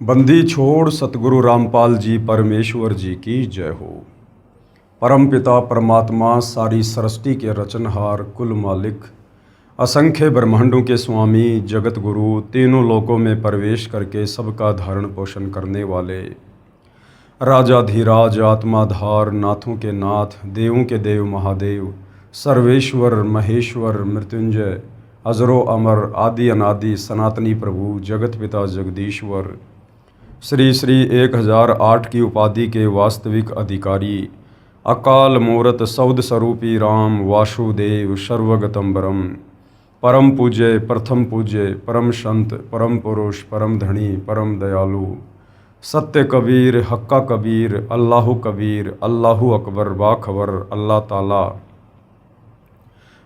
बंदी छोड़ सतगुरु रामपाल जी परमेश्वर जी की जय हो। परमपिता परमात्मा सारी सृष्टि के रचनहार कुल मालिक असंख्य ब्रह्मांडों के स्वामी जगत गुरु तीनों लोकों में प्रवेश करके सबका धारण पोषण करने वाले राजाधिराज आत्माधार नाथों के नाथ देवों के देव महादेव सर्वेश्वर महेश्वर मृत्युंजय अजरो अमर आदि अनादि सनातनी प्रभु जगत पिता जगदीश्वर श्री श्री 1008 की उपाधि के वास्तविक अधिकारी अकाल मूरत सौद स्वरूपी राम वासुदेव सर्वगतम्बरम परम पूज्य प्रथम पूज्य परम संत परम पुरुष परम धनी परम दयालु सत्य कबीर हक्का कबीर अल्लाहु कबीर अल्लाहु अकबर बाखबर अल्लाह ताला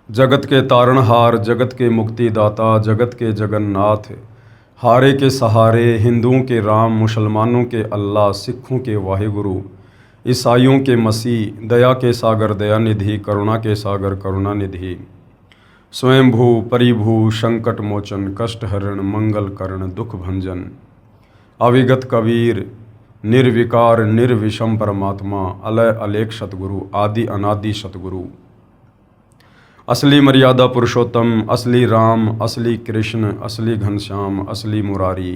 जगत के तारणहार जगत के मुक्तिदाता जगत के जगन्नाथ हारे के सहारे हिंदुओं के राम मुसलमानों के अल्लाह सिखों के वाहिगुरु ईसाइयों के मसीह दया के सागर दयानिधि करुणा के सागर करुणानिधि स्वयंभू परिभू संकट मोचन कष्ट हरण मंगल करण दुख भंजन अविगत कबीर निर्विकार निर्विषम परमात्मा अलय अलेख सतगुरु आदि अनादि सतगुरु असली मर्यादा पुरुषोत्तम असली राम असली कृष्ण असली घनश्याम असली मुरारी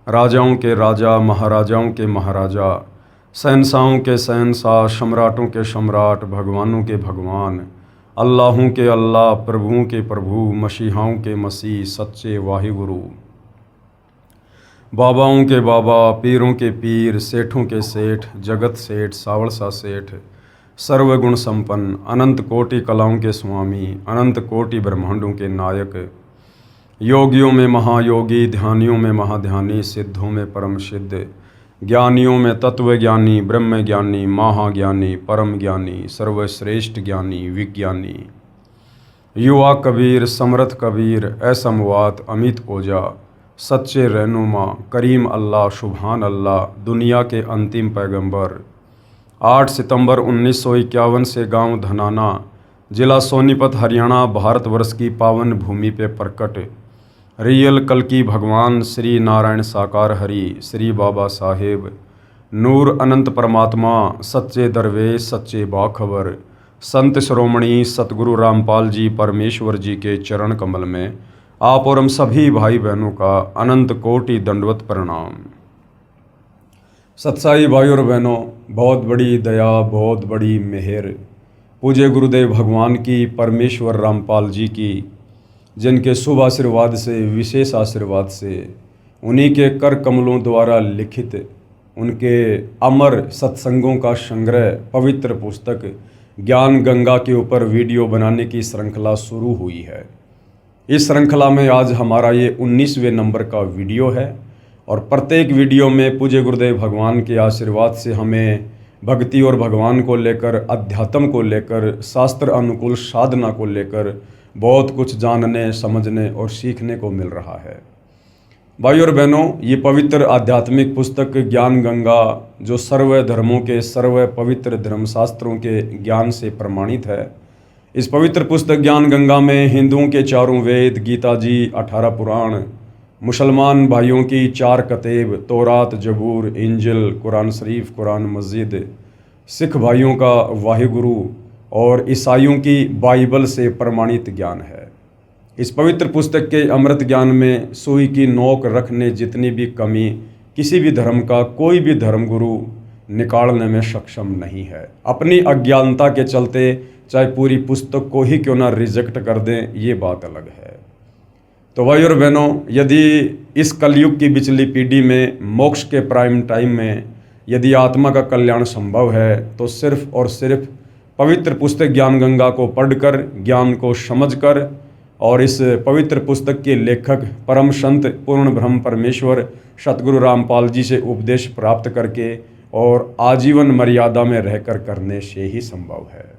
राजाओं के राजा महाराजाओं के महाराजा शहंशाहों के शहंशाह सम्राटों के सम्राट भगवानों के भगवान अल्लाहों के अल्लाह प्रभुओं के प्रभु मसीहाओं के मसीह सच्चे वाहिगुरु बाबाओं के बाबा पीरों के पीर सेठों के सेठ जगत सेठ सावड़सा सेठ सर्वगुण संपन्न अनंत कोटि कलाओं के स्वामी अनंत कोटि ब्रह्मांडों के नायक योगियों में महायोगी ध्यानियों में महाध्यानी सिद्धों में परम सिद्ध ज्ञानियों में तत्वज्ञानी ब्रह्म ज्ञानी महाज्ञानी परम ज्ञानी सर्वश्रेष्ठ ज्ञानी विज्ञानी युवा कबीर समर्थ कबीर असमवात अमित ओजा सच्चे रहनुमा करीम अल्लाह सुभान अल्लाह दुनिया के अंतिम पैगंबर 8 सितंबर 1951 से गांव धनाना जिला सोनीपत हरियाणा भारतवर्ष की पावन भूमि पे प्रकट रियल कल की भगवान श्री नारायण साकार हरि श्री बाबा साहेब नूर अनंत परमात्मा सच्चे दरवेश सच्चे बाखबर संत श्रोमणी सतगुरु रामपाल जी परमेश्वर जी के चरण कमल में आप और हम सभी भाई बहनों का अनंत कोटि दंडवत प्रणाम। सत्साई भाई और बहनों, बहुत बड़ी दया बहुत बड़ी मेहर पूज्य गुरुदेव भगवान की परमेश्वर रामपाल जी की जिनके शुभ आशीर्वाद से विशेष आशीर्वाद से उन्हीं के कर कमलों द्वारा लिखित उनके अमर सत्संगों का संग्रह पवित्र पुस्तक ज्ञान गंगा के ऊपर वीडियो बनाने की श्रृंखला शुरू हुई है। इस श्रृंखला में आज हमारा ये 19वें नंबर का वीडियो है और प्रत्येक वीडियो में पूज्य गुरुदेव भगवान के आशीर्वाद से हमें भक्ति और भगवान को लेकर अध्यात्म को लेकर शास्त्र अनुकूल साधना को लेकर बहुत कुछ जानने समझने और सीखने को मिल रहा है। भाई और बहनों, ये पवित्र आध्यात्मिक पुस्तक ज्ञान गंगा जो सर्व धर्मों के सर्व पवित्र धर्मशास्त्रों के ज्ञान से प्रमाणित है। इस पवित्र पुस्तक ज्ञान गंगा में हिंदुओं के चारों वेद गीता जी 18 पुराण मुसलमान भाइयों की 4 कतेब तौरात जबूर इंजिल कुरान शरीफ कुरान मस्जिद सिख भाइयों का वाहिगुरु और ईसाइयों की बाइबल से प्रमाणित ज्ञान है। इस पवित्र पुस्तक के अमृत ज्ञान में सुई की नोक रखने जितनी भी कमी किसी भी धर्म का कोई भी धर्मगुरु निकालने में सक्षम नहीं है। अपनी अज्ञानता के चलते चाहे पूरी पुस्तक को ही क्यों ना रिजेक्ट कर दें, ये बात अलग है। तो भाई और बहनों, यदि इस कलयुग की बिचली पीढ़ी में मोक्ष के प्राइम टाइम में यदि आत्मा का कल्याण संभव है तो सिर्फ और सिर्फ पवित्र पुस्तक ज्ञान गंगा को पढ़कर ज्ञान को समझकर और इस पवित्र पुस्तक के लेखक परम संत पूर्ण ब्रह्म परमेश्वर सतगुरु रामपाल जी से उपदेश प्राप्त करके और आजीवन मर्यादा में रहकर करने से ही संभव है।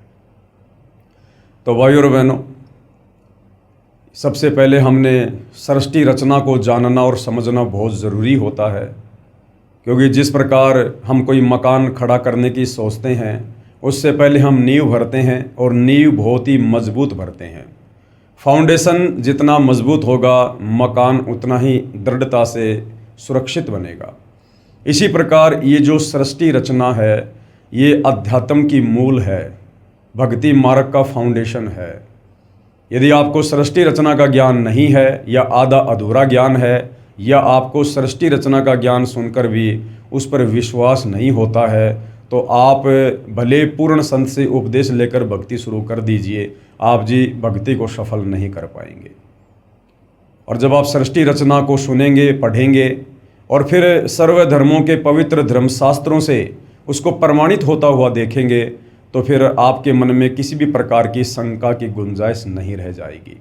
तो भाई और बहनों, सबसे पहले हमने सृष्टि रचना को जानना और समझना बहुत ज़रूरी होता है, क्योंकि जिस प्रकार हम कोई मकान खड़ा करने की सोचते हैं उससे पहले हम नींव भरते हैं और नींव बहुत ही मजबूत भरते हैं। फाउंडेशन जितना मजबूत होगा मकान उतना ही दृढ़ता से सुरक्षित बनेगा। इसी प्रकार ये जो सृष्टि रचना है, ये अध्यात्म की मूल है, भक्ति मार्ग का फाउंडेशन है। यदि आपको सृष्टि रचना का ज्ञान नहीं है या आधा अधूरा ज्ञान है, या आपको सृष्टि रचना का ज्ञान सुनकर भी उस पर विश्वास नहीं होता है, तो आप भले पूर्ण संत से उपदेश लेकर भक्ति शुरू कर दीजिए, आप जी भक्ति को सफल नहीं कर पाएंगे। और जब आप सृष्टि रचना को सुनेंगे, पढ़ेंगे और फिर सर्व धर्मों के पवित्र धर्मशास्त्रों से उसको प्रमाणित होता हुआ देखेंगे, तो फिर आपके मन में किसी भी प्रकार की शंका की गुंजाइश नहीं रह जाएगी।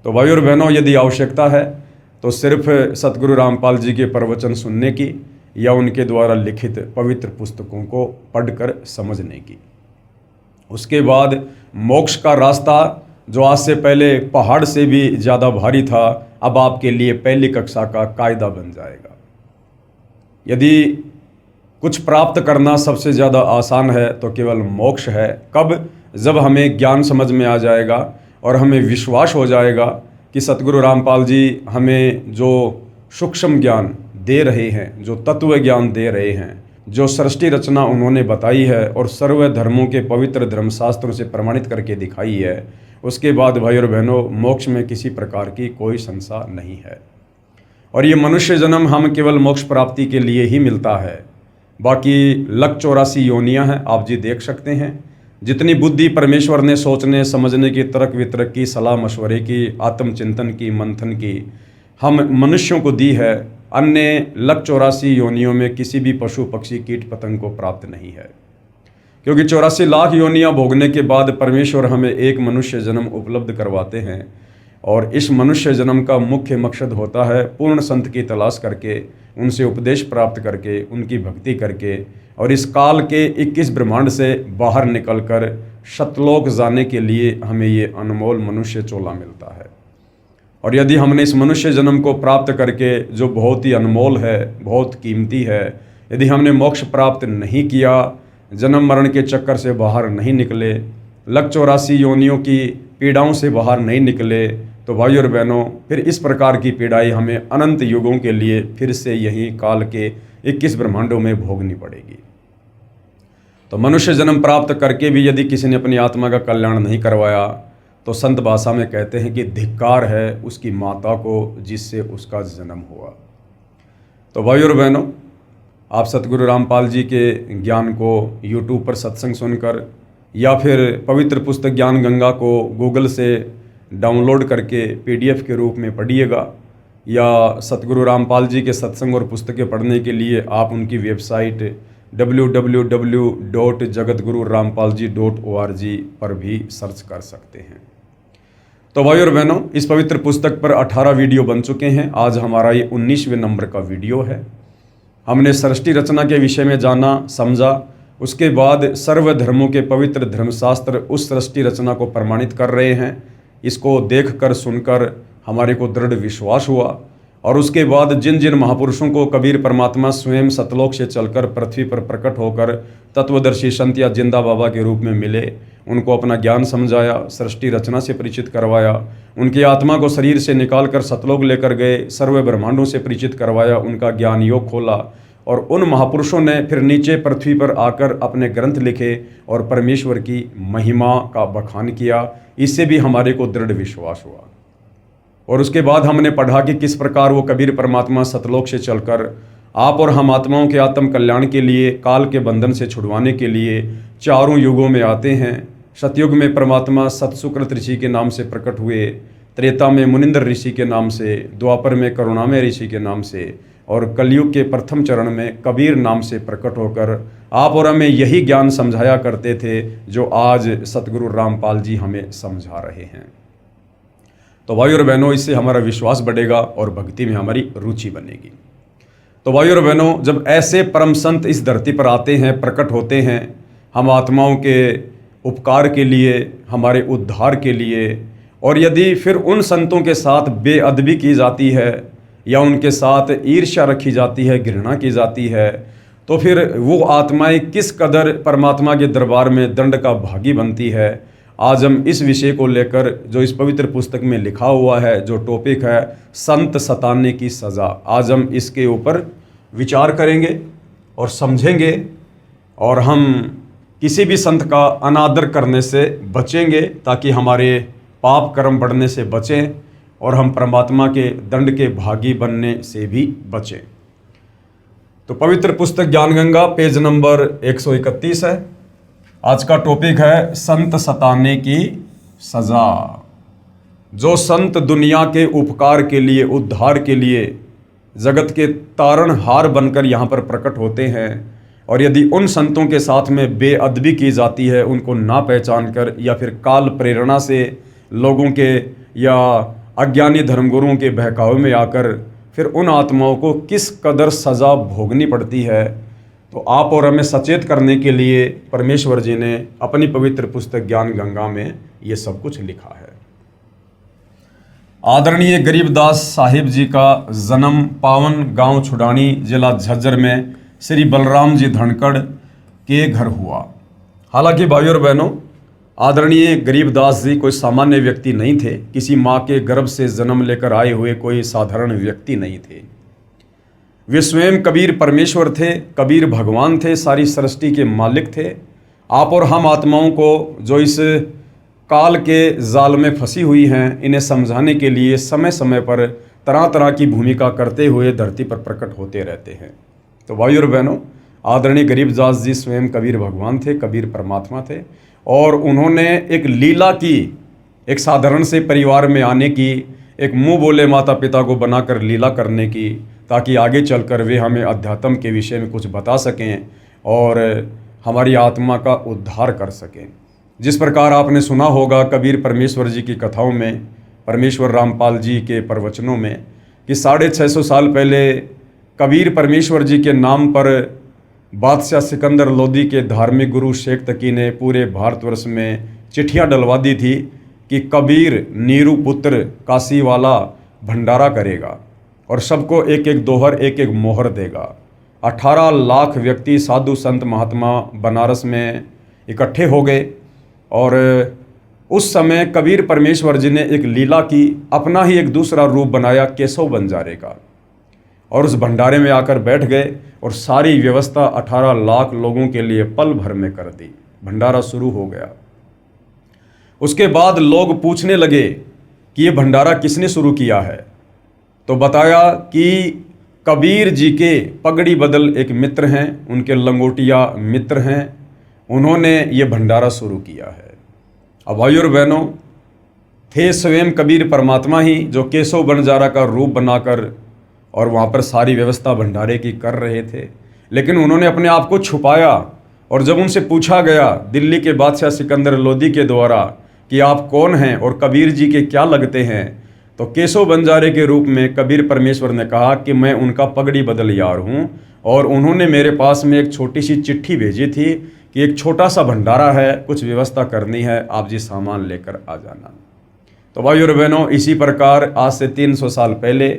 तो भाई और बहनों, यदि आवश्यकता है तो सिर्फ सतगुरु रामपाल जी के प्रवचन सुनने की या उनके द्वारा लिखित पवित्र पुस्तकों को पढ़कर समझने की। उसके बाद मोक्ष का रास्ता, जो आज से पहले पहाड़ से भी ज़्यादा भारी था, अब आपके लिए पहली कक्षा का कायदा बन जाएगा। यदि कुछ प्राप्त करना सबसे ज़्यादा आसान है तो केवल मोक्ष है। कब? जब हमें ज्ञान समझ में आ जाएगा और हमें विश्वास हो जाएगा कि सतगुरु रामपाल जी हमें जो सूक्ष्म ज्ञान दे रहे हैं, जो तत्व ज्ञान दे रहे हैं, जो सृष्टि रचना उन्होंने बताई है और सर्व धर्मों के पवित्र धर्मशास्त्रों से प्रमाणित करके दिखाई है, उसके बाद भाई और बहनों, मोक्ष में किसी प्रकार की कोई संशय नहीं है। और ये मनुष्य जन्म हम केवल मोक्ष प्राप्ति के लिए ही मिलता है। बाकी 184 योनियाँ हैं, आप जी देख सकते हैं। जितनी बुद्धि परमेश्वर ने सोचने समझने की, तर्क वितर्क की, सलाह मशवरे की, आत्मचिंतन की, मंथन की हम मनुष्यों को दी है, अन्य 184 योनियों में किसी भी पशु पक्षी कीट पतंग को प्राप्त नहीं है। क्योंकि 84 लाख योनियाँ भोगने के बाद परमेश्वर हमें एक मनुष्य जन्म उपलब्ध करवाते हैं, और इस मनुष्य जन्म का मुख्य मकसद होता है पूर्ण संत की तलाश करके, उनसे उपदेश प्राप्त करके, उनकी भक्ति करके, और इस काल के 21 ब्रह्मांड से बाहर निकलकर सतलोक जाने के लिए हमें ये अनमोल मनुष्य चोला मिलता है। और यदि हमने इस मनुष्य जन्म को प्राप्त करके, जो बहुत ही अनमोल है, बहुत कीमती है, यदि हमने मोक्ष प्राप्त नहीं किया, जन्म मरण के चक्कर से बाहर नहीं निकले, 184 योनियों की पीड़ाओं से बाहर नहीं निकले, तो भाई और बहनों, फिर इस प्रकार की पीड़ाई हमें अनंत युगों के लिए फिर से यही काल के 21 ब्रह्मांडों में भोगनी पड़ेगी। तो मनुष्य जन्म प्राप्त करके भी यदि किसी ने अपनी आत्मा का कल्याण नहीं करवाया, तो संत भाषा में कहते हैं कि धिक्कार है उसकी माता को जिससे उसका जन्म हुआ। तो भाई और बहनों, आप सतगुरु रामपाल जी के ज्ञान को YouTube पर सत्संग सुनकर, या फिर पवित्र पुस्तक ज्ञान गंगा को गूगल से डाउनलोड करके PDF के रूप में पढ़िएगा, या सतगुरु रामपाल जी के सत्संग और पुस्तकें पढ़ने के लिए आप उनकी वेबसाइट www.jagatgururampalji.org पर भी सर्च कर सकते हैं। तो भाई और बहनों, इस पवित्र पुस्तक पर 18 वीडियो बन चुके हैं। आज हमारा ये 19वें नंबर का वीडियो है। हमने सृष्टि रचना के विषय में जाना, समझा। उसके बाद सर्व धर्मों के पवित्र धर्मशास्त्र उस सृष्टि रचना को प्रमाणित कर रहे हैं। इसको देखकर सुनकर हमारे को दृढ़ विश्वास हुआ, और उसके बाद जिन जिन महापुरुषों को कबीर परमात्मा स्वयं सतलोक से चलकर पृथ्वी पर प्रकट होकर तत्वदर्शी संत या जिंदा बाबा के रूप में मिले, उनको अपना ज्ञान समझाया, सृष्टि रचना से परिचित करवाया, उनकी आत्मा को शरीर से निकालकर सतलोक लेकर गए, सर्व ब्रह्मांडों से परिचित करवाया, उनका ज्ञान योग खोला, और उन महापुरुषों ने फिर नीचे पृथ्वी पर आकर अपने ग्रंथ लिखे और परमेश्वर की महिमा का बखान किया। इससे भी हमारे को दृढ़ विश्वास हुआ। और उसके बाद हमने पढ़ा कि किस प्रकार वो कबीर परमात्मा सतलोक से चलकर आप और हम आत्माओं के आत्म कल्याण के लिए, काल के बंधन से छुड़वाने के लिए चारों युगों में आते हैं। सतयुग में परमात्मा सतसुकृत ऋषि के नाम से प्रकट हुए, त्रेता में मुनिंदर ऋषि के नाम से, द्वापर में करुणामय ऋषि के नाम से, और कलयुग के प्रथम चरण में कबीर नाम से प्रकट होकर आप और हमें यही ज्ञान समझाया करते थे जो आज सतगुरु रामपाल जी हमें समझा रहे हैं। तो भाई और बहनों, इससे हमारा विश्वास बढ़ेगा और भक्ति में हमारी रुचि बनेगी। तो भाई और बहनों, जब ऐसे परम संत इस धरती पर आते हैं, प्रकट होते हैं, हम आत्माओं के उपकार के लिए, हमारे उद्धार के लिए, और यदि फिर उन संतों के साथ बेअदबी की जाती है या उनके साथ ईर्ष्या रखी जाती है, घृणा की जाती है, तो फिर वो आत्माएं किस कदर परमात्मा के दरबार में दंड का भागी बनती है। आज हम इस विषय को लेकर, जो इस पवित्र पुस्तक में लिखा हुआ है, जो टॉपिक है संत सताने की सज़ा, आज हम इसके ऊपर विचार करेंगे और समझेंगे, और हम किसी भी संत का अनादर करने से बचेंगे ताकि हमारे पाप कर्म बढ़ने से बचें और हम परमात्मा के दंड के भागी बनने से भी बचें। तो पवित्र पुस्तक ज्ञान गंगा पेज नंबर 131 है। आज का टॉपिक है संत सताने की सज़ा। जो संत दुनिया के उपकार के लिए, उद्धार के लिए जगत के तारणहार बनकर यहाँ पर प्रकट होते हैं, और यदि उन संतों के साथ में बेअदबी की जाती है, उनको ना पहचान कर या फिर काल प्रेरणा से लोगों के या अज्ञानी धर्मगुरुओं के बहकावे में आकर फिर उन आत्माओं को किस कदर सज़ा भोगनी पड़ती है, तो आप और हमें सचेत करने के लिए परमेश्वर जी ने अपनी पवित्र पुस्तक ज्ञान गंगा में ये सब कुछ लिखा है। आदरणीय गरीबदास साहिब जी का जन्म पावन गांव छुडानी, जिला झज्जर में श्री बलराम जी धनखड़ के घर हुआ। हालांकि भाइयों और बहनों, आदरणीय गरीबदास जी कोई सामान्य व्यक्ति नहीं थे, किसी माँ के गर्भ से जन्म लेकर आए हुए कोई साधारण व्यक्ति नहीं थे। वे स्वयं कबीर परमेश्वर थे, कबीर भगवान थे, सारी सृष्टि के मालिक थे। आप और हम आत्माओं को जो इस काल के जाल में फंसी हुई हैं, इन्हें समझाने के लिए समय समय पर तरह तरह की भूमिका करते हुए धरती पर प्रकट होते रहते हैं। तो भाइयों और बहनों, आदरणीय गरीबदास जी स्वयं कबीर भगवान थे, कबीर परमात्मा थे, और उन्होंने एक लीला की, एक साधारण से परिवार में आने की, एक मुंह बोले माता पिता को बनाकर लीला करने की, ताकि आगे चलकर वे हमें अध्यात्म के विषय में कुछ बता सकें और हमारी आत्मा का उद्धार कर सकें। जिस प्रकार आपने सुना होगा कबीर परमेश्वर जी की कथाओं में, परमेश्वर रामपाल जी के प्रवचनों में, कि 650 साल पहले कबीर परमेश्वर जी के नाम पर बादशाह सिकंदर लोदी के धार्मिक गुरु शेख तकी ने पूरे भारतवर्ष में चिट्ठियां डलवा दी थी कि कबीर नीरू पुत्र काशी वाला भंडारा करेगा और सबको एक एक दोहर, एक एक मोहर देगा। 18 लाख व्यक्ति, साधु संत महात्मा बनारस में इकट्ठे हो गए, और उस समय कबीर परमेश्वर जी ने एक लीला की, अपना ही एक दूसरा रूप बनाया केशव बंजारे का, और उस भंडारे में आकर बैठ गए और सारी व्यवस्था 18 लाख लोगों के लिए पल भर में कर दी। भंडारा शुरू हो गया। उसके बाद लोग पूछने लगे कि ये भंडारा किसने शुरू किया है, तो बताया कि कबीर जी के पगड़ी बदल एक मित्र हैं, उनके लंगोटिया मित्र हैं, उन्होंने ये भंडारा शुरू किया है। अब भाइयों और बहनों, थे स्वयं कबीर परमात्मा ही जो केशव बंजारा का रूप बनाकर और वहाँ पर सारी व्यवस्था भंडारे की कर रहे थे, लेकिन उन्होंने अपने आप को छुपाया। और जब उनसे पूछा गया दिल्ली के बादशाह सिकंदर लोदी के द्वारा कि आप कौन हैं और कबीर जी के क्या लगते हैं, तो केशव बंजारे के रूप में कबीर परमेश्वर ने कहा कि मैं उनका पगड़ी बदल यार हूँ, और उन्होंने मेरे पास में एक छोटी सी चिट्ठी भेजी थी कि एक छोटा सा भंडारा है, कुछ व्यवस्था करनी है, आप जी सामान लेकर आ जाना। तो भाइयों और बहनों, इसी प्रकार आज से 300 साल पहले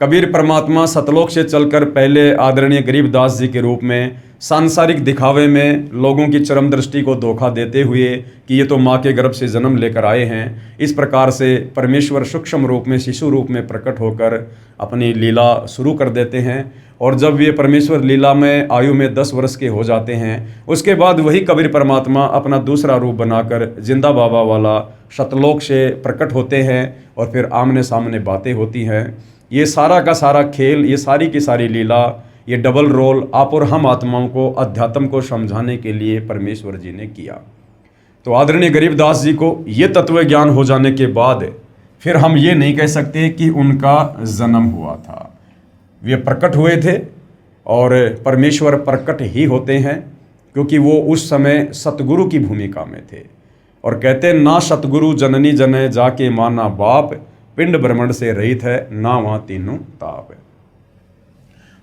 कबीर परमात्मा सतलोक से चलकर पहले आदरणीय गरीबदास जी के रूप में सांसारिक दिखावे में लोगों की चरम दृष्टि को धोखा देते हुए कि ये तो माँ के गर्भ से जन्म लेकर आए हैं, इस प्रकार से परमेश्वर सूक्ष्म रूप में, शिशु रूप में प्रकट होकर अपनी लीला शुरू कर देते हैं। और जब ये परमेश्वर लीला में आयु में 10 वर्ष के हो जाते हैं, उसके बाद वही कबीर परमात्मा अपना दूसरा रूप बनाकर जिंदा बाबा वाला सतलोक से प्रकट होते हैं, और फिर आमने सामने बातें होती हैं। ये सारा का सारा खेल, ये सारी की सारी लीला, ये डबल रोल आप और हम आत्माओं को अध्यात्म को समझाने के लिए परमेश्वर जी ने किया। तो आदरणीय गरीबदास जी को ये तत्व ज्ञान हो जाने के बाद फिर हम ये नहीं कह सकते कि उनका जन्म हुआ था। वे प्रकट हुए थे, और परमेश्वर प्रकट ही होते हैं, क्योंकि वो उस समय सतगुरु की भूमिका में थे। और कहते ना सतगुरु जननी जने जाके माना बाप, पिंड ब्रह्मंड से रहित है ना वहाँ तीनों ताप।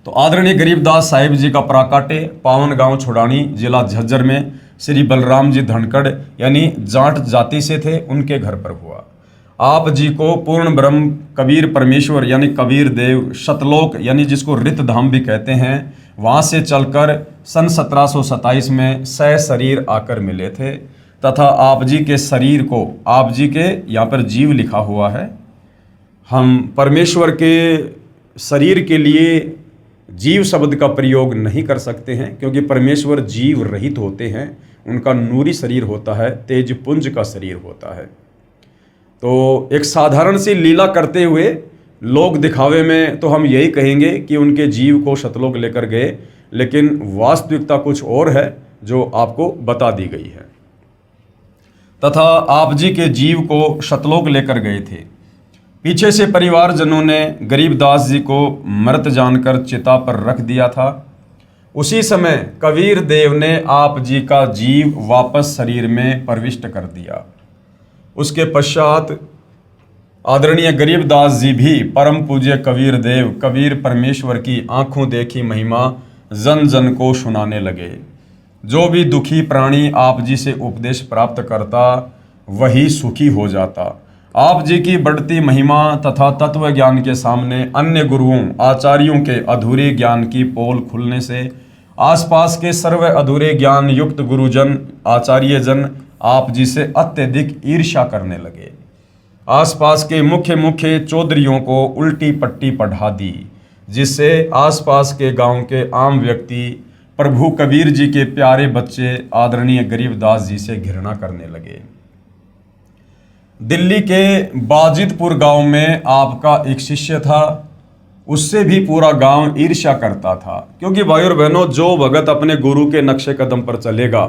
तो आदरणीय गरीबदास साहिब जी का प्राकाटे पावन गांव छुडानी, जिला झज्जर में श्री बलराम जी धनखड़ यानी जाट जाति से थे, उनके घर पर हुआ। आप जी को पूर्ण ब्रह्म कबीर परमेश्वर यानी कबीर देव सतलोक यानी जिसको रित धाम भी कहते हैं, वहाँ से चलकर सन 1727 में सह शरीर आकर मिले थे। तथा आप जी के शरीर को, आप जी के यहाँ पर जीव लिखा हुआ है, हम परमेश्वर के शरीर के लिए जीव शब्द का प्रयोग नहीं कर सकते हैं, क्योंकि परमेश्वर जीव रहित होते हैं। उनका नूरी शरीर होता है, तेजपुंज का शरीर होता है। तो एक साधारण सी लीला करते हुए लोग दिखावे में तो हम यही कहेंगे कि उनके जीव को शतलोक लेकर गए, लेकिन वास्तविकता कुछ और है जो आपको बता दी गई है। तथा आप जी के जीव को शतलोक लेकर गए थे। पीछे से परिवारजनों ने गरीबदास जी को मृत जानकर चिता पर रख दिया था। उसी समय कबीर देव ने आप जी का जीव वापस शरीर में प्रविष्ट कर दिया। उसके पश्चात आदरणीय गरीबदास जी भी परम पूज्य कबीर देव, कबीर परमेश्वर की आंखों देखी महिमा जन जन को सुनाने लगे। जो भी दुखी प्राणी आप जी से उपदेश प्राप्त करता वही सुखी हो जाता। आप जी की बढ़ती महिमा तथा तत्व ज्ञान के सामने अन्य गुरुओं आचार्यों के अधूरे ज्ञान की पोल खुलने से आसपास के सर्व अधूरे ज्ञान युक्त गुरुजन आचार्य जन आप जी से अत्यधिक ईर्ष्या करने लगे। आसपास के मुख्य मुख्य चौधरियों को उल्टी पट्टी पढ़ा दी, जिससे आसपास के गांव के आम व्यक्ति प्रभु कबीर जी के प्यारे बच्चे आदरणीय गरीबदास जी से घृणा करने लगे। दिल्ली के बाजिदपुर गांव में आपका एक शिष्य था, उससे भी पूरा गांव ईर्ष्या करता था, क्योंकि भाई और बहनों, जो भगत अपने गुरु के नक्शे कदम पर चलेगा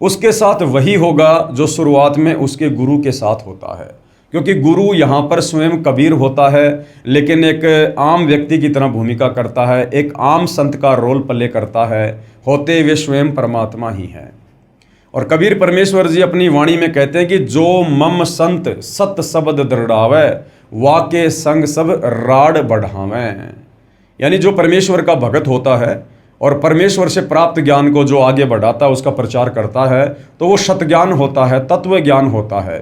उसके साथ वही होगा जो शुरुआत में उसके गुरु के साथ होता है। क्योंकि गुरु यहाँ पर स्वयं कबीर होता है, लेकिन एक आम व्यक्ति की तरह भूमिका करता है, एक आम संत का रोल प्ले करता है, होते वे स्वयं परमात्मा ही हैं। और कबीर परमेश्वर जी अपनी वाणी में कहते हैं कि जो मम संत सत शब्द दृढ़ावे वाके संग सब राड बढ़ावें। यानी जो परमेश्वर का भगत होता है और परमेश्वर से प्राप्त ज्ञान को जो आगे बढ़ाता है, उसका प्रचार करता है, तो वो सत ज्ञान होता है, तत्व ज्ञान होता है।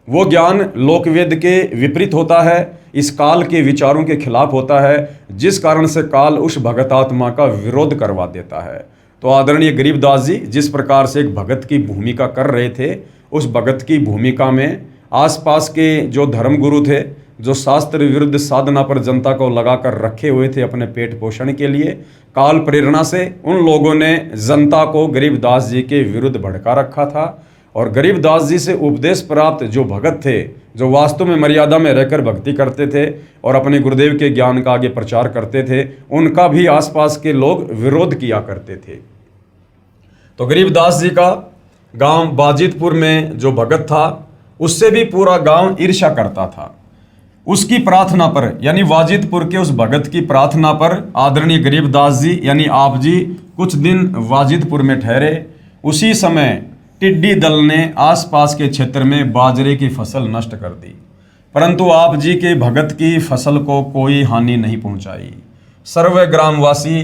वो ज्ञान लोकवेद के विपरीत होता है, इस काल के विचारों के खिलाफ होता है, जिस कारण से काल उस भगतात्मा का विरोध करवा देता है। तो आदरणीय गरीबदास जी जिस प्रकार से एक भगत की भूमिका कर रहे थे, उस भगत की भूमिका में आसपास के जो धर्मगुरु थे, जो शास्त्र विरुद्ध साधना पर जनता को लगाकर रखे हुए थे अपने पेट पोषण के लिए, काल प्रेरणा से उन लोगों ने जनता को गरीबदास जी के विरुद्ध भड़का रखा था। और गरीबदास जी से उपदेश प्राप्त जो भगत थे, जो वास्तव में मर्यादा में रहकर भक्ति करते थे और अपने गुरुदेव के ज्ञान का आगे प्रचार करते थे, उनका भी आसपास के लोग विरोध किया करते थे। तो गरीबदास जी का गांव बाजिदपुर में जो भगत था, उससे भी पूरा गांव ईर्ष्या करता था। उसकी प्रार्थना पर, यानी वाजिदपुर के उस भगत की प्रार्थना पर आदरणीय गरीबदास जी यानी आप जी कुछ दिन वाजिदपुर में ठहरे। उसी समय टिड्डी दल ने आसपास के क्षेत्र में बाजरे की फसल नष्ट कर दी, परंतु आप जी के भगत की फसल को कोई हानि नहीं पहुंचाई। सर्व ग्रामवासी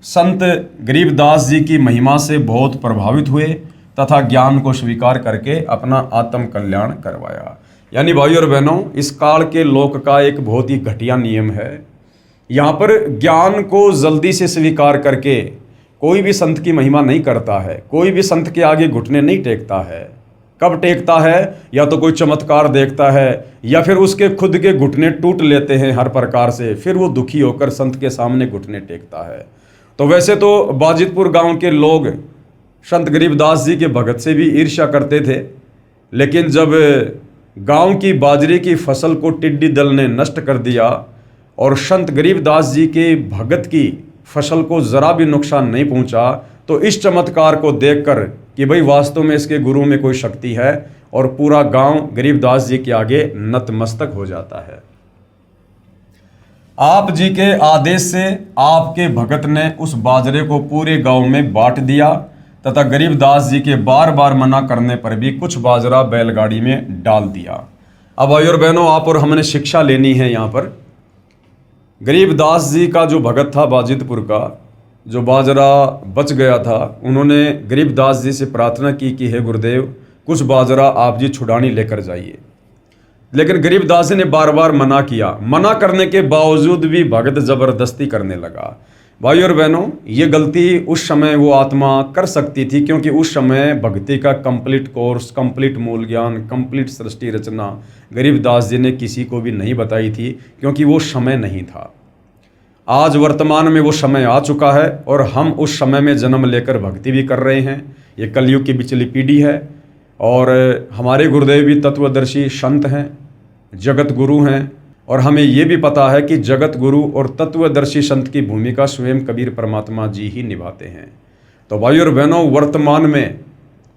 संत गरीबदास जी की महिमा से बहुत प्रभावित हुए तथा ज्ञान को स्वीकार करके अपना आत्म कल्याण करवाया। यानी भाई और बहनों, इस काल के लोक का एक बहुत ही घटिया नियम है। यहाँ पर ज्ञान को जल्दी से स्वीकार करके कोई भी संत की महिमा नहीं करता है, कोई भी संत के आगे घुटने नहीं टेकता है। कब टेकता है? या तो कोई चमत्कार देखता है, या फिर उसके खुद के घुटने टूट लेते हैं हर प्रकार से, फिर वो दुखी होकर संत के सामने घुटने टेकता है। तो वैसे तो बाजिदपुर गांव के लोग संत गरीबदास जी के भगत से भी ईर्ष्या करते थे, लेकिन जब गांव की बाजरे की फसल को टिड्डी दल ने नष्ट कर दिया और संत गरीबदास जी के भगत की फसल को जरा भी नुकसान नहीं पहुंचा, तो इस चमत्कार को देखकर कि भाई वास्तव में इसके गुरु में कोई शक्ति है, और पूरा गांव गरीबदास जी के आगे नतमस्तक हो जाता है। आप जी के आदेश से आपके भगत ने उस बाजरे को पूरे गांव में बांट दिया तथा गरीबदास जी के बार बार मना करने पर भी कुछ बाजरा बैलगाड़ी में डाल दिया। अब भाई और बहनों, आप और हमने शिक्षा लेनी है यहाँ पर। गरीबदास जी का जो भगत था बाजिदपुर का, जो बाजरा बच गया था, उन्होंने गरीबदास जी से प्रार्थना की कि हे गुरुदेव, कुछ बाजरा आप जी छुड़ानी लेकर जाइए। लेकिन गरीबदास जी ने बार बार मना किया। मना करने के बावजूद भी भगत जबरदस्ती करने लगा। भाई और बहनों, ये गलती उस समय वो आत्मा कर सकती थी, क्योंकि उस समय भक्ति का कंप्लीट कोर्स, कंप्लीट मूल ज्ञान, कंप्लीट सृष्टि रचना गरीबदास जी ने किसी को भी नहीं बताई थी, क्योंकि वो समय नहीं था। आज वर्तमान में वो समय आ चुका है और हम उस समय में जन्म लेकर भक्ति भी कर रहे हैं। ये कलयुग की बिचली पीढ़ी है और हमारे गुरुदेव भी तत्वदर्शी संत हैं, जगत गुरु हैं, और हमें ये भी पता है कि जगत गुरु और तत्वदर्शी संत की भूमिका स्वयं कबीर परमात्मा जी ही निभाते हैं। तो भाई और बहनों, वर्तमान में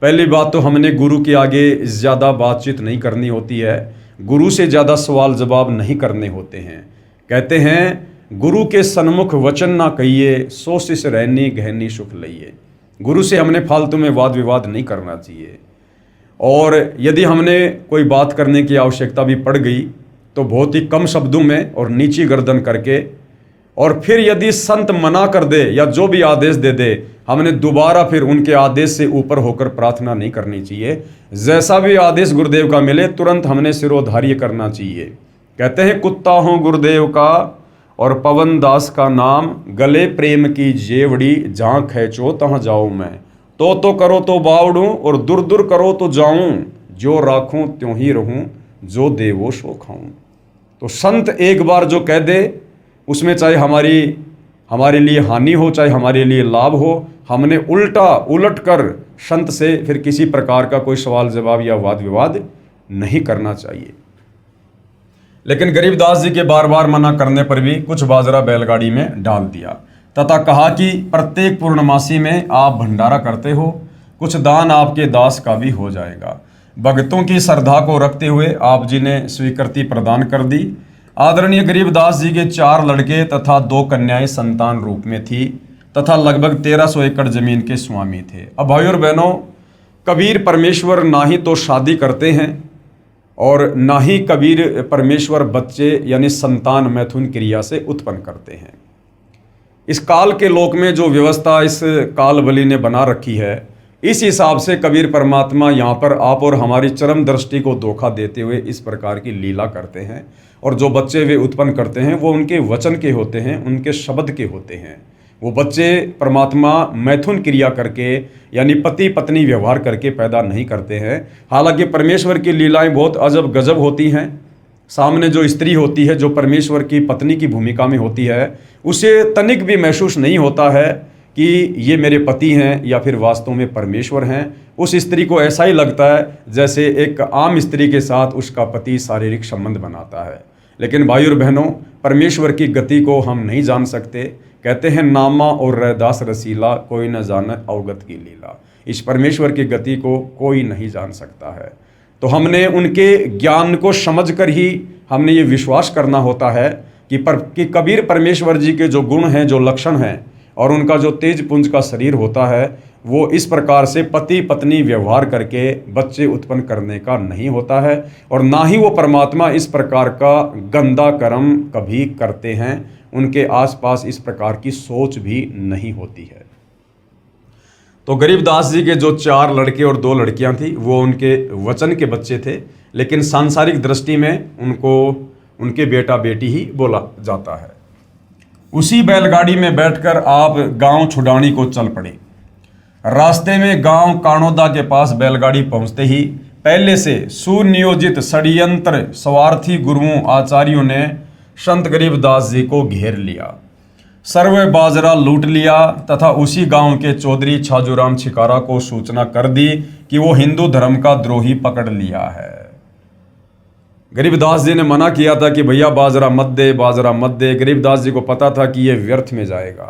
पहली बात तो हमने गुरु के आगे ज़्यादा बातचीत नहीं करनी होती है, गुरु से ज़्यादा सवाल जवाब नहीं करने होते हैं। कहते हैं गुरु के सन्मुख वचन ना कहिए, सो शिष रहनी गहनी सुख लइए। गुरु से हमने फालतू में वाद विवाद नहीं करना चाहिए, और यदि हमने कोई बात करने की आवश्यकता भी पड़ गई तो बहुत ही कम शब्दों में और नीची गर्दन करके, और फिर यदि संत मना कर दे या जो भी आदेश दे दे, हमने दोबारा फिर उनके आदेश से ऊपर होकर प्रार्थना नहीं करनी चाहिए। जैसा भी आदेश गुरुदेव का मिले तुरंत हमने सिरोधार्य करना चाहिए। कहते हैं कुत्ता हूँ गुरुदेव का और पवन दास का नाम, गले प्रेम की जेवड़ी, जहाँ खैचो तहाँ जाऊँ मैं, तो करो तो बावड़ूँ और दूर दूर करो तो जाऊँ, जो राखूँ त्यों ही रहूँ, जो दे वो सो खाऊँ। तो संत एक बार जो कह दे उसमें चाहे हमारे लिए हानि हो चाहे हमारे लिए लाभ हो, हमने उलट कर संत से फिर किसी प्रकार का कोई सवाल जवाब या वाद विवाद नहीं करना चाहिए। लेकिन गरीबदास जी के बार बार मना करने पर भी कुछ बाजरा बैलगाड़ी में डाल दिया तथा कहा कि प्रत्येक पूर्णमासी में आप भंडारा करते हो, कुछ दान आपके दास का भी हो जाएगा। भक्तों की श्रद्धा को रखते हुए आप जी ने स्वीकृति प्रदान कर दी। आदरणीय गरीबदास जी के 4 लड़के तथा 2 कन्याएं संतान रूप में थी तथा लगभग 1300 एकड़ जमीन के स्वामी थे। अब भाई और बहनों, कबीर परमेश्वर ना ही तो शादी करते हैं और ना ही कबीर परमेश्वर बच्चे यानी संतान मैथुन क्रिया से उत्पन्न करते हैं। इस काल के लोक में जो व्यवस्था इस काल बलि ने बना रखी है, इस हिसाब से कबीर परमात्मा यहाँ पर आप और हमारी चरम दृष्टि को धोखा देते हुए इस प्रकार की लीला करते हैं। और जो बच्चे वे उत्पन्न करते हैं वो उनके वचन के होते हैं, उनके शब्द के होते हैं। वो बच्चे परमात्मा मैथुन क्रिया करके यानी पति पत्नी व्यवहार करके पैदा नहीं करते हैं। हालांकि परमेश्वर की लीलाएं बहुत अजब गजब होती हैं। सामने जो स्त्री होती है, जो परमेश्वर की पत्नी की भूमिका में होती है, उसे तनिक भी महसूस नहीं होता है कि ये मेरे पति हैं या फिर वास्तव में परमेश्वर हैं। उस स्त्री को ऐसा ही लगता है जैसे एक आम स्त्री के साथ उसका पति शारीरिक संबंध बनाता है। लेकिन भाई और बहनों, परमेश्वर की गति को हम नहीं जान सकते। कहते हैं नामा और रैदास रसीला, कोई न जाने अवगत की लीला। इस परमेश्वर की गति को कोई नहीं जान सकता है। तो हमने उनके ज्ञान को समझकर ही हमने ये विश्वास करना होता है कि कबीर परमेश्वर जी के जो गुण हैं, जो लक्षण हैं और उनका जो तेज पुंज का शरीर होता है, वो इस प्रकार से पति पत्नी व्यवहार करके बच्चे उत्पन्न करने का नहीं होता है। और ना ही वो परमात्मा इस प्रकार का गंदा कर्म कभी करते हैं। उनके आसपास इस प्रकार की सोच भी नहीं होती है। तो गरीबदास जी के जो 4 लड़के और 2 लड़कियां थी, वो उनके वचन के बच्चे थे, लेकिन सांसारिक दृष्टि में उनको उनके बेटा बेटी ही बोला जाता है। उसी बैलगाड़ी में बैठकर आप गांव छुडानी को चल पड़े। रास्ते में गांव कानोदा के पास बैलगाड़ी पहुंचते ही पहले से सुनियोजित षड्यंत्र स्वार्थी गुरुओं आचार्यों ने संत गरीबदास जी को घेर लिया, सर्व बाजरा लूट लिया तथा उसी गांव के चौधरी छाजूराम छिकारा को सूचना कर दी कि वो हिंदू धर्म का द्रोही पकड़ लिया है। गरीबदास जी ने मना किया था कि भैया बाजरा मत दे, बाजरा मत दे। गरीबदास जी को पता था कि ये व्यर्थ में जाएगा,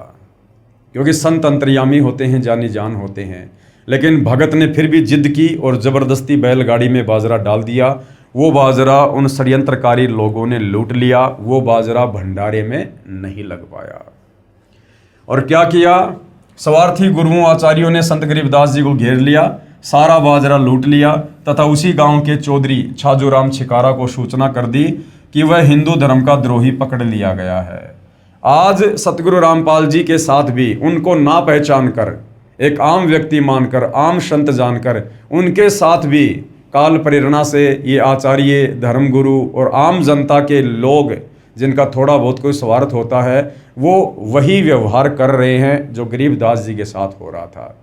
क्योंकि संत अंतर्यामी होते हैं, जानी जान होते हैं। लेकिन भगत ने फिर भी जिद की और ज़बरदस्ती बैलगाड़ी में बाजरा डाल दिया। वो बाजरा उन षड्यंत्रकारी लोगों ने लूट लिया। वो बाजरा भंडारे में नहीं लग पाया। और क्या किया? स्वार्थी गुरुओं आचार्यों ने संत गरीबदास जी को घेर लिया, सारा बाजरा लूट लिया तथा उसी गांव के चौधरी छाजूराम छिकारा को सूचना कर दी कि वह हिंदू धर्म का द्रोही पकड़ लिया गया है। आज सतगुरु रामपाल जी के साथ भी उनको ना पहचान कर, एक आम व्यक्ति मानकर, आम संत जानकर, उनके साथ भी काल प्रेरणा से ये आचार्य, धर्मगुरु और आम जनता के लोग जिनका थोड़ा बहुत कोई स्वार्थ होता है, वो वही व्यवहार कर रहे हैं जो गरीबदास जी के साथ हो रहा था।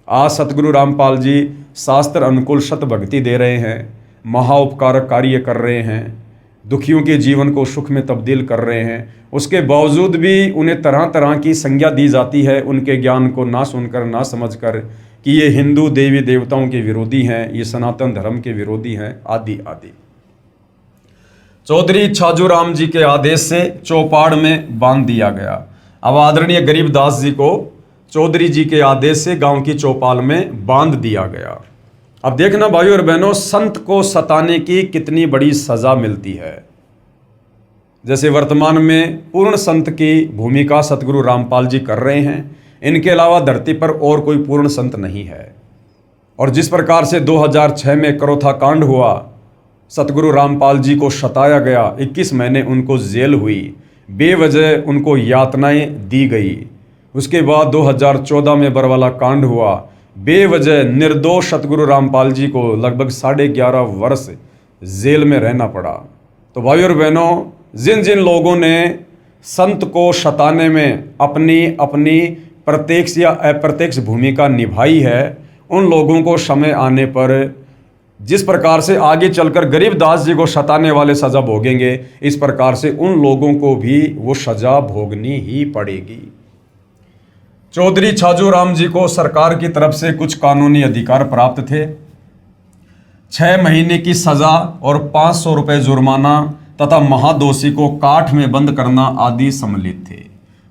आज सतगुरु रामपाल जी शास्त्र अनुकूल शत भक्ति दे रहे हैं, महाउपकारक कार्य कर रहे हैं, दुखियों के जीवन को सुख में तब्दील कर रहे हैं। उसके बावजूद भी उन्हें तरह तरह की संज्ञा दी जाती है, उनके ज्ञान को ना सुनकर, ना समझकर, कि ये हिंदू देवी देवताओं के विरोधी हैं, ये सनातन धर्म के विरोधी हैं, आदि आदि। चौधरी छाजूराम जी के आदेश से चौपाड़ में बांध दिया गया। अब आदरणीय गरीबदास जी को चौधरी जी के आदेश से गांव की चौपाल में बांध दिया गया। अब देखना भाइयों और बहनों, संत को सताने की कितनी बड़ी सजा मिलती है। जैसे वर्तमान में पूर्ण संत की भूमिका सतगुरु रामपाल जी कर रहे हैं, इनके अलावा धरती पर और कोई पूर्ण संत नहीं है। और जिस प्रकार से 2006 में करोथा कांड हुआ, सतगुरु रामपाल जी को सताया गया, 21 महीने उनको जेल हुई, बेवजह उनको यातनाएं दी गई। उसके बाद 2014 में बरवाला कांड हुआ, बेवजह निर्दोष सतगुरु रामपाल जी को लगभग 11.5 वर्ष जेल में रहना पड़ा। तो भाइयों और बहनों, जिन जिन लोगों ने संत को सताने में अपनी अपनी प्रत्यक्ष या अप्रत्यक्ष भूमिका निभाई है, उन लोगों को समय आने पर जिस प्रकार से आगे चलकर गरीबदास जी को सताने वाले सजा भोगेंगे, इस प्रकार से उन लोगों को भी वो सजा भोगनी ही पड़ेगी। चौधरी छाजूराम जी को सरकार की तरफ से कुछ कानूनी अधिकार प्राप्त थे। 6 महीने की सजा और 500 रुपये जुर्माना तथा महादोषी को काठ में बंद करना आदि सम्मिलित थे।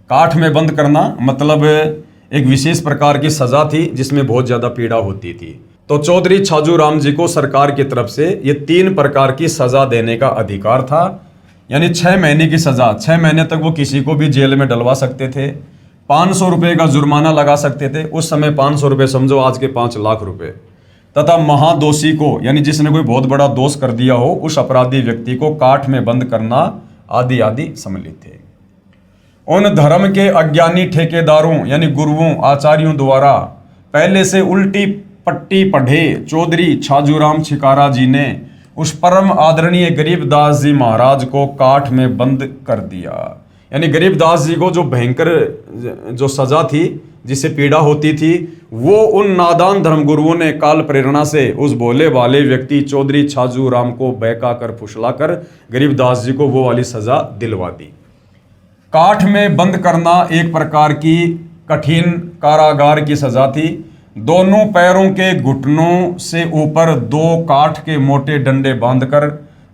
काठ में बंद करना मतलब एक विशेष प्रकार की सजा थी जिसमें बहुत ज़्यादा पीड़ा होती थी। तो चौधरी छाजूराम जी को सरकार की तरफ से ये 3 प्रकार की सजा देने का अधिकार था। यानी 6 महीने की सजा, 6 महीने तक वो किसी को भी जेल में डलवा सकते थे। 500 रुपये का जुर्माना लगा सकते थे, उस समय 500 रुपये समझो आज के 5 लाख रुपए। तथा महादोषी को, यानी जिसने कोई बहुत बड़ा दोष कर दिया हो, उस अपराधी व्यक्ति को काठ में बंद करना आदि आदि सम्मिलित थे। उन धर्म के अज्ञानी ठेकेदारों यानी गुरुओं आचार्यों द्वारा पहले से उल्टी पट्टी पढ़े चौधरी छाजूराम छिकारा जी ने उस परम आदरणीय गरीबदास जी महाराज को काठ में बंद कर दिया। यानी गरीबदास जी को जो भयंकर जो सजा थी, जिससे पीड़ा होती थी, वो उन नादान धर्मगुरुओं ने काल प्रेरणा से उस भोले वाले व्यक्ति चौधरी छाजूराम को बहका कर फुसला कर गरीबदास जी को वो वाली सजा दिलवा दी। काठ में बंद करना एक प्रकार की कठिन कारागार की सजा थी। दोनों पैरों के घुटनों से ऊपर 2 काठ के मोटे डंडे बांधकर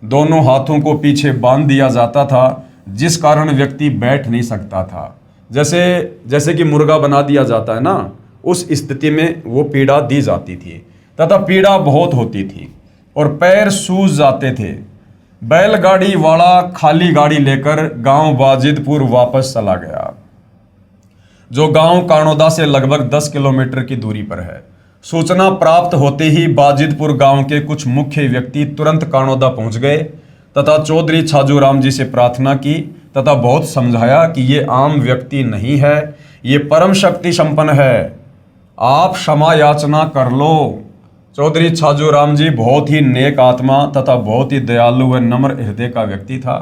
दोनों हाथों को पीछे बांध दिया जाता था, जिस कारण व्यक्ति बैठ नहीं सकता था। जैसे कि मुर्गा बना दिया जाता है ना, उस स्थिति में वो पीड़ा दी जाती थी तथा पीड़ा बहुत होती थी और पैर सूज जाते थे। बैलगाड़ी वाला खाली गाड़ी लेकर गांव बाजिदपुर वापस चला गया, जो गांव कानोदा से लगभग 10 किलोमीटर की दूरी पर है। सूचना प्राप्त होते ही बाजिदपुर गांव के कुछ मुख्य व्यक्ति तुरंत कानोदा पहुंच गए तथा चौधरी छाजूराम जी से प्रार्थना की तथा बहुत समझाया कि ये आम व्यक्ति नहीं है, ये परम शक्ति संपन्न है, आप क्षमा याचना कर लो। चौधरी छाजूराम जी बहुत ही नेक आत्मा तथा बहुत ही दयालु व नम्र हृदय का व्यक्ति था,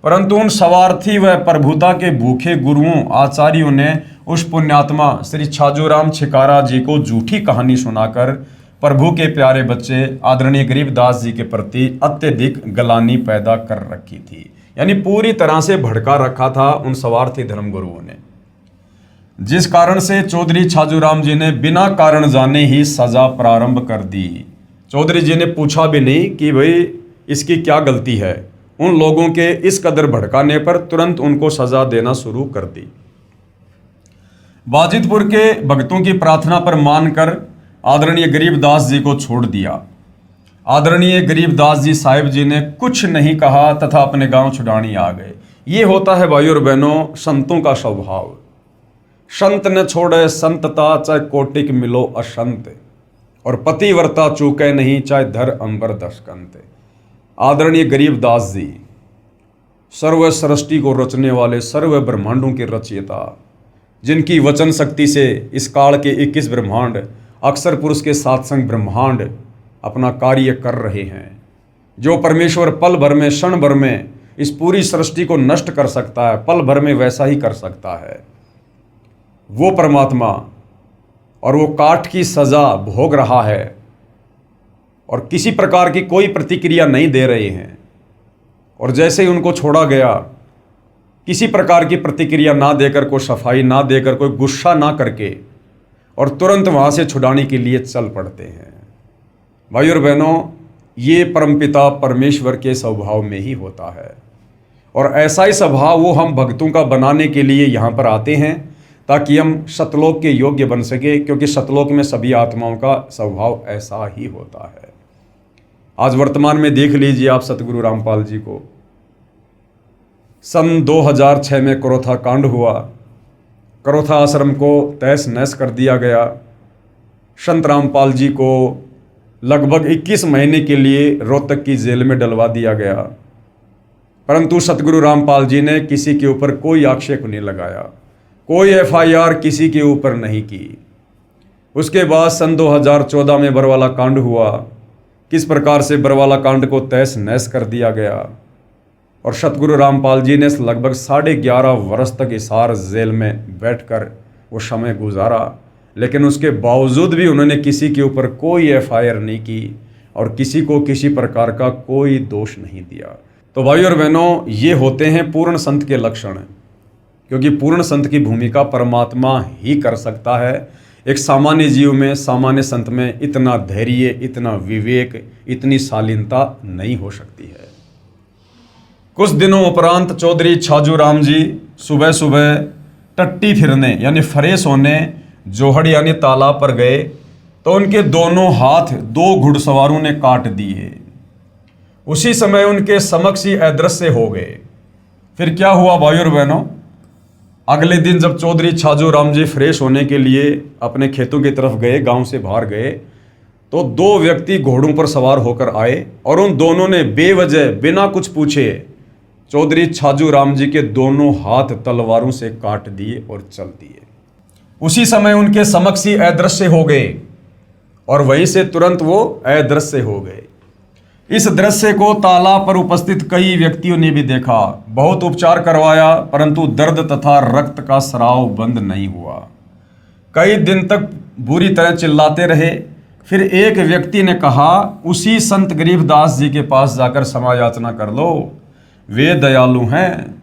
परंतु उन स्वार्थी व प्रभुता के भूखे गुरुओं आचार्यों ने उस पुण्यात्मा श्री छाजूराम छिकारा जी को झूठी कहानी सुनाकर प्रभु के प्यारे बच्चे आदरणीय गरीबदास जी के प्रति अत्यधिक गलानी पैदा कर रखी थी। यानी पूरी तरह से भड़का रखा था उन स्वार्थी धर्मगुरुओं ने, जिस कारण से चौधरी छाजूराम जी ने बिना कारण जाने ही सजा प्रारंभ कर दी। चौधरी जी ने पूछा भी नहीं कि भाई इसकी क्या गलती है। उन लोगों के इस कदर भड़काने पर तुरंत उनको सजा देना शुरू कर दी। बाजिदपुर के भक्तों की प्रार्थना पर मानकर आदरणीय गरीबदास जी को छोड़ दिया। आदरणीय गरीबदास जी साहिब जी ने कुछ नहीं कहा तथा अपने गांव छुड़ानी आ गए। ये होता है भाइयों और बहनों संतों का स्वभाव। संत न छोड़े संतता, चाहे कोटिक मिलो असंत, और पतिव्रता चूके नहीं, चाहे धर अंबर दशकंत। आदरणीय गरीबदास जी सर्व सृष्टि को रचने वाले, सर्व ब्रह्मांडों के रचयिता, जिनकी वचन शक्ति से इस काल के 21 ब्रह्मांड, अक्षर पुरुष के साथ संग ब्रह्मांड अपना कार्य कर रहे हैं। जो परमेश्वर पल भर में, क्षण भर में इस पूरी सृष्टि को नष्ट कर सकता है, पल भर में वैसा ही कर सकता है। वो परमात्मा, और वो काट की सज़ा भोग रहा है और किसी प्रकार की कोई प्रतिक्रिया नहीं दे रहे हैं। और जैसे ही उनको छोड़ा गया, किसी प्रकार की प्रतिक्रिया ना देकर, कोई सफाई ना देकर, कोई गुस्सा ना करके, और तुरंत वहाँ से छुड़ाने के लिए चल पड़ते हैं। भाई और बहनों, ये परमपिता परमेश्वर के स्वभाव में ही होता है, और ऐसा ही स्वभाव वो हम भक्तों का बनाने के लिए यहाँ पर आते हैं, ताकि हम सतलोक के योग्य बन सके, क्योंकि सतलोक में सभी आत्माओं का स्वभाव ऐसा ही होता है। आज वर्तमान में देख लीजिए आप सतगुरु रामपाल जी को। सन 2006 में करोथा कांड हुआ, करोथा आश्रम को तहस नहस कर दिया गया। संत रामपाल जी को लगभग 21 महीने के लिए रोहतक की जेल में डलवा दिया गया, परंतु सतगुरु रामपाल जी ने किसी के ऊपर कोई आक्षेप नहीं लगाया, कोई FIR किसी के ऊपर नहीं की। उसके बाद सन 2014 में बरवाला कांड हुआ। किस प्रकार से बरवाला कांड को तहस नहस कर दिया गया, और सतगुरु रामपाल जी ने लगभग 11.5 वर्ष तक हिसार जेल में बैठकर वो समय गुजारा, लेकिन उसके बावजूद भी उन्होंने किसी के ऊपर कोई FIR नहीं की और किसी को किसी प्रकार का कोई दोष नहीं दिया। तो भाई और बहनों, ये होते हैं पूर्ण संत के लक्षण, क्योंकि पूर्ण संत की भूमिका परमात्मा ही कर सकता है। एक सामान्य जीव में, सामान्य संत में इतना धैर्य, इतना विवेक, इतनी शालीनता नहीं हो सकती है। कुछ दिनों उपरांत चौधरी छाजू राम जी सुबह सुबह टट्टी फिरने यानी फ्रेश होने जोहड़ यानी तालाब पर गए, तो उनके दोनों हाथ 2 घुड़सवारों ने काट दिए। उसी समय उनके समक्ष ही अदृश्य हो गए। फिर क्या हुआ भाई और बहनों, अगले दिन जब चौधरी छाजू राम जी फ्रेश होने के लिए अपने खेतों की तरफ गए, गांव से बाहर गए, तो 2 व्यक्ति घोड़ों पर सवार होकर आए और उन दोनों ने बेवजह बिना कुछ पूछे चौधरी छाजू राम जी के दोनों हाथ तलवारों से काट दिए और चल दिए। उसी समय उनके समक्ष ही अदृश्य हो गए और वहीं से तुरंत वो अदृश्य हो गए। इस दृश्य को तालाब पर उपस्थित कई व्यक्तियों ने भी देखा। बहुत उपचार करवाया, परंतु दर्द तथा रक्त का स्राव बंद नहीं हुआ। कई दिन तक बुरी तरह चिल्लाते रहे। फिर एक व्यक्ति ने कहा, उसी संत गरीबदास जी के पास जाकर क्षमा याचना कर लो, वे दयालु हैं।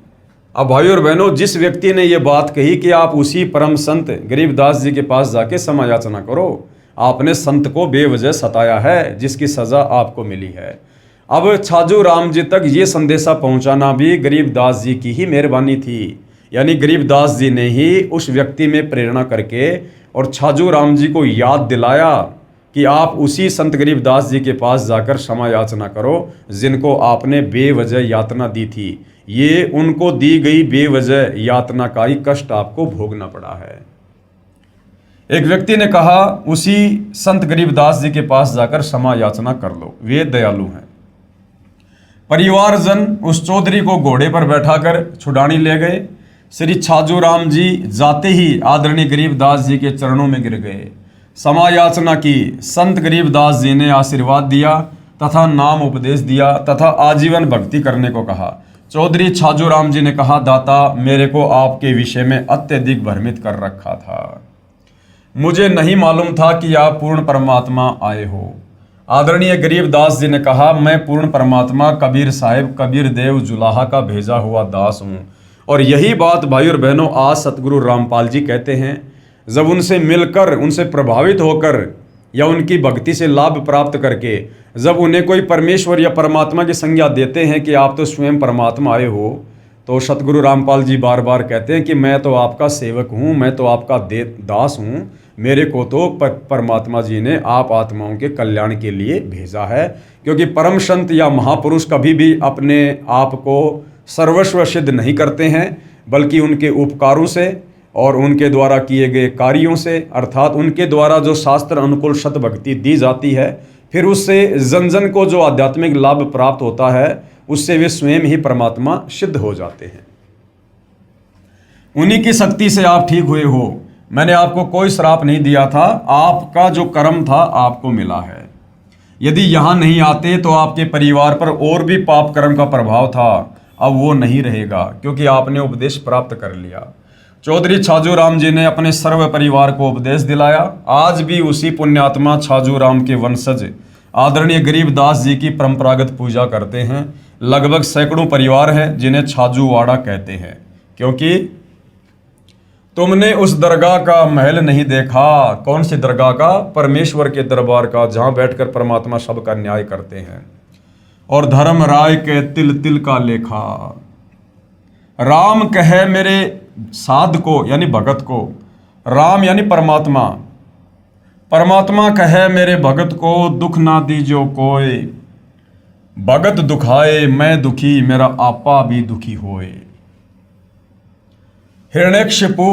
अब भाई और बहनों, जिस व्यक्ति ने ये बात कही कि आप उसी परम संत गरीबदास जी के पास जाके क्षमा याचना करो, आपने संत को बेवजह सताया है, जिसकी सज़ा आपको मिली है। अब छाजू राम जी तक ये संदेशा पहुंचाना भी गरीबदास जी की ही मेहरबानी थी, यानी गरीबदास जी ने ही उस व्यक्ति में प्रेरणा करके और छाजू राम जी को याद दिलाया कि आप उसी संत गरीबदास जी के पास जाकर क्षमा याचना करो, जिनको आपने बेवजह यातना दी थी। ये उनको दी गई बेवजह यातना का ही कष्ट आपको भोगना पड़ा है। एक व्यक्ति ने कहा, उसी संत गरीबदास जी के पास जाकर क्षमा याचना कर लो, वे दयालु हैं। परिवारजन उस चौधरी को घोड़े पर बैठाकर छुड़ानी ले गए। श्री छाजू राम जी जाते ही आदरणीय गरीबदास जी के चरणों में गिर गए, क्षमा याचना की। संत गरीबदास जी ने आशीर्वाद दिया तथा नाम उपदेश दिया तथा आजीवन भक्ति करने को कहा। चौधरी छाजू राम जी ने कहा, दाता, मेरे को आपके विषय में अत्यधिक भ्रमित कर रखा था, मुझे नहीं मालूम था कि आप पूर्ण परमात्मा आए हो। आदरणीय गरीबदास जी ने कहा, मैं पूर्ण परमात्मा कबीर साहिब कबीर देव जुलाहा का भेजा हुआ दास हूँ। और यही बात भाई और बहनों आज सतगुरु रामपाल जी कहते हैं। जब उनसे मिलकर, उनसे प्रभावित होकर या उनकी भक्ति से लाभ प्राप्त करके जब उन्हें कोई परमेश्वर या परमात्मा की संज्ञा देते हैं कि आप तो स्वयं परमात्मा आए हो, तो सतगुरु रामपाल जी बार बार कहते हैं कि मैं तो आपका सेवक हूँ, मैं तो आपका दास हूँ, मेरे को तो परमात्मा जी ने आप आत्माओं के कल्याण के लिए भेजा है। क्योंकि परम संत या महापुरुष कभी भी अपने आप को सर्वस्व सिद्ध नहीं करते हैं, बल्कि उनके उपकारों से और उनके द्वारा किए गए कार्यों से, अर्थात उनके द्वारा जो शास्त्र अनुकूल सत भक्ति दी जाती है, फिर उससे जन जन को जो आध्यात्मिक लाभ प्राप्त होता है, उससे वे स्वयं ही परमात्मा सिद्ध हो जाते हैं। उन्हीं की शक्ति से आप ठीक हुए हो। मैंने आपको कोई श्राप नहीं दिया था, आपका जो कर्म था आपको मिला है। यदि यहाँ नहीं आते तो आपके परिवार पर और भी पाप कर्म का प्रभाव था, अब वो नहीं रहेगा, क्योंकि आपने उपदेश प्राप्त कर लिया। चौधरी छाजू राम जी ने अपने सर्व परिवार को उपदेश दिलाया। आज भी उसी पुण्यात्मा छाजू राम के वंशज आदरणीय गरीबदास जी की परंपरागत पूजा करते हैं। लगभग सैकड़ों परिवार हैं जिन्हें छाजूवाड़ा कहते हैं, क्योंकि तुमने उस दरगाह का महल नहीं देखा। कौन सी दरगाह का? परमेश्वर के दरबार का, जहां बैठकर परमात्मा सबका न्याय करते हैं। और धर्म राय के तिल तिल का लेखा। राम कहे मेरे साध को, यानी भगत को, राम यानी परमात्मा, परमात्मा कहे मेरे भगत को, दुख ना दीजो कोय, भगत दुखाए मैं दुखी, मेरा आपा भी दुखी होए। हिरण्यकशिपु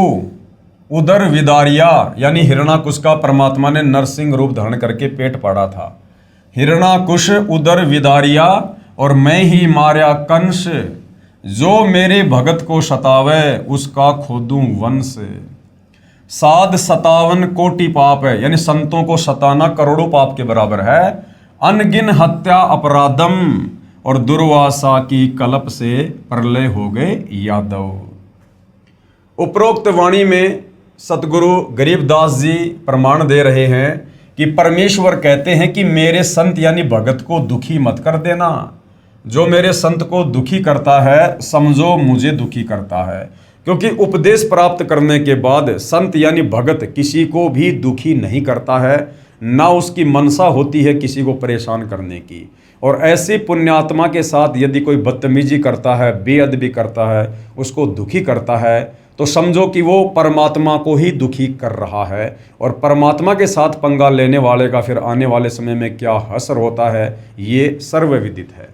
उदर विदारिया, यानी हिरणाकुश का परमात्मा ने नरसिंह रूप धारण करके पेट फाड़ा था। हिरणाकुश उदर विदारिया, और मैं ही मार्या कंस, जो मेरे भगत को सतावे उसका खोदूं वंश। साध 57 कोटि पाप है, यानी संतों को सताना करोड़ों पाप के बराबर है। अनगिन हत्या अपराधम, और दुर्वासा की कलप से प्रलय हो गए यादव। उपरोक्त वाणी में सतगुरु गरीबदास जी प्रमाण दे रहे हैं कि परमेश्वर कहते हैं कि मेरे संत यानी भगत को दुखी मत कर देना। जो मेरे संत को दुखी करता है समझो मुझे दुखी करता है, क्योंकि उपदेश प्राप्त करने के बाद संत यानी भगत किसी को भी दुखी नहीं करता है, ना उसकी मनसा होती है किसी को परेशान करने की। और ऐसी पुण्यात्मा के साथ यदि कोई बदतमीजी करता है, बेअदबी करता है, उसको दुखी करता है, तो समझो कि वो परमात्मा को ही दुखी कर रहा है। और परमात्मा के साथ पंगा लेने वाले का फिर आने वाले समय में क्या असर होता है ये सर्वविदित है।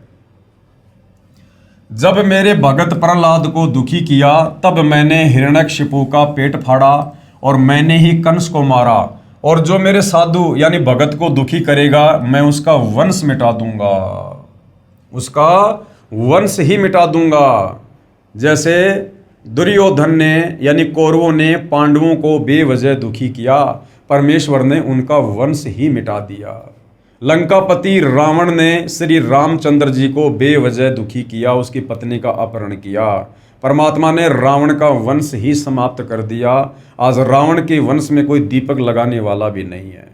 जब मेरे भगत प्रहलाद को दुखी किया तब मैंने हिरण्यकशिपु का पेट फाड़ा और मैंने ही कंस को मारा। और जो मेरे साधु यानी भगत को दुखी करेगा मैं उसका वंश मिटा दूंगा, उसका वंश ही मिटा दूंगा। जैसे दुर्योधन ने यानी कौरवों ने पांडवों को बेवजह दुखी किया, परमेश्वर ने उनका वंश ही मिटा दिया। लंकापति रावण ने श्री रामचंद्र जी को बेवजह दुखी किया, उसकी पत्नी का अपहरण किया, परमात्मा ने रावण का वंश ही समाप्त कर दिया। आज रावण के वंश में कोई दीपक लगाने वाला भी नहीं है।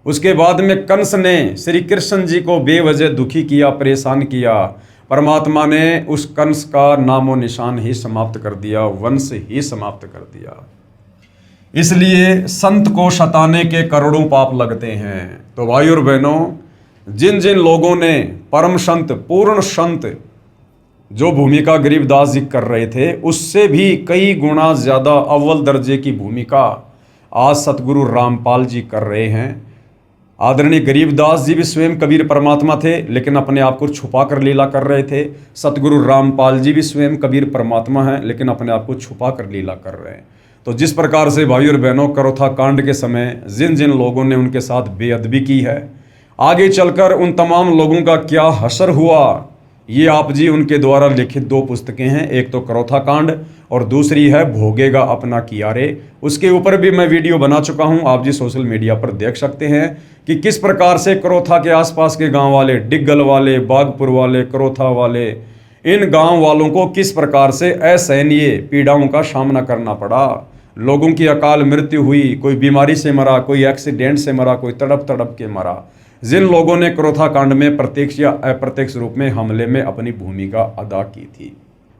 उसके बाद में कंस ने श्री कृष्ण जी को बेवजह दुखी किया, परेशान किया, परमात्मा ने उस कंस का नामो निशान ही समाप्त कर दिया, वंश ही समाप्त कर दिया। इसलिए संत को सताने के करोड़ों पाप लगते हैं। तो भाई और बहनों, जिन जिन लोगों ने परम संत, पूर्ण संत जो भूमिका गरीबदास जी कर रहे थे उससे भी कई गुना ज़्यादा अव्वल दर्जे की भूमिका आज सतगुरु रामपाल जी कर रहे हैं। आदरणीय गरीबदास जी भी स्वयं कबीर परमात्मा थे लेकिन अपने आप को छुपा कर लीला कर रहे थे। सतगुरु रामपाल जी भी स्वयं कबीर परमात्मा हैं लेकिन अपने आप को छुपा कर लीला कर रहे हैं। तो जिस प्रकार से भाई और बहनों करोथा कांड के समय जिन जिन लोगों ने उनके साथ बेअदबी की है, आगे चलकर उन तमाम लोगों का क्या हशर हुआ, ये आप जी उनके द्वारा लिखित 2 पुस्तकें हैं। एक तो करोथा कांड और दूसरी है भोगेगा अपना किया रे। उसके ऊपर भी मैं वीडियो बना चुका हूं, आप जी सोशल मीडिया पर देख सकते हैं कि किस प्रकार से करोथा के आसपास के गांव वाले, डिग्गल वाले, बागपुर वाले, करोथा वाले, इन गांव वालों को किस प्रकार से असहनीय पीड़ाओं का सामना करना पड़ा। लोगों की अकाल मृत्यु हुई, कोई बीमारी से मरा, कोई एक्सीडेंट से मरा, कोई तड़प तड़प के मरा। जिन लोगों ने करोथा कांड में प्रत्यक्ष या अप्रत्यक्ष रूप में हमले में अपनी भूमिका अदा की थी।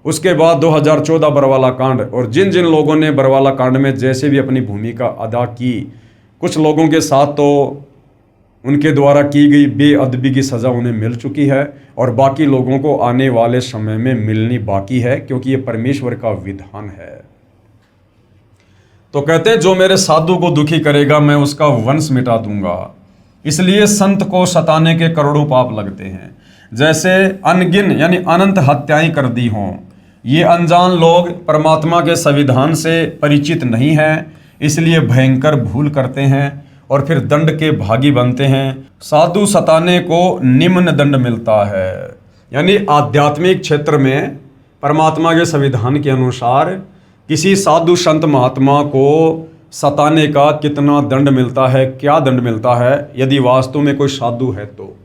उसके बाद 2014 बरवाला कांड, और जिन जिन लोगों ने बरवाला कांड में जैसे भी अपनी भूमिका अदा की, कुछ लोगों के साथ तो उनके द्वारा की गई बेअदबी की सज़ा उन्हें मिल चुकी है और बाकी लोगों को आने वाले समय में मिलनी बाकी है, क्योंकि ये परमेश्वर का विधान है। तो कहते हैं जो मेरे साधु को दुखी करेगा मैं उसका वंश मिटा दूंगा। इसलिए संत को सताने के करोड़ों पाप लगते हैं। जैसे अनगिन यानी अनंत हत्याएं कर दी हों। ये अनजान लोग परमात्मा के संविधान से परिचित नहीं हैं, इसलिए भयंकर भूल करते हैं और फिर दंड के भागी बनते हैं। साधु सताने को निम्न दंड मिलता है, यानी आध्यात्मिक क्षेत्र में परमात्मा के संविधान के अनुसार किसी साधु संत महात्मा को सताने का कितना दंड मिलता है, क्या दंड मिलता है, यदि वास्तव में कोई साधु है तो।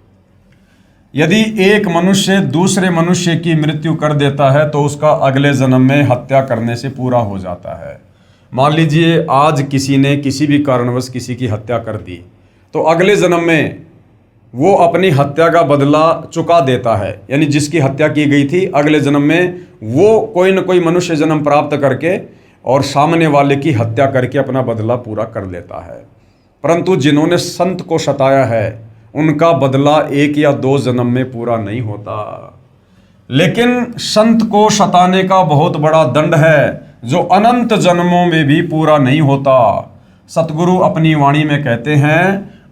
यदि एक मनुष्य दूसरे मनुष्य की मृत्यु कर देता है तो उसका अगले जन्म में हत्या करने से पूरा हो जाता है। मान लीजिए आज किसी ने किसी भी कारणवश किसी की हत्या कर दी, तो अगले जन्म में वो अपनी हत्या का बदला चुका देता है। यानी जिसकी हत्या की गई थी, अगले जन्म में वो कोई न कोई मनुष्य जन्म प्राप्त करके और सामने वाले की हत्या करके अपना बदला पूरा कर लेता है। परंतु जिन्होंने संत को सताया है उनका बदला 1 या 2 जन्म में पूरा नहीं होता। लेकिन संत को सताने का बहुत बड़ा दंड है जो अनंत जन्मों में भी पूरा नहीं होता। सतगुरु अपनी वाणी में कहते हैं,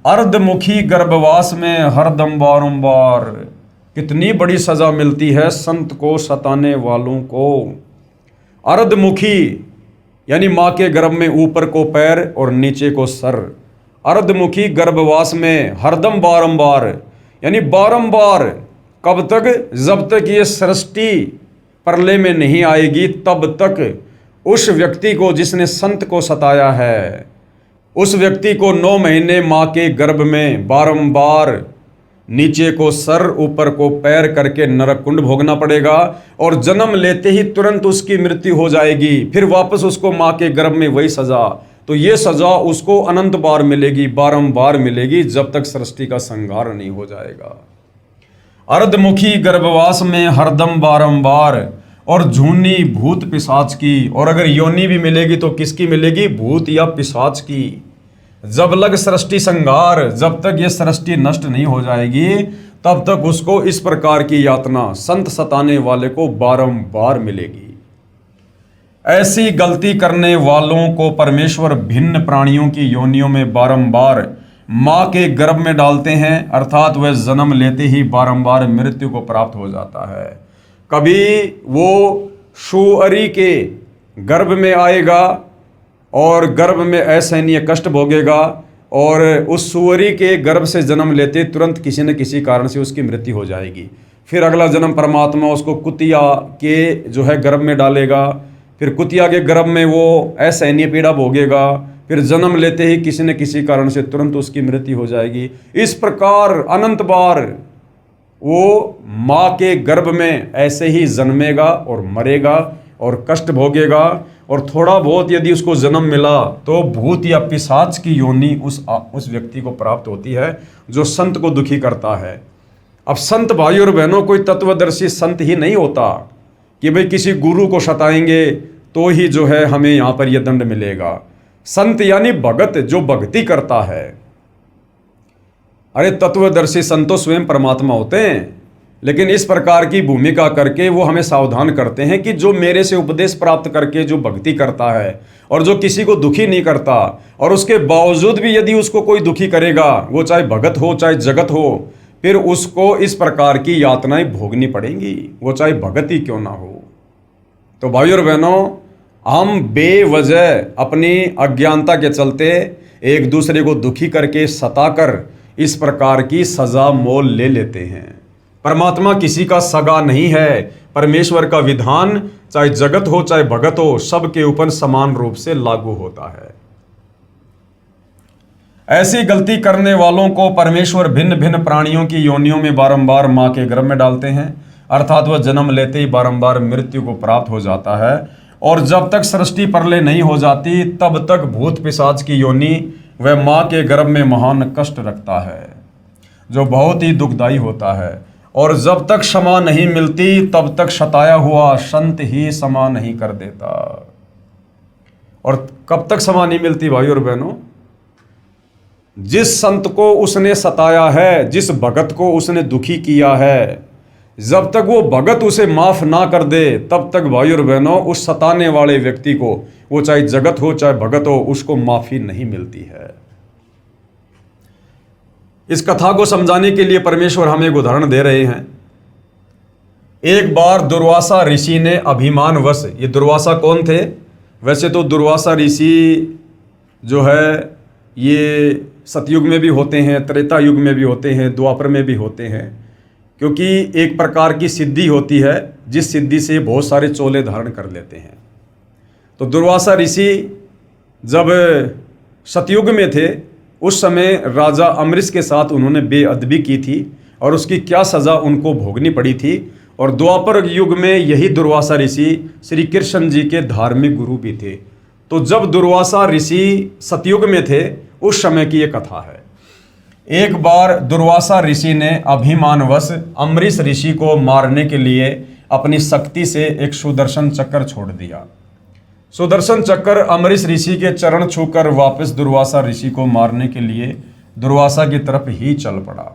अर्धमुखी गर्भवास में हरदम बारंबार। कितनी बड़ी सजा मिलती है संत को सताने वालों को। अर्धमुखी यानी माँ के गर्भ में ऊपर को पैर और नीचे को सर। अर्धमुखी गर्भवास में हरदम बारंबार यानी बारंबार। कब तक? जब तक ये सृष्टि प्रलय में नहीं आएगी तब तक उस व्यक्ति को जिसने संत को सताया है, उस व्यक्ति को 9 महीने माँ के गर्भ में बारंबार नीचे को सर ऊपर को पैर करके नरक कुंड भोगना पड़ेगा और जन्म लेते ही तुरंत उसकी मृत्यु हो जाएगी। फिर वापस उसको माँ के गर्भ में वही सजा। तो ये सजा उसको अनंत बार मिलेगी, बारंबार मिलेगी, जब तक सृष्टि का संहार नहीं हो जाएगा। अर्धमुखी गर्भवास में हरदम बारंबार। और झूनी भूत पिशाच की। और अगर योनि भी मिलेगी तो किसकी मिलेगी? भूत या पिशाच की। जब लग सृष्टि संहार, जब तक ये सृष्टि नष्ट नहीं हो जाएगी तब तक उसको इस प्रकार की यातना संत सताने वाले को बारंबार मिलेगी। ऐसी गलती करने वालों को परमेश्वर भिन्न प्राणियों की योनियों में बारंबार माँ के गर्भ में डालते हैं, अर्थात वह जन्म लेते ही बारंबार मृत्यु को प्राप्त हो जाता है। कभी वो सुअरी के गर्भ में आएगा और गर्भ में असहनीय कष्ट भोगेगा और उस सुअरी के गर्भ से जन्म लेते तुरंत किसी न किसी कारण से उसकी मृत्यु हो जाएगी। फिर अगला जन्म परमात्मा उसको कुतिया के जो है गर्भ में डालेगा, फिर कुतिया के गर्भ में वो असहनीय पीड़ा भोगेगा, फिर जन्म लेते ही किसी न किसी कारण से तुरंत उसकी मृत्यु हो जाएगी। इस प्रकार अनंत बार वो माँ के गर्भ में ऐसे ही जन्मेगा और मरेगा और कष्ट भोगेगा। और थोड़ा बहुत यदि उसको जन्म मिला तो भूत या पिशाच की योनि उस व्यक्ति को प्राप्त होती है जो संत को दुखी करता है। अब संत भाई और बहनों, कोई तत्वदर्शी संत ही नहीं होता कि भाई किसी गुरु को सताएंगे तो ही जो है हमें यहाँ पर यह दंड मिलेगा। संत यानी भगत, जो भक्ति करता है। अरे तत्वदर्शी संत तो स्वयं परमात्मा होते हैं, लेकिन इस प्रकार की भूमिका करके वो हमें सावधान करते हैं कि जो मेरे से उपदेश प्राप्त करके जो भक्ति करता है और जो किसी को दुखी नहीं करता, और उसके बावजूद भी यदि उसको कोई दुखी करेगा, वो चाहे भगत हो चाहे जगत हो, फिर उसको इस प्रकार की यातनाएं भोगनी पड़ेंगी, वो चाहे भगत ही क्यों ना हो। तो भाई और बहनों, हम बेवजह अपनी अज्ञानता के चलते एक दूसरे को दुखी करके सताकर इस प्रकार की सजा मोल ले लेते हैं। परमात्मा किसी का सगा नहीं है। परमेश्वर का विधान चाहे जगत हो चाहे भगत हो, सबके ऊपर समान रूप से लागू होता है। ऐसी गलती करने वालों को परमेश्वर भिन्न भिन्न प्राणियों की योनियों में बारंबार माँ के गर्भ में डालते हैं, अर्थात वह जन्म लेते ही बारंबार मृत्यु को प्राप्त हो जाता है। और जब तक सृष्टि प्रलय नहीं हो जाती तब तक भूत पिशाच की योनि वह माँ के गर्भ में महान कष्ट रखता है, जो बहुत ही दुखदायी होता है। और जब तक क्षमा नहीं मिलती तब तक सताया हुआ संत ही क्षमा नहीं कर देता। और कब तक क्षमा नहीं मिलती भाई और बहनों? जिस संत को उसने सताया है, जिस भगत को उसने दुखी किया है, जब तक वो भगत उसे माफ ना कर दे तब तक भाई और बहनों उस सताने वाले व्यक्ति को, वो चाहे जगत हो चाहे भगत हो, उसको माफी नहीं मिलती है। इस कथा को समझाने के लिए परमेश्वर हमें एक उदाहरण दे रहे हैं। एक बार दुर्वासा ऋषि ने अभिमानवश, ये दुर्वासा कौन थे? वैसे तो दुर्वासा ऋषि जो है ये सतयुग में भी होते हैं, त्रेता युग में भी होते हैं, द्वापर में भी होते हैं, क्योंकि एक प्रकार की सिद्धि होती है जिस सिद्धि से बहुत सारे चोले धारण कर लेते हैं। तो दुर्वासा ऋषि जब सतयुग में थे उस समय राजा अमरीश के साथ उन्होंने बेअदबी की थी और उसकी क्या सज़ा उनको भोगनी पड़ी थी। और द्वापर युग में यही दुर्वासा ऋषि श्री कृष्ण जी के धार्मिक गुरु भी थे। तो जब दुर्वासा ऋषि सतयुग में थे उस समय की ये कथा है। एक बार दुर्वासा ऋषि ने अभिमानवश अम्बरीश ऋषि को मारने के लिए अपनी शक्ति से एक सुदर्शन चक्र छोड़ दिया। सुदर्शन चक्र अम्बरीश ऋषि के चरण छूकर वापस दुर्वासा ऋषि को मारने के लिए दुर्वासा की तरफ ही चल पड़ा।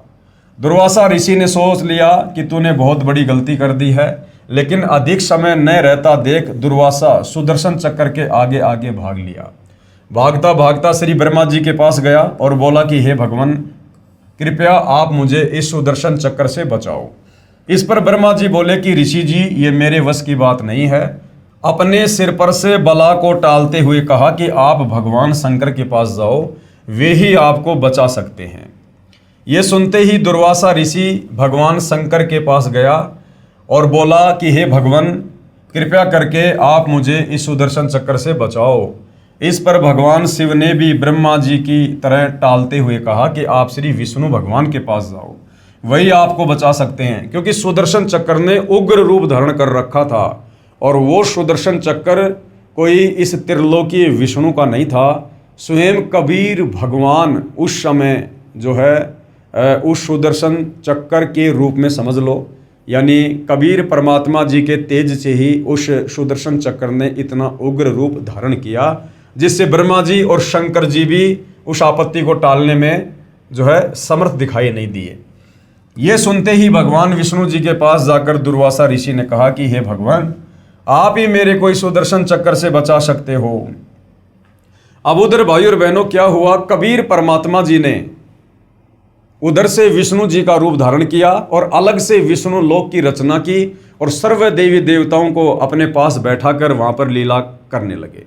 दुर्वासा ऋषि ने सोच लिया कि तूने बहुत बड़ी गलती कर दी है, लेकिन अधिक समय न रहता देख दुर्वासा सुदर्शन चक्र के आगे आगे भाग लिया। भागता भागता श्री ब्रह्मा जी के पास गया और बोला कि हे भगवान, कृपया आप मुझे इस सुदर्शन चक्र से बचाओ। इस पर ब्रह्मा जी बोले कि ऋषि जी, ये मेरे वश की बात नहीं है। अपने सिर पर से बला को टालते हुए कहा कि आप भगवान शंकर के पास जाओ, वे ही आपको बचा सकते हैं। ये सुनते ही दुर्वासा ऋषि भगवान शंकर के पास गया और बोला कि हे भगवान, कृपया करके आप मुझे इस सुदर्शन चक्र से बचाओ। इस पर भगवान शिव ने भी ब्रह्मा जी की तरह टालते हुए कहा कि आप श्री विष्णु भगवान के पास जाओ, वही आपको बचा सकते हैं, क्योंकि सुदर्शन चक्र ने उग्र रूप धारण कर रखा था। और वो सुदर्शन चक्र कोई इस त्रिलोकीय विष्णु का नहीं था, स्वयं कबीर भगवान उस समय जो है उस सुदर्शन चक्र के रूप में समझ लो। यानी कबीर परमात्मा जी के तेज से ही उस सुदर्शन चक्र ने इतना उग्र रूप धारण किया, जिससे ब्रह्मा जी और शंकर जी भी उस आपत्ति को टालने में जो है समर्थ दिखाई नहीं दिए। ये सुनते ही भगवान विष्णु जी के पास जाकर दुर्वासा ऋषि ने कहा कि हे भगवान, आप ही मेरे को इस सुदर्शन चक्र से बचा सकते हो। अब उधर भाई और बहनों क्या हुआ, कबीर परमात्मा जी ने उधर से विष्णु जी का रूप धारण किया और अलग से विष्णु लोक की रचना की और सर्व देवी देवताओं को अपने पास बैठाकर वहां पर लीला करने लगे।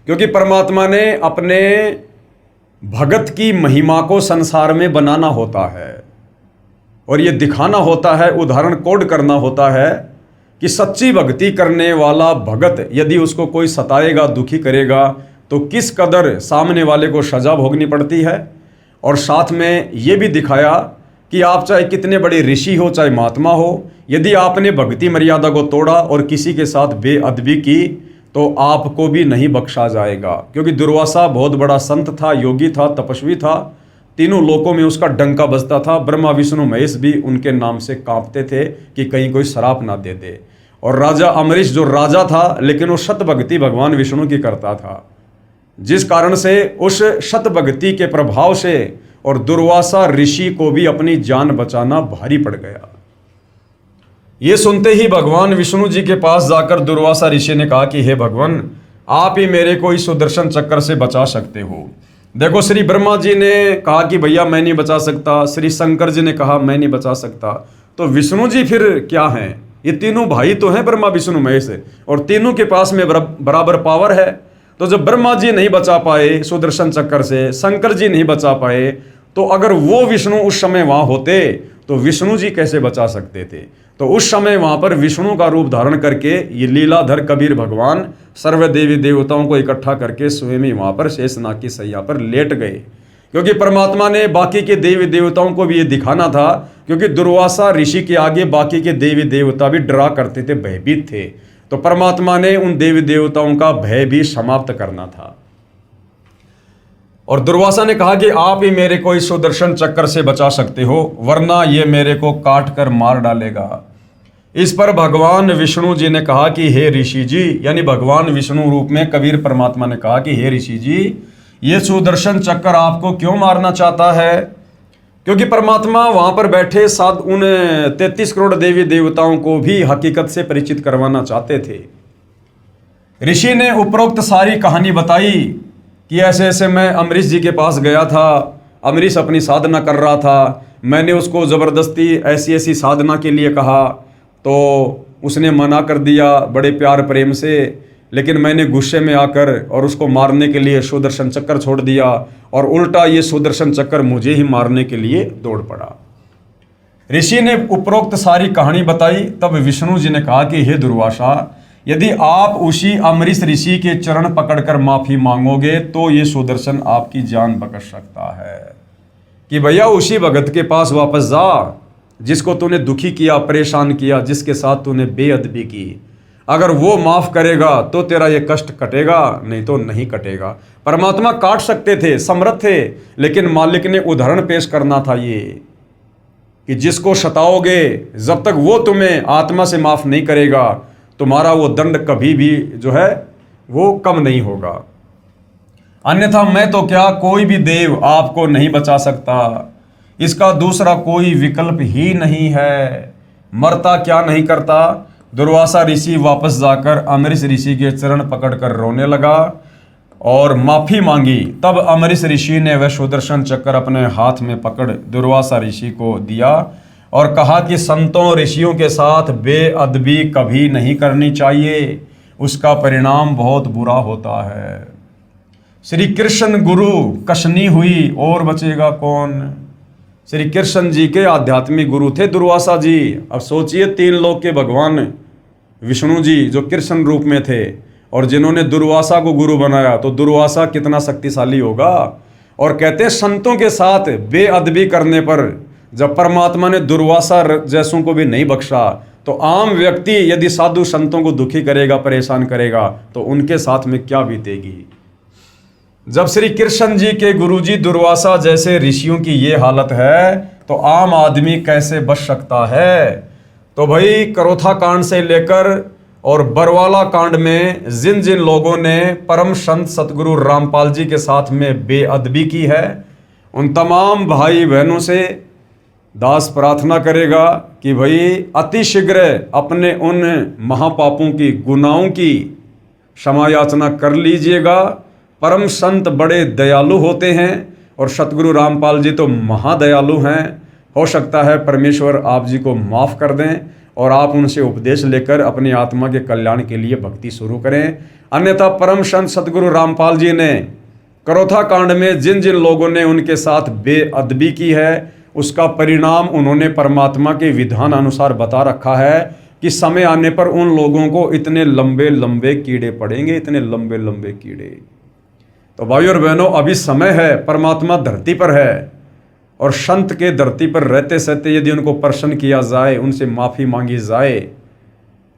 क्योंकि परमात्मा ने अपने भगत की महिमा को संसार में बनाना होता है और ये दिखाना होता है, उदाहरण कोड करना होता है कि सच्ची भक्ति करने वाला भगत यदि उसको कोई सताएगा, दुखी करेगा, तो किस कदर सामने वाले को सजा भोगनी पड़ती है। और साथ में ये भी दिखाया कि आप चाहे कितने बड़े ऋषि हो, चाहे महात्मा हो, यदि आपने भक्ति मर्यादा को तोड़ा और किसी के साथ बेअदबी की तो आपको भी नहीं बख्शा जाएगा। क्योंकि दुर्वासा बहुत बड़ा संत था, योगी था, तपस्वी था, तीनों लोकों में उसका डंका बजता था। ब्रह्मा विष्णु महेश भी उनके नाम से कांपते थे कि कहीं कोई शराप ना दे दे। और राजा अम्बरीश जो राजा था, लेकिन वो शत भक्ति भगवान विष्णु की करता था, जिस कारण से उस शत भक्ति के प्रभाव से और दुर्वासा ऋषि को भी अपनी जान बचाना भारी पड़ गया। ये सुनते ही भगवान विष्णु जी के पास जाकर दुर्वासा ऋषि ने कहा कि हे भगवान, आप ही मेरे को इस सुदर्शन चक्र से बचा सकते हो। देखो, श्री ब्रह्मा जी ने कहा कि भैया मैं नहीं बचा सकता, श्री शंकर जी ने कहा मैं नहीं बचा सकता, तो विष्णु जी फिर क्या हैं? ये तीनों भाई तो हैं, ब्रह्मा विष्णु महेश, और तीनों के पास में बराबर पावर है। तो जब ब्रह्मा जी नहीं बचा पाए सुदर्शन चक्र से, शंकर जी नहीं बचा पाए, तो अगर वो विष्णु उस समय वहां होते तो विष्णु जी कैसे बचा सकते थे? तो उस समय वहां पर विष्णु का रूप धारण करके ये लीलाधर कबीर भगवान सर्व देवी देवताओं को इकट्ठा करके स्वयं ही वहां पर शेषनाग की सैया पर लेट गए। क्योंकि परमात्मा ने बाकी के देवी देवताओं को भी ये दिखाना था, क्योंकि दुर्वासा ऋषि के आगे बाकी के देवी देवता भी डरा करते थे, भयभीत थे। तो परमात्मा ने उन देवी देवताओं का भय भी समाप्त करना था। और दुर्वासा ने कहा कि आप ही मेरे को इस सुदर्शन चक्र से बचा सकते हो, वरना ये मेरे को काट कर मार डालेगा। इस पर भगवान विष्णु जी ने कहा कि हे ऋषि जी, यानी भगवान विष्णु रूप में कबीर परमात्मा ने कहा कि हे ऋषि जी, ये सुदर्शन चक्र आपको क्यों मारना चाहता है? क्योंकि परमात्मा वहां पर बैठे साथ उन 33 करोड़ देवी देवताओं को भी हकीकत से परिचित करवाना चाहते थे। ऋषि ने उपरोक्त सारी कहानी बताई कि ऐसे ऐसे मैं अम्बरीश जी के पास गया था, अम्बरीश अपनी साधना कर रहा था, मैंने उसको ज़बरदस्ती ऐसी ऐसी साधना के लिए कहा तो उसने मना कर दिया बड़े प्यार प्रेम से, लेकिन मैंने गुस्से में आकर और उसको मारने के लिए सुदर्शन चक्र छोड़ दिया और उल्टा ये सुदर्शन चक्र मुझे ही मारने के लिए दौड़ पड़ा। ऋषि ने उपरोक्त सारी कहानी बताई। तब विष्णु जी ने कहा कि हे दुर्वासा, यदि आप उसी अम्बरीश ऋषि के चरण पकड़कर माफी मांगोगे तो ये सुदर्शन आपकी जान बख्श सकता है। कि भैया उसी भगत के पास वापस जा जिसको तूने दुखी किया, परेशान किया, जिसके साथ तूने बेअदबी की, अगर वो माफ़ करेगा तो तेरा ये कष्ट कटेगा, नहीं तो नहीं कटेगा। परमात्मा काट सकते थे, समर्थ थे, लेकिन मालिक ने उदाहरण पेश करना था ये कि जिसको सताओगे, जब तक वो तुम्हें आत्मा से माफ़ नहीं करेगा, तुम्हारा वो दंड कभी भी जो है वो कम नहीं होगा। अन्यथा मैं तो क्या, कोई भी देव आपको नहीं बचा सकता, इसका दूसरा कोई विकल्प ही नहीं है। मरता क्या नहीं करता। दुर्वासा ऋषि वापस जाकर अमरीश ऋषि के चरण पकड़कर रोने लगा और माफ़ी मांगी। तब अमरीश ऋषि ने वह सुदर्शन चक्र अपने हाथ में पकड़ दुर्वासा ऋषि को दिया और कहा कि संतों ऋषियों के साथ बेअदबी कभी नहीं करनी चाहिए, उसका परिणाम बहुत बुरा होता है। श्री कृष्ण गुरु कशनी हुई और बचेगा कौन। श्री कृष्ण जी के आध्यात्मिक गुरु थे दुर्वासा जी। अब सोचिए, 3 लोक के भगवान विष्णु जी जो कृष्ण रूप में थे और जिन्होंने दुर्वासा को गुरु बनाया, तो दुर्वासा कितना शक्तिशाली होगा। और कहते हैं संतों के साथ बेअदबी करने पर जब परमात्मा ने दुर्वासा जैसों को भी नहीं बख्शा, तो आम व्यक्ति यदि साधु संतों को दुखी करेगा, परेशान करेगा, तो उनके साथ में क्या बीतेगी। जब श्री कृष्ण जी के गुरुजी दुर्वासा जैसे ऋषियों की ये हालत है, तो आम आदमी कैसे बच सकता है। तो भाई करोथा कांड से लेकर और बरवाला कांड में जिन जिन लोगों ने परम संत सतगुरु रामपाल जी के साथ में बेअदबी की है, उन तमाम भाई बहनों से दास प्रार्थना करेगा कि भाई अतिशीघ्र अपने उन महापापों की, गुनाहों की क्षमा याचना कर लीजिएगा। परम संत बड़े दयालु होते हैं और सतगुरु रामपाल जी तो महादयालु हैं। हो सकता है परमेश्वर आप जी को माफ़ कर दें और आप उनसे उपदेश लेकर अपनी आत्मा के कल्याण के लिए भक्ति शुरू करें। अन्यथा परम संत सतगुरु रामपाल जी ने करोथा कांड में जिन जिन लोगों ने उनके साथ बेअदबी की है, उसका परिणाम उन्होंने परमात्मा के विधान अनुसार बता रखा है कि समय आने पर उन लोगों को इतने लंबे लंबे कीड़े पड़ेंगे, इतने लंबे लंबे कीड़े। तो भाई और बहनों, अभी समय है, परमात्मा धरती पर है और संत के धरती पर रहते सहते यदि उनको प्रसन्न किया जाए, उनसे माफ़ी मांगी जाए,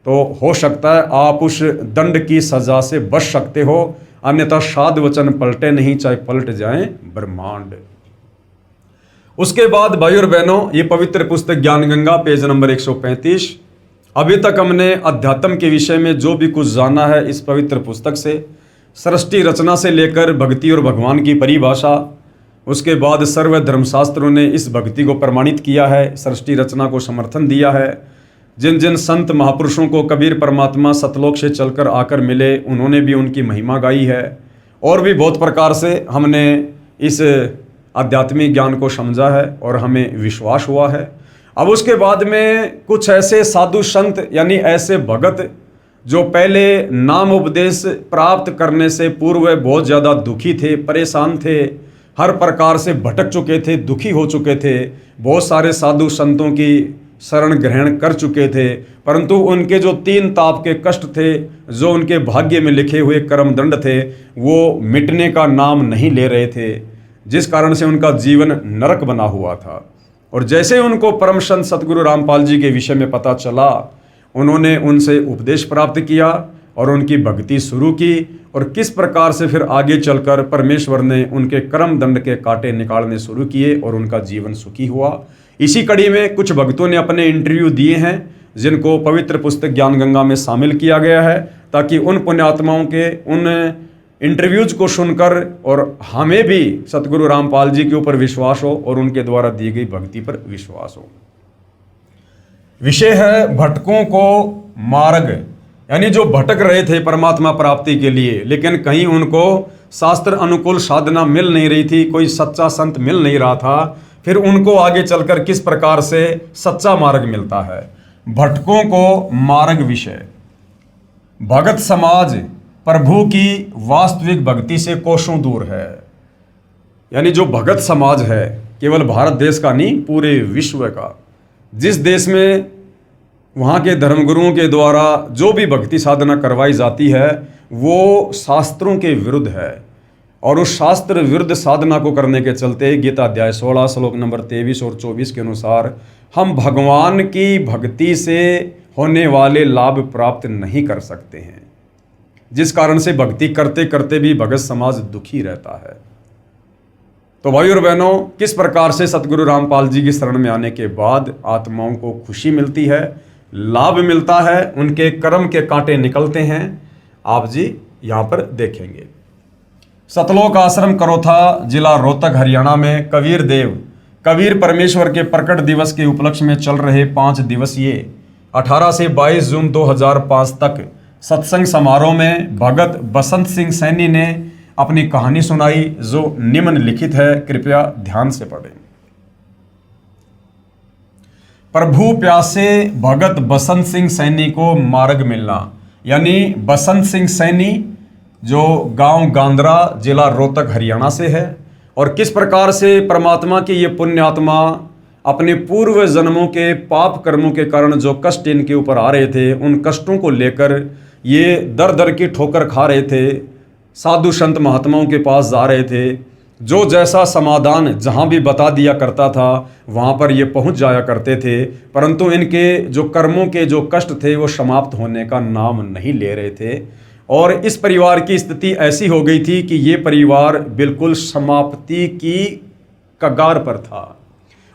तो हो सकता है आप उस दंड की सजा से बच सकते हो। अन्यथा साध वचन पलटे नहीं, चाहे पलट जाएं ब्रह्मांड। उसके बाद भाई और बहनों, ये पवित्र पुस्तक ज्ञान गंगा पेज नंबर 135। अभी तक हमने अध्यात्म के विषय में जो भी कुछ जाना है इस पवित्र पुस्तक से, सृष्टि रचना से लेकर भक्ति और भगवान की परिभाषा, उसके बाद सर्व धर्मशास्त्रों ने इस भक्ति को प्रमाणित किया है, सृष्टि रचना को समर्थन दिया है। जिन जिन संत महापुरुषों को कबीर परमात्मा सतलोक से चलकर आकर मिले, उन्होंने भी उनकी महिमा गाई है। और भी बहुत प्रकार से हमने इस आध्यात्मिक ज्ञान को समझा है और हमें विश्वास हुआ है। अब उसके बाद में कुछ ऐसे साधु संत यानी ऐसे भगत जो पहले नाम उपदेश प्राप्त करने से पूर्व बहुत ज़्यादा दुखी थे, परेशान थे, हर प्रकार से भटक चुके थे, दुखी हो चुके थे, बहुत सारे साधु संतों की शरण ग्रहण कर चुके थे, परंतु उनके जो 3 ताप के कष्ट थे, जो उनके भाग्य में लिखे हुए कर्म दंड थे, वो मिटने का नाम नहीं ले रहे थे, जिस कारण से उनका जीवन नरक बना हुआ था। और जैसे उनको परम संत सतगुरु रामपाल जी के विषय में पता चला, उन्होंने उनसे उपदेश प्राप्त किया और उनकी भक्ति शुरू की और किस प्रकार से फिर आगे चलकर परमेश्वर ने उनके कर्म दंड के कांटे निकालने शुरू किए और उनका जीवन सुखी हुआ। इसी कड़ी में कुछ भक्तों ने अपने इंटरव्यू दिए हैं, जिनको पवित्र पुस्तक ज्ञान गंगा में शामिल किया गया है, ताकि उन पुण्यात्माओं के उन इंटरव्यूज को सुनकर और हमें भी सतगुरु रामपाल जी के ऊपर विश्वास हो और उनके द्वारा दी गई भक्ति पर विश्वास हो। विषय है भटकों को मार्ग, यानी जो भटक रहे थे परमात्मा प्राप्ति के लिए, लेकिन कहीं उनको शास्त्र अनुकूल साधना मिल नहीं रही थी, कोई सच्चा संत मिल नहीं रहा था, फिर उनको आगे चलकर किस प्रकार से सच्चा मार्ग मिलता है। भटकों को मार्ग विषय। भगत समाज प्रभु की वास्तविक भक्ति से कोसों दूर है। यानी जो भगत समाज है, केवल भारत देश का नहीं, पूरे विश्व का, जिस देश में वहाँ के धर्मगुरुओं के द्वारा जो भी भक्ति साधना करवाई जाती है, वो शास्त्रों के विरुद्ध है। और उस शास्त्र विरुद्ध साधना को करने के चलते गीता अध्याय 16 श्लोक नंबर 23 और 24 के अनुसार हम भगवान की भक्ति से होने वाले लाभ प्राप्त नहीं कर सकते हैं, जिस कारण से भक्ति करते करते भी भगत समाज दुखी रहता है। तो भाई और बहनों, किस प्रकार से सतगुरु रामपाल जी की शरण में आने के बाद आत्माओं को खुशी मिलती है, लाभ मिलता है, उनके कर्म के कांटे निकलते हैं, आप जी यहाँ पर देखेंगे। सतलोक आश्रम करोथा, जिला रोहतक, हरियाणा में कबीर देव कबीर परमेश्वर के प्रकट दिवस के उपलक्ष्य में चल रहे 5 दिवसीय 18 से 22 जून 2005 तक सत्संग समारोह में भगत बसंत सिंह सैनी ने अपनी कहानी सुनाई, जो निम्नलिखित है, कृपया ध्यान से पढ़ें। प्रभु प्यासे भगत बसंत सिंह सैनी को मार्ग मिलना, यानी बसंत सिंह सैनी जो गांव गांद्रा, जिला रोहतक, हरियाणा से है, और किस प्रकार से परमात्मा की ये पुण्य आत्मा अपने पूर्व जन्मों के पाप कर्मों के कारण जो कष्ट इनके ऊपर आ रहे थे, उन कष्टों को लेकर ये दर दर की ठोकर खा रहे थे, साधु संत महात्माओं के पास जा रहे थे, जो जैसा समाधान जहाँ भी बता दिया करता था वहाँ पर ये पहुँच जाया करते थे, परंतु इनके जो कर्मों के जो कष्ट थे वो समाप्त होने का नाम नहीं ले रहे थे। और इस परिवार की स्थिति ऐसी हो गई थी कि ये परिवार बिल्कुल समाप्ति की कगार पर था।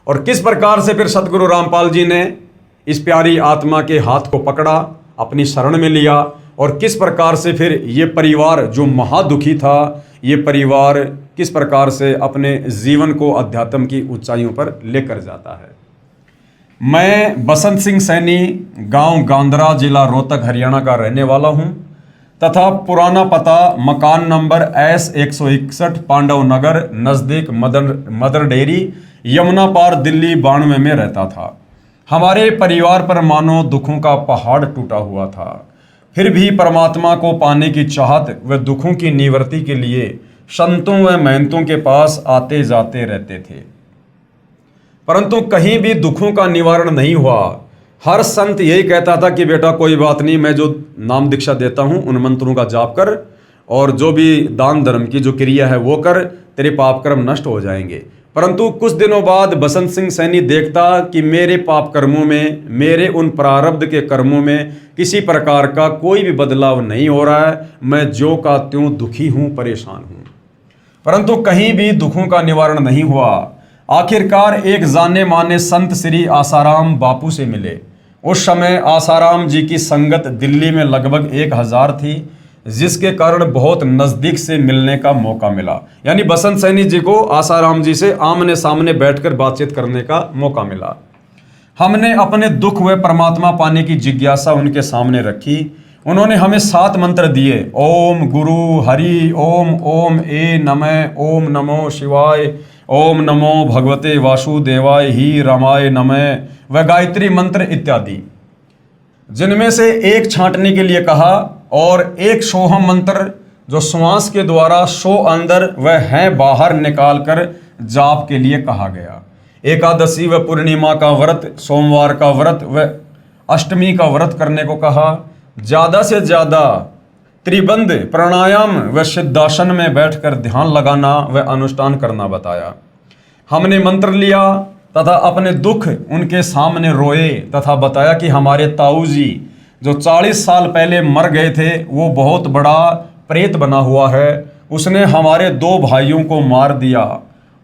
और किस प्रकार से फिर सतगुरु रामपाल जी ने इस प्यारी आत्मा के हाथ को पकड़ा, अपनी शरण में लिया, और किस प्रकार से फिर ये परिवार जो महादुखी था, ये परिवार किस प्रकार से अपने जीवन को अध्यात्म की ऊंचाइयों पर लेकर जाता है। मैं बसंत सिंह सैनी गांव गांद्रा, जिला रोहतक, हरियाणा का रहने वाला हूं तथा पुराना पता मकान नंबर S161 पांडव नगर, नज़दीक मदर डेयरी, यमुना पार, दिल्ली 92 में रहता था। हमारे परिवार पर मानो दुखों का पहाड़ टूटा हुआ था, फिर भी परमात्मा को पाने की चाहत व दुखों की निवृत्ति के लिए संतों व महंतों के पास आते जाते रहते थे, परंतु कहीं भी दुखों का निवारण नहीं हुआ। हर संत यही कहता था कि बेटा कोई बात नहीं, मैं जो नाम दीक्षा देता हूँ उन मंत्रों का जाप कर और जो भी दान धर्म की जो क्रिया है वो कर, तेरे पाप कर्म नष्ट हो जाएंगे। परंतु कुछ दिनों बाद बसंत सिंह सैनी देखता कि मेरे पाप कर्मों में, मेरे उन प्रारब्ध के कर्मों में किसी प्रकार का कोई भी बदलाव नहीं हो रहा है, मैं ज्यों का त्यों दुखी हूँ, परेशान हूँ, परंतु कहीं भी दुखों का निवारण नहीं हुआ। आखिरकार एक जाने माने संत श्री आसाराम बापू से मिले। उस समय आसाराम जी की संगत दिल्ली में लगभग 1000 थी, जिसके कारण बहुत नज़दीक से मिलने का मौका मिला, यानी बसंत सैनी जी को आसाराम जी से आमने सामने बैठकर बातचीत करने का मौका मिला। हमने अपने दुख व परमात्मा पाने की जिज्ञासा उनके सामने रखी। उन्होंने हमें 7 मंत्र दिए, ओम गुरु हरि ओम, ओम ए नमः, ओम नमो शिवाय, ओम नमो भगवते वासुदेवाय ही रामाय नमः व गायत्री मंत्र इत्यादि, जिनमें से एक छांटने के लिए कहा और एक सोहम मंत्र जो श्वास के द्वारा सो अंदर व है बाहर निकालकर जाप के लिए कहा गया। एकादशी व पूर्णिमा का व्रत, सोमवार का व्रत व अष्टमी का व्रत करने को कहा। ज़्यादा से ज़्यादा त्रिबंध प्राणायाम व सिद्धासन में बैठकर ध्यान लगाना व अनुष्ठान करना बताया। हमने मंत्र लिया तथा अपने दुख उनके सामने रोए तथा बताया कि हमारे ताऊ जी जो 40 साल पहले मर गए थे वो बहुत बड़ा प्रेत बना हुआ है। उसने हमारे 2 भाइयों को मार दिया,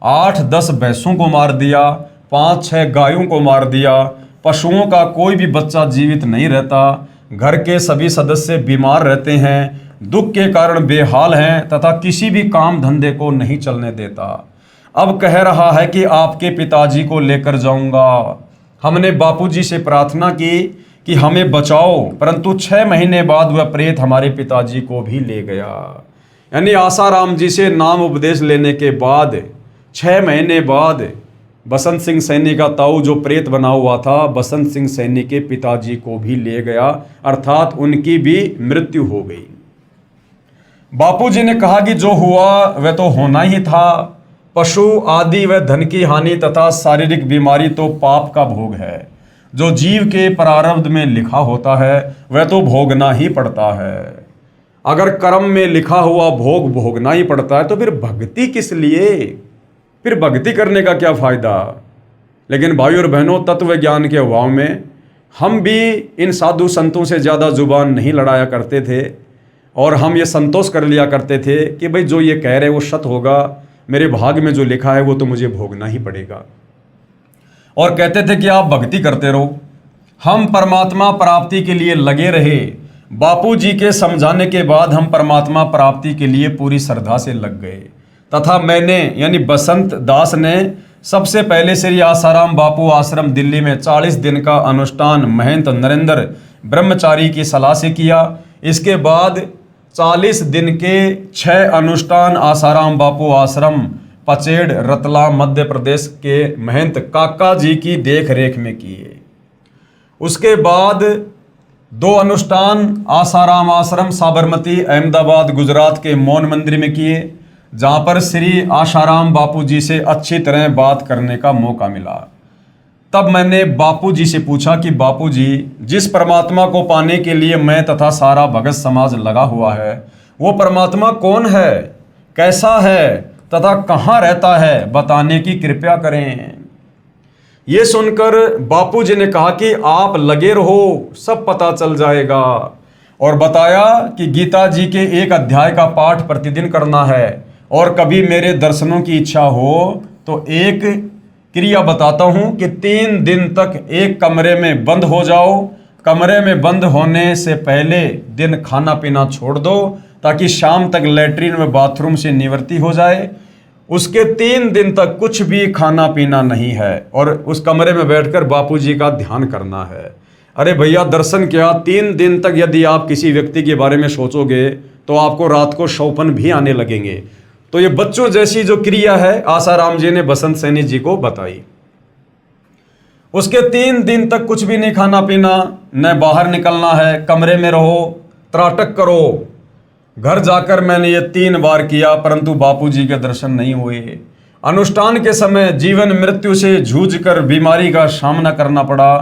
8-10 भैंसों को मार दिया, 5-6 गायों को मार दिया, पशुओं का कोई भी बच्चा जीवित नहीं रहता, घर के सभी सदस्य बीमार रहते हैं, दुख के कारण बेहाल हैं तथा किसी भी काम धंधे को नहीं चलने देता। अब कह रहा है कि आपके पिताजी को लेकर जाऊंगा। हमने बापूजी से प्रार्थना की कि हमें बचाओ, परंतु 6 महीने बाद वह प्रेत हमारे पिताजी को भी ले गया। यानी आसाराम जी से नाम उपदेश लेने के बाद 6 महीने बाद बसंत सिंह सैनी का ताऊ जो प्रेत बना हुआ था, बसंत सिंह सैनी के पिताजी को भी ले गया, अर्थात उनकी भी मृत्यु हो गई। बापूजी ने कहा कि जो हुआ वह तो होना ही था। पशु आदि व धन की हानि तथा शारीरिक बीमारी तो पाप का भोग है। जो जीव के प्रारब्ध में लिखा होता है वह तो भोगना ही पड़ता है। अगर कर्म में लिखा हुआ भोग भोगना ही पड़ता है तो फिर भक्ति किस लिए? फिर भक्ति करने का क्या फायदा? लेकिन भाई और बहनों, तत्व ज्ञान के अभाव में हम भी इन साधु संतों से ज़्यादा जुबान नहीं लड़ाया करते थे और हम ये संतोष कर लिया करते थे कि भाई जो ये कह रहे वो सत्य होगा, मेरे भाग में जो लिखा है वो तो मुझे भोगना ही पड़ेगा। और कहते थे कि आप भक्ति करते रहो। हम परमात्मा प्राप्ति के लिए लगे रहे। बापू जी के समझाने के बाद हम परमात्मा प्राप्ति के लिए पूरी श्रद्धा से लग गए तथा मैंने यानी बसंत दास ने सबसे पहले श्री आसाराम बापू आश्रम दिल्ली में 40 दिन का अनुष्ठान महंत नरेंद्र ब्रह्मचारी की सलाह से किया। इसके बाद 40 दिन के 6 अनुष्ठान आसाराम बापू आश्रम पचेड़ रतलाम मध्य प्रदेश के महंत काका जी की देख रेख में किए। उसके बाद 2 अनुष्ठान आसाराम आश्रम साबरमती अहमदाबाद गुजरात के मौन मंदिर में किए, जहाँ पर श्री आशाराम बापू जी से अच्छी तरह बात करने का मौका मिला। तब मैंने बापू जी से पूछा कि बापू जी, जिस परमात्मा को पाने के लिए मैं तथा सारा भगत समाज लगा हुआ है, वो परमात्मा कौन है, कैसा है तथा कहाँ रहता है, बताने की कृपया करें। ये सुनकर बापू जी ने कहा कि आप लगे रहो, सब पता चल जाएगा। और बताया कि गीता जी के एक अध्याय का पाठ प्रतिदिन करना है और कभी मेरे दर्शनों की इच्छा हो तो एक क्रिया बताता हूँ कि 3 दिन तक एक कमरे में बंद हो जाओ। कमरे में बंद होने से पहले दिन खाना पीना छोड़ दो ताकि शाम तक लैट्रिन व बाथरूम से निवृत्ति हो जाए। उसके 3 दिन तक कुछ भी खाना पीना नहीं है और उस कमरे में बैठकर बापूजी का ध्यान करना है। अरे भैया, दर्शन क्या, 3 दिन तक यदि आप किसी व्यक्ति के बारे में सोचोगे तो आपको रात को शौपन भी आने लगेंगे। तो ये बच्चों जैसी जो क्रिया है आसाराम जी ने बसंत सैनी जी को बताई। उसके 3 दिन तक कुछ भी नहीं खाना पीना, न बाहर निकलना है, कमरे में रहो, त्राटक करो। घर जाकर मैंने ये 3 बार किया परंतु बापूजी के दर्शन नहीं हुए। अनुष्ठान के समय जीवन मृत्यु से जूझकर बीमारी का सामना करना पड़ा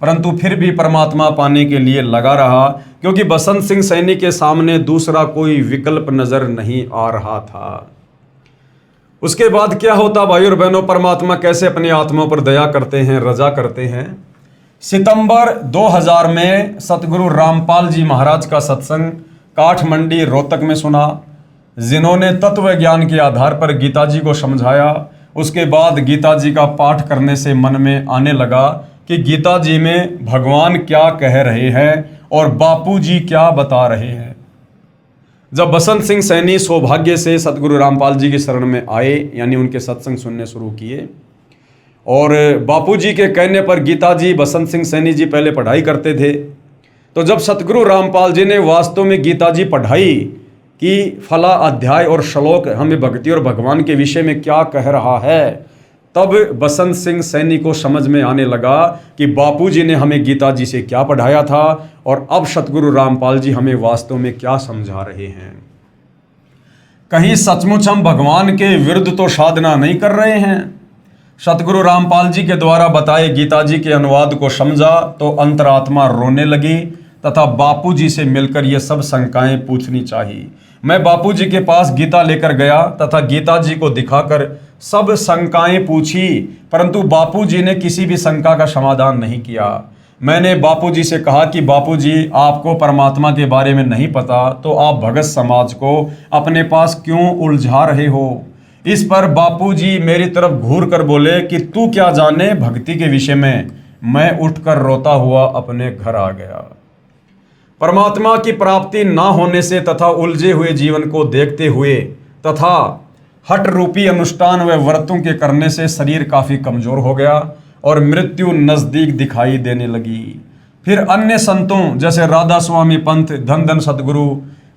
परंतु फिर भी परमात्मा पाने के लिए लगा रहा, क्योंकि बसंत सिंह सैनी के सामने दूसरा कोई विकल्प नजर नहीं आ रहा था। उसके बाद क्या होता भाई और बहनों, परमात्मा कैसे अपनी आत्माओं पर दया करते हैं, रजा करते हैं। सितंबर 2000 में सतगुरु रामपाल जी महाराज का सत्संग काठमंडी रोहतक में सुना, जिन्होंने तत्व ज्ञान के आधार पर गीता जी को समझाया। उसके बाद गीता जी का पाठ करने से मन में आने लगा कि गीता जी में भगवान क्या कह रहे हैं और बापू जी क्या बता रहे हैं। जब बसंत सिंह सैनी सौभाग्य से सतगुरु रामपाल जी की शरण में आए, यानी उनके सत्संग सुनने शुरू किए, और बापू जी के कहने पर गीता जी बसंत सिंह सैनी जी पहले पढ़ाई करते थे, तो जब सतगुरु रामपाल जी ने वास्तव में गीता जी पढ़ाई कि फला अध्याय और श्लोक हमें भक्ति और भगवान के विषय में क्या कह रहा है, तब बसंत सिंह सैनी को समझ में आने लगा कि बापूजी ने हमें गीता जी से क्या पढ़ाया था और अब सतगुरु रामपाल जी हमें वास्तव में क्या समझा रहे हैं। कहीं सचमुच हम भगवान के विरुद्ध तो साधना नहीं कर रहे हैं। सतगुरु रामपाल जी के द्वारा बताए गीता जी के अनुवाद को समझा तो अंतरात्मा रोने लगी तथा बापूजी से मिलकर ये सब शंकाएं पूछनी चाहिए। मैं बापूजी के पास गीता लेकर गया तथा गीता जी को दिखाकर सब शंकाएं पूछी, परंतु बापूजी ने किसी भी शंका का समाधान नहीं किया। मैंने बापूजी से कहा कि बापूजी, आपको परमात्मा के बारे में नहीं पता तो आप भगत समाज को अपने पास क्यों उलझा रहे हो। इस पर बापूजी मेरी तरफ घूर कर बोले कि तू क्या जाने भक्ति के विषय में। मैं उठकर रोता हुआ अपने घर आ गया। परमात्मा की प्राप्ति ना होने से तथा उलझे हुए जीवन को देखते हुए तथा हट रूपी अनुष्ठान व व्रतों के करने से शरीर काफ़ी कमज़ोर हो गया और मृत्यु नज़दीक दिखाई देने लगी। फिर अन्य संतों जैसे राधा स्वामी पंथ, धन धन सतगुरु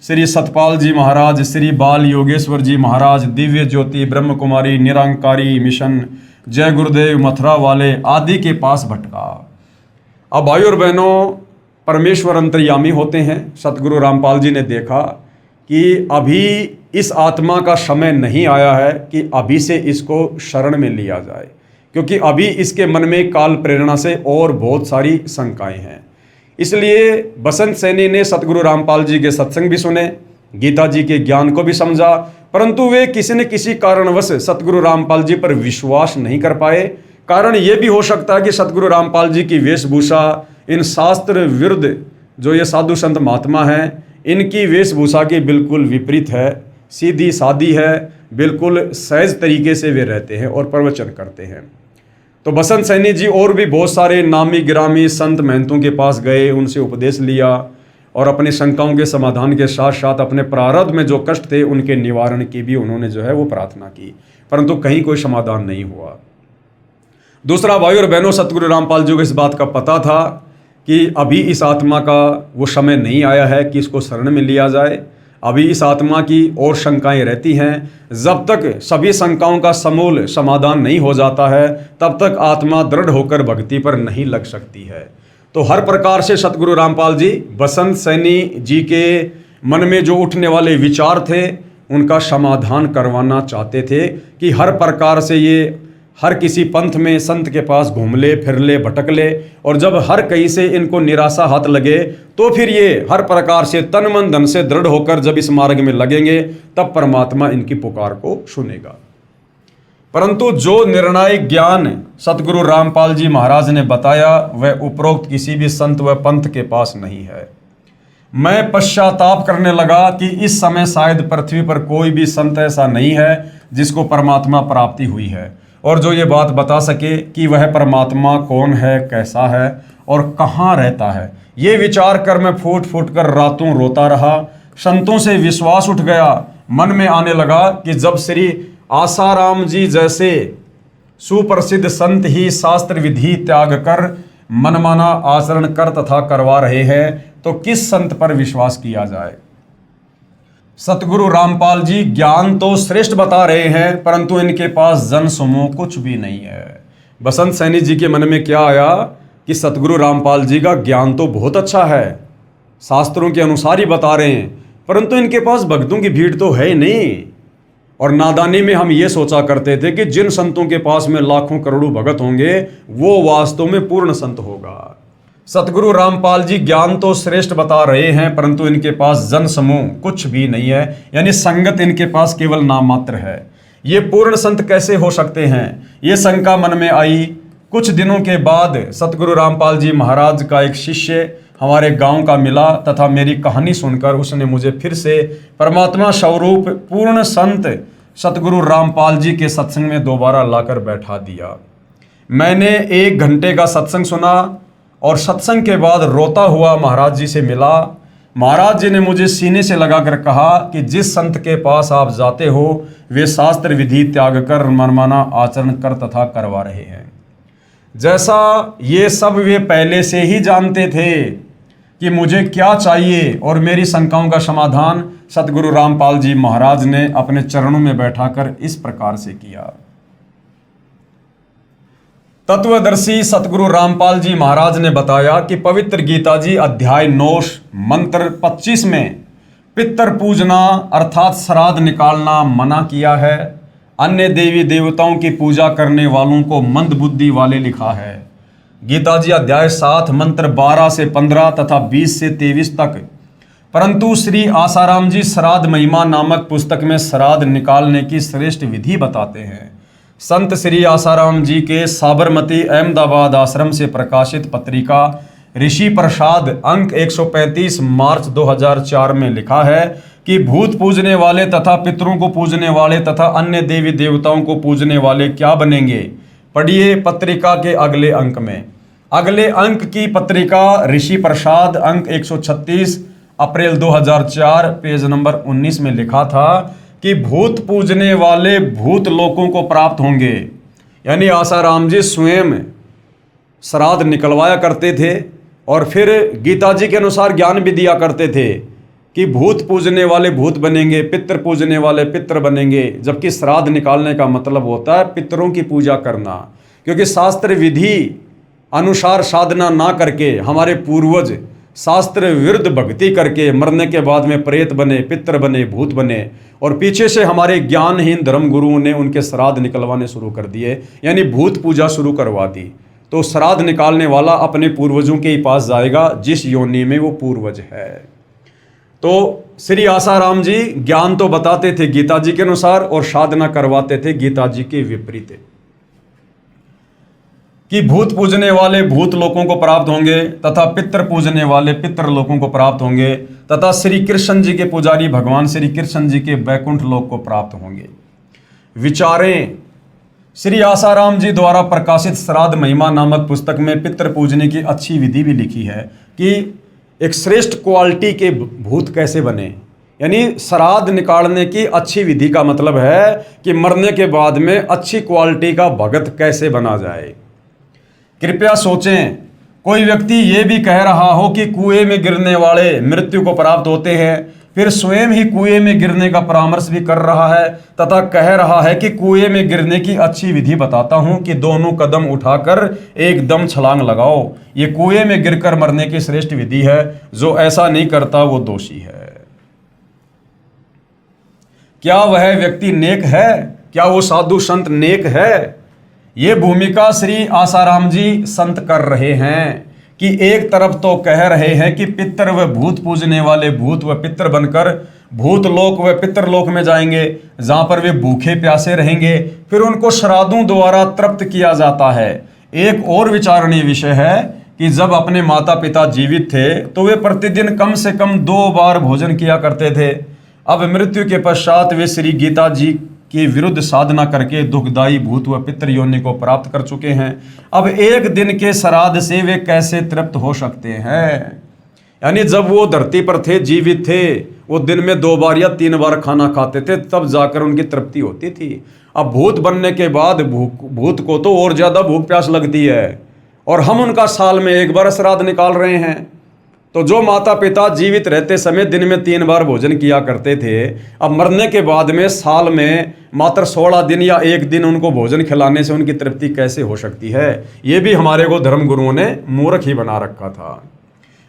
श्री सतपाल जी महाराज, श्री बाल योगेश्वर जी महाराज, दिव्य ज्योति, ब्रह्म कुमारी, निरंकारी मिशन, जय गुरुदेव, मथुरा वाले आदि के पास भटका। अब भाई और बहनों, परमेश्वर अंतर्यामी होते हैं। सतगुरु रामपाल जी ने देखा कि अभी इस आत्मा का समय नहीं आया है कि अभी से इसको शरण में लिया जाए, क्योंकि अभी इसके मन में काल प्रेरणा से और बहुत सारी शंकाएं हैं। इसलिए बसंत सैनी ने सतगुरु रामपाल जी के सत्संग भी सुने, गीता जी के ज्ञान को भी समझा, परंतु वे किसी न किसी कारणवश सतगुरु रामपाल जी पर विश्वास नहीं कर पाए। कारण ये भी हो सकता है कि सतगुरु रामपाल जी की वेशभूषा इन शास्त्र विरुद्ध जो ये साधु संत महात्मा हैं इनकी वेशभूषा के बिल्कुल विपरीत है, सीधी सादी है, बिल्कुल सहज तरीके से वे रहते हैं और प्रवचन करते हैं। तो बसंत सैनी जी और भी बहुत सारे नामी गिरामी संत महंतों के पास गए, उनसे उपदेश लिया और अपनी शंकाओं के समाधान के साथ साथ अपने प्रारब्ध में जो कष्ट थे उनके निवारण की भी उन्होंने जो है वो प्रार्थना की, परंतु कहीं कोई समाधान नहीं हुआ। दूसरा, भाई और बहनों, सतगुरु रामपाल जी को इस बात का पता था कि अभी इस आत्मा का वो समय नहीं आया है कि इसको शरण में लिया जाए। अभी इस आत्मा की और शंकाएं रहती हैं। जब तक सभी शंकाओं का समूल समाधान नहीं हो जाता है तब तक आत्मा दृढ़ होकर भक्ति पर नहीं लग सकती है। तो हर प्रकार से सतगुरु रामपाल जी बसंत सैनी जी के मन में जो उठने वाले विचार थे उनका समाधान करवाना चाहते थे कि हर प्रकार से ये हर किसी पंथ में संत के पास घूम ले, फिर ले, भटक ले, और जब हर कहीं से इनको निराशा हाथ लगे तो फिर ये हर प्रकार से तन मन धन से दृढ़ होकर जब इस मार्ग में लगेंगे तब परमात्मा इनकी पुकार को सुनेगा। परंतु जो निर्णायक ज्ञान सतगुरु रामपाल जी महाराज ने बताया वह उपरोक्त किसी भी संत व पंथ के पास नहीं है। मैं पश्चाताप करने लगा कि इस समय शायद पृथ्वी पर कोई भी संत ऐसा नहीं है जिसको परमात्मा प्राप्ति हुई है और जो ये बात बता सके कि वह परमात्मा कौन है, कैसा है और कहाँ रहता है। ये विचार कर मैं फूट फूट कर रातों रोता रहा। संतों से विश्वास उठ गया। मन में आने लगा कि जब श्री आसाराम जी जैसे सुप्रसिद्ध संत ही शास्त्र विधि त्याग कर मनमाना आचरण कर तथा करवा रहे हैं तो किस संत पर विश्वास किया जाए। सतगुरु रामपाल जी ज्ञान तो श्रेष्ठ बता रहे हैं परंतु इनके पास जन समूह कुछ भी नहीं है। बसंत सैनी जी के मन में क्या आया कि सतगुरु रामपाल जी का ज्ञान तो बहुत अच्छा है, शास्त्रों के अनुसार ही बता रहे हैं, परंतु इनके पास भक्तों की भीड़ तो है ही नहीं। और नादानी में हम ये सोचा करते थे कि जिन संतों के पास में लाखों करोड़ों भगत होंगे वो वास्तव में पूर्ण संत होगा। सतगुरु रामपाल जी ज्ञान तो श्रेष्ठ बता रहे हैं परंतु इनके पास जन समूह कुछ भी नहीं है, यानी संगत इनके पास केवल नाम मात्र है। ये पूर्ण संत कैसे हो सकते हैं, ये शंका मन में आई। कुछ दिनों के बाद सतगुरु रामपाल जी महाराज का एक शिष्य हमारे गांव का मिला तथा मेरी कहानी सुनकर उसने मुझे फिर से परमात्मा स्वरूप पूर्ण संत सतगुरु रामपाल जी के सत्संग में दोबारा लाकर बैठा दिया। मैंने 1 घंटे का सत्संग सुना और सत्संग के बाद रोता हुआ महाराज जी से मिला। महाराज जी ने मुझे सीने से लगाकर कहा कि जिस संत के पास आप जाते हो वे शास्त्र विधि त्याग कर मनमाना आचरण कर तथा करवा रहे हैं। जैसा ये सब वे पहले से ही जानते थे कि मुझे क्या चाहिए और मेरी शंकाओं का समाधान सतगुरु रामपाल जी महाराज ने अपने चरणों में बैठाकर इस प्रकार से किया। तत्वदर्शी सतगुरु रामपाल जी महाराज ने बताया कि पवित्र गीता जी अध्याय 9 मंत्र 25 में पितर पूजना अर्थात श्राद्ध निकालना मना किया है। अन्य देवी देवताओं की पूजा करने वालों को मंद बुद्धि वाले लिखा है। गीता जी अध्याय 7 मंत्र 12 से 15 तथा 20 से 23 तक। परंतु श्री आसाराम जी श्राद्ध महिमा नामक पुस्तक में श्राद्ध निकालने की श्रेष्ठ विधि बताते हैं। संत श्री आसाराम जी के साबरमती अहमदाबाद आश्रम से प्रकाशित पत्रिका ऋषि प्रसाद अंक 135 मार्च 2004 में लिखा है कि भूत पूजने वाले तथा पितरों को पूजने वाले तथा अन्य देवी देवताओं को पूजने वाले क्या बनेंगे। पढ़िए पत्रिका के अगले अंक में। अगले अंक की पत्रिका ऋषि प्रसाद अंक 136 अप्रैल 2004 पेज नंबर 19 में लिखा था कि भूत पूजने वाले भूत लोकों को प्राप्त होंगे। यानी आसाराम जी स्वयं श्राद्ध निकलवाया करते थे और फिर गीता जी के अनुसार ज्ञान भी दिया करते थे कि भूत पूजने वाले भूत बनेंगे, पितृ पूजने वाले पितृ बनेंगे, जबकि श्राद्ध निकालने का मतलब होता है पितरों की पूजा करना। क्योंकि शास्त्र विधि अनुसार साधना ना करके हमारे पूर्वज शास्त्र विरुद्ध भक्ति करके मरने के बाद में प्रेत बने, पितृ बने, भूत बने और पीछे से हमारे ज्ञानहीन धर्म गुरुओं ने उनके श्राद्ध निकलवाने शुरू कर दिए, यानी भूत पूजा शुरू करवा दी। तो श्राद्ध निकालने वाला अपने पूर्वजों के ही पास जाएगा जिस योनि में वो पूर्वज है। तो श्री आसाराम जी ज्ञान तो बताते थे गीता जी के अनुसार और साधना करवाते थे गीता जी के विपरीत। कि भूत पूजने वाले भूत लोकों को प्राप्त होंगे तथा पितर पूजने वाले पितर लोकों को प्राप्त होंगे तथा श्री कृष्ण जी के पुजारी भगवान श्री कृष्ण जी के बैकुंठ लोक को प्राप्त होंगे। विचारें, श्री आसाराम जी द्वारा प्रकाशित श्राद्ध महिमा नामक पुस्तक में पितर पूजने की अच्छी विधि भी लिखी है कि एक श्रेष्ठ क्वालिटी के भूत कैसे बने। यानी श्राद्ध निकालने की अच्छी विधि का मतलब है कि मरने के बाद में अच्छी क्वालिटी का भगत कैसे बना जाए। कृपया सोचें, कोई व्यक्ति ये भी कह रहा हो कि कुएं में गिरने वाले मृत्यु को प्राप्त होते हैं, फिर स्वयं ही कुएं में गिरने का परामर्श भी कर रहा है तथा कह रहा है कि कुएं में गिरने की अच्छी विधि बताता हूं कि दोनों कदम उठाकर एकदम छलांग लगाओ। ये कुएं में गिरकर मरने की श्रेष्ठ विधि है। जो ऐसा नहीं करता वो दोषी है। क्या वह व्यक्ति नेक है? क्या वो साधु संत नेक है? ये भूमिका श्री आसाराम जी संत कर रहे हैं कि एक तरफ तो कह रहे हैं कि पितर व भूत पूजने वाले भूत व पितर बनकर भूत लोक व पितर लोक में जाएंगे, जहां पर वे भूखे प्यासे रहेंगे, फिर उनको श्राद्धों द्वारा तृप्त किया जाता है। एक और विचारणीय विषय है कि जब अपने माता पिता जीवित थे तो वे प्रतिदिन कम से कम 2 बार भोजन किया करते थे। अब मृत्यु के पश्चात वे श्री गीता जी के विरुद्ध साधना करके दुखदायी भूत व पितर योनि को प्राप्त कर चुके हैं। अब एक दिन के श्राद्ध से वे कैसे तृप्त हो सकते हैं? यानी जब वो धरती पर थे, जीवित थे, वो दिन में 2 बार या 3 बार खाना खाते थे, तब जाकर उनकी तृप्ति होती थी। अब भूत बनने के बाद भूत को तो और ज्यादा भूख प्यास लगती है, और हम उनका साल में 1 बार श्राद्ध निकाल रहे हैं। तो जो माता पिता जीवित रहते समय दिन में 3 बार भोजन किया करते थे, अब मरने के बाद में साल में मात्र 16 दिन या 1 दिन उनको भोजन खिलाने से उनकी तृप्ति कैसे हो सकती है? ये भी हमारे को धर्म गुरुओं ने मूर्ख ही बना रखा था।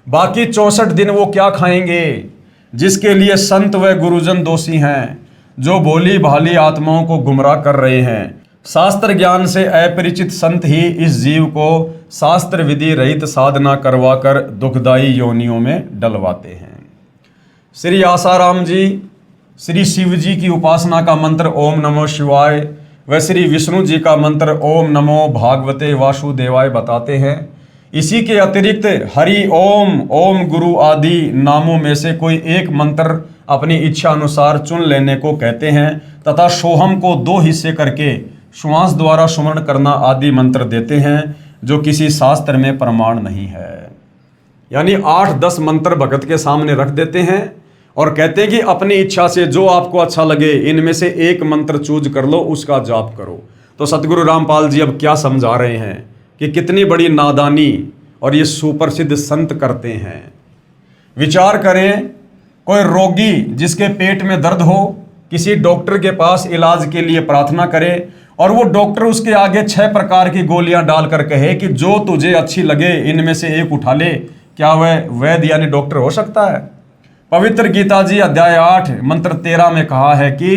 बाकी 64 दिन वो क्या खाएंगे, जिसके लिए संत व गुरुजन दोषी हैं, जो भोली भाली आत्माओं को गुमराह कर रहे हैं। शास्त्र ज्ञान से अपरिचित संत ही इस जीव को शास्त्र विधि रहित साधना करवाकर दुखदायी योनियों में डलवाते हैं। श्री आसाराम जी श्री शिव जी की उपासना का मंत्र ओम नमो शिवाय व श्री विष्णु जी का मंत्र ओम नमो भागवते वासुदेवाय बताते हैं। इसी के अतिरिक्त हरि ओम, ओम गुरु आदि नामों में से कोई एक मंत्र अपनी इच्छा अनुसार चुन लेने को कहते हैं तथा सोहम को 2 हिस्से करके श्वास द्वारा सुमरण करना आदि मंत्र देते हैं, जो किसी शास्त्र में प्रमाण नहीं है। यानी 8-10 मंत्र भगत के सामने रख देते हैं और कहते हैं कि अपनी इच्छा से जो आपको अच्छा लगे इनमें से एक मंत्र चूज कर लो, उसका जाप करो। तो सतगुरु रामपाल जी अब क्या समझा रहे हैं कि कितनी बड़ी नादानी और ये सुप्रसिद्ध संत करते हैं। विचार करें, कोई रोगी जिसके पेट में दर्द हो किसी डॉक्टर के पास इलाज के लिए प्रार्थना करे और वो डॉक्टर उसके आगे 6 प्रकार की गोलियां डालकर कहे कि जो तुझे अच्छी लगे इनमें से एक उठा ले, क्या वह वैद्य यानी डॉक्टर हो सकता है? पवित्र गीता जी अध्याय 8 मंत्र 13 में कहा है कि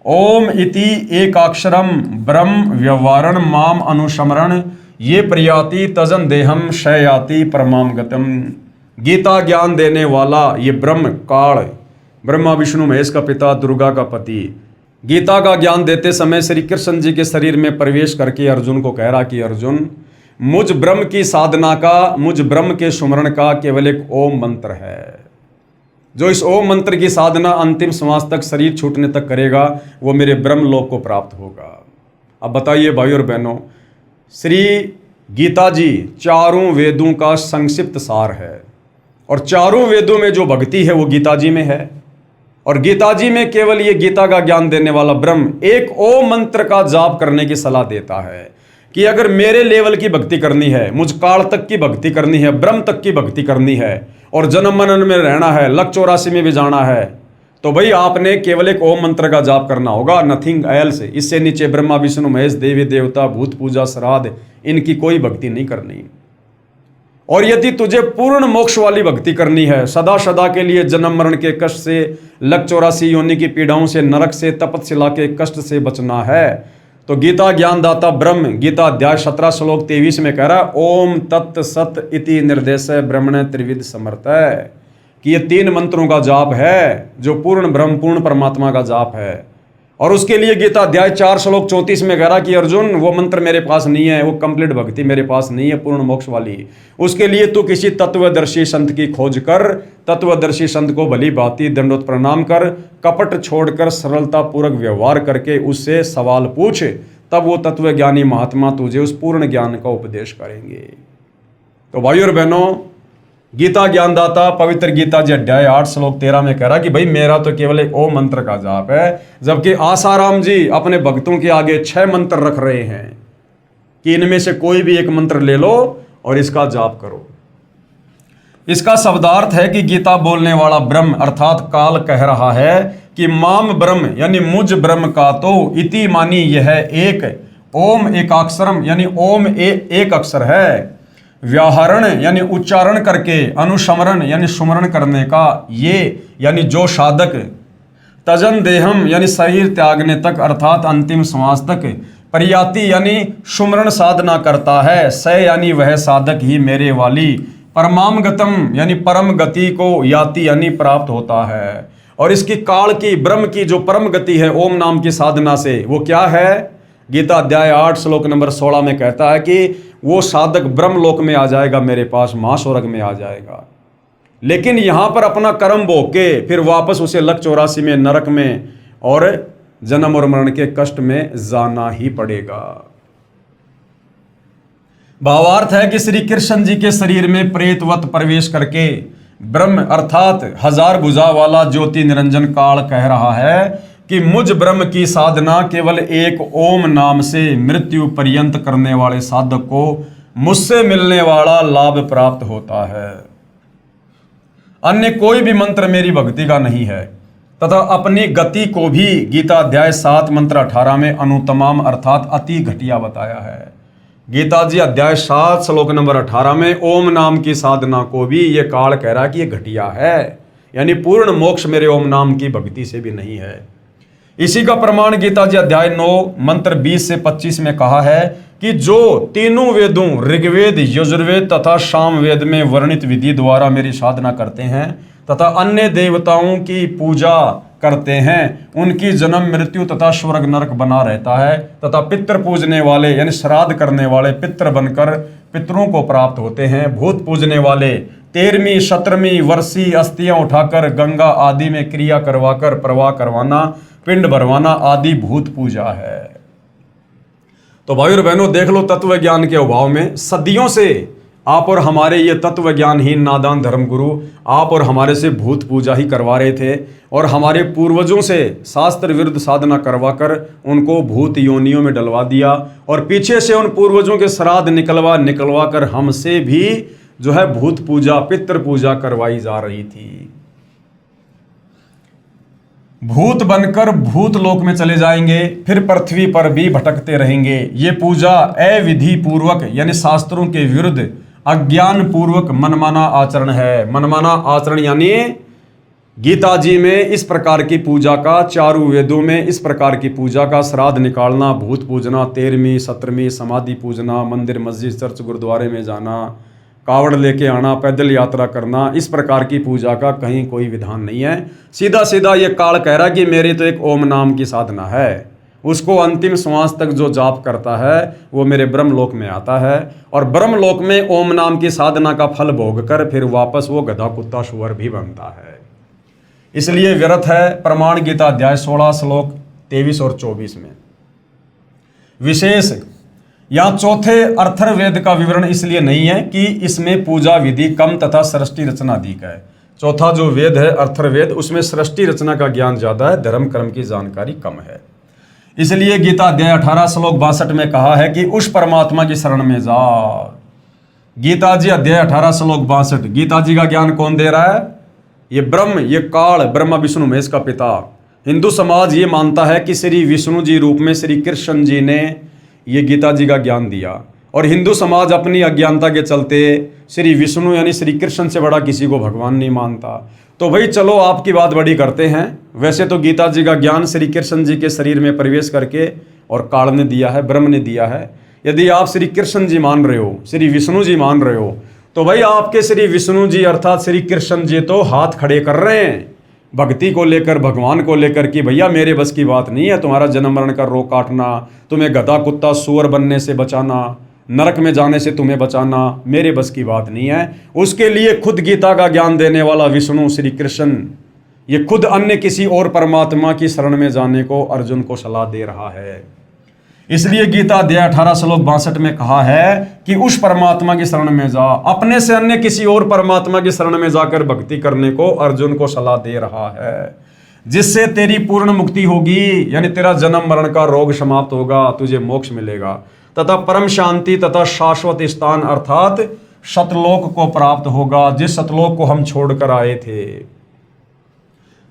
ओम इति एकाक्षरम ब्रह्म व्यवहारण माम अनुस्मरण ये प्रयाति तजन देहम शयाति परमाम गतम। गीता ज्ञान देने वाला ये ब्रह्म काल, ब्रह्मा विष्णु महेश का पिता, दुर्गा का पति, गीता का ज्ञान देते समय श्री कृष्ण जी के शरीर में प्रवेश करके अर्जुन को कह रहा कि अर्जुन, मुझ ब्रह्म की साधना का, मुझ ब्रह्म के सुमरण का केवल एक ओम मंत्र है। जो इस ओम मंत्र की साधना अंतिम श्वास तक, शरीर छूटने तक करेगा, वो मेरे ब्रह्म लोक को प्राप्त होगा। अब बताइए भाई और बहनों, श्री गीता जी 4 वेदों का संक्षिप्त सार है और 4 वेदों में जो भक्ति है वो गीता जी में है। और गीता जी में केवल ये गीता का ज्ञान देने वाला ब्रह्म एक ओम मंत्र का जाप करने की सलाह देता है कि अगर मेरे लेवल की भक्ति करनी है, मुझ काल तक की भक्ति करनी है, ब्रह्म तक की भक्ति करनी है और जन्म मनन में रहना है, लक 84 में भी जाना है, तो भाई आपने केवल एक ओम मंत्र का जाप करना होगा, नथिंग एल्स। इससे नीचे ब्रह्मा विष्णु महेश, देवी देवता, भूत पूजा, श्राद्ध, इनकी कोई भक्ति नहीं करनी। और यदि तुझे पूर्ण मोक्ष वाली भक्ति करनी है, सदा सदा के लिए जन्म मरण के कष्ट से, लक 84 योनि की पीड़ाओं से, नरक से, तपस्या के कष्ट से बचना है, तो गीता ज्ञानदाता ब्रह्म गीता अध्याय 17 श्लोक 23 में कह रहा है ओम तत् सत इति निर्देश ब्रह्मण त्रिविध समर्थ है कि ये 3 मंत्रों का जाप है जो पूर्ण ब्रह्म, पूर्ण परमात्मा का जाप है। और उसके लिए गीता अध्याय 4 श्लोक 34 में कह रहा कि अर्जुन वो मंत्र मेरे पास नहीं है, वो कंप्लीट भक्ति मेरे पास नहीं है पूर्ण मोक्ष वाली। उसके लिए तू किसी तत्वदर्शी संत की खोज कर, तत्वदर्शी संत को भली भांति दंडवत प्रणाम कर, कपट छोड़कर सरलता पूर्वक व्यवहार करके उससे सवाल पूछ, तब वो तत्वज्ञानी महात्मा तुझे उस पूर्ण ज्ञान का उपदेश करेंगे। तो भाइयों और बहनों, गीता ज्ञानदाता पवित्र गीता जी अध्याय 8 श्लोक 13 में कह रहा कि भाई मेरा तो केवल एक ओम मंत्र का जाप है, जबकि आसाराम जी अपने भक्तों के आगे 6 मंत्र रख रहे हैं कि इनमें से कोई भी एक मंत्र ले लो और इसका जाप करो। इसका शब्दार्थ है कि गीता बोलने वाला ब्रह्म अर्थात काल कह रहा है कि माम ब्रह्म यानी मुझ ब्रह्म का तो इति मानी यह एक ओम एकाक्षरम यानी ओम एक अक्षर है, व्याहरण यानी उच्चारण करके, अनुस्मरण यानी सुमरण करने का, ये यानी जो साधक, तजन देहम यानी शरीर त्यागने तक अर्थात अंतिम श्वास तक, परियाति यानी सुमरण साधना करता है, स यानी वह साधक ही मेरे वाली, परमाम गतम यानी परम गति को याति यानी प्राप्त होता है। और इसकी काल की ब्रह्म की जो परम गति है ओम नाम की साधना से, वो क्या है? गीता अध्याय 8 श्लोक नंबर 16 में कहता है कि वो साधक ब्रह्म लोक में आ जाएगा, मेरे पास महास्वर्ग में आ जाएगा। लेकिन यहां पर अपना कर्म भोग के फिर वापस उसे लक 84 में नरक में और जन्म और मरण के कष्ट में जाना ही पड़ेगा। भावार्थ है कि श्री कृष्ण जी के शरीर में प्रेतवत प्रवेश करके ब्रह्म अर्थात 1000 भुजा वाला ज्योति निरंजन काल कह रहा है कि मुझ ब्रह्म की साधना केवल एक ओम नाम से मृत्यु पर्यंत करने वाले साधक को मुझसे मिलने वाला लाभ प्राप्त होता है। अन्य कोई भी मंत्र मेरी भक्ति का नहीं है। तथा अपनी गति को भी गीता अध्याय 7 मंत्र 18 में अनुतमाम अर्थात अति घटिया बताया है। गीता जी अध्याय 7 श्लोक नंबर 18 में ओम नाम की साधना को भी ये काल कह रहा है कि ये घटिया है, यानी पूर्ण मोक्ष मेरे ओम नाम की भक्ति से भी नहीं है। इसी का प्रमाण गीता जी अध्याय 9 मंत्र 20 से 25 में कहा है कि जो तीनों वेदों ऋग्वेद, यजुर्वेद तथा सामवेद में वर्णित विधि द्वारा मेरी साधना करते हैं तथा अन्य देवताओं की पूजा करते हैं, उनकी जन्म मृत्यु तथा स्वर्ग नरक बना रहता है तथा पितृ पूजने वाले यानी श्राद्ध करने वाले पितृ बनकर पितरों को प्राप्त होते हैं। भूत पूजने वाले 13वीं 17वीं वर्षीय अस्थियां उठाकर गंगा आदि में क्रिया करवाकर प्रवाह करवाना, पिंड भरवाना आदि भूत पूजा है। तो भाई और बहनों, देख लो तत्व ज्ञान के अभाव में सदियों से आप और हमारे ये तत्व ज्ञानहीन नादान धर्मगुरु आप और हमारे से भूत पूजा ही करवा रहे थे और हमारे पूर्वजों से शास्त्र विरुद्ध साधना करवाकर उनको भूत योनियों में डलवा दिया और पीछे से उन पूर्वजों के श्राद्ध निकलवा कर हमसे भी जो है भूत पूजा पितृ पूजा करवाई जा रही थी। भूत बनकर भूत लोक में चले जाएंगे, फिर पृथ्वी पर भी भटकते रहेंगे। ये पूजा अविधि पूर्वक यानी शास्त्रों के विरुद्ध अज्ञान पूर्वक मनमाना आचरण है। मनमाना आचरण यानी गीता जी में इस प्रकार की पूजा का, चारों वेदों में इस प्रकार की पूजा का, श्राद्ध निकालना, भूत पूजना, 13वीं 17वीं समाधि पूजना, मंदिर मस्जिद चर्च गुरुद्वारे में जाना, कावड़ लेके आना, पैदल यात्रा करना, इस प्रकार की पूजा का कहीं कोई विधान नहीं है। सीधा सीधा ये काल कह रहा है कि मेरी तो एक ओम नाम की साधना है, उसको अंतिम श्वास तक जो जाप करता है वो मेरे ब्रह्मलोक में आता है और ब्रह्मलोक में ओम नाम की साधना का फल भोग कर फिर वापस वो गधा कुत्ता सुअर भी बनता है। इसलिए व्यर्थ है प्रमाण गीता अध्याय 16 श्लोक 23 और 24 में। विशेष यहाँ चौथे अर्थर्वेद का विवरण इसलिए नहीं है कि इसमें पूजा विधि कम तथा सृष्टि रचना अधिक है। चौथा जो वेद है अर्थर्वेद, उसमें सृष्टि रचना का ज्ञान ज्यादा है, धर्म कर्म की जानकारी कम है। इसलिए गीता अध्याय 18 श्लोक 62 में कहा है कि उस परमात्मा की शरण में जाओ। गीता जी अध्याय 18 श्लोक 62। गीता जी का ज्ञान कौन दे रहा है? ये ब्रह्म, ये काल, ब्रह्मा विष्णु महेश का पिता। हिंदू समाज ये मानता है कि श्री विष्णु जी रूप में श्री कृष्ण जी ने ये गीता जी का ज्ञान दिया और हिंदू समाज अपनी अज्ञानता के चलते श्री विष्णु यानी श्री कृष्ण से बड़ा किसी को भगवान नहीं मानता। तो भाई चलो आपकी बात बड़ी करते हैं। वैसे तो गीता जी का ज्ञान श्री कृष्ण जी के शरीर में प्रवेश करके और काल ने दिया है, ब्रह्म ने दिया है। यदि आप श्री कृष्ण जी मान रहे हो, श्री विष्णु जी मान रहे हो, तो भाई आपके श्री विष्णु जी अर्थात श्री कृष्ण जी तो हाथ खड़े कर रहे हैं, भक्ति को लेकर, भगवान को लेकर कि भैया मेरे बस की बात नहीं है तुम्हारा जन्म मरण का रोग काटना, तुम्हें गधा कुत्ता सूअर बनने से बचाना, नरक में जाने से तुम्हें बचाना, मेरे बस की बात नहीं है। उसके लिए खुद गीता का ज्ञान देने वाला विष्णु श्री कृष्ण ये खुद अन्य किसी और परमात्मा की शरण में जाने को अर्जुन को सलाह दे रहा है। इसलिए गीता अध्याय 18 श्लोक 62 में कहा है कि उस परमात्मा की शरण में जा, अपने से अन्य किसी और परमात्मा की शरण में जाकर भक्ति करने को अर्जुन को सलाह दे रहा है, जिससे तेरी पूर्ण मुक्ति होगी, यानी तेरा जन्म मरण का रोग समाप्त होगा, तुझे मोक्ष मिलेगा तथा परम शांति तथा शाश्वत स्थान अर्थात सतलोक को प्राप्त होगा, जिस सतलोक को हम छोड़कर आए थे।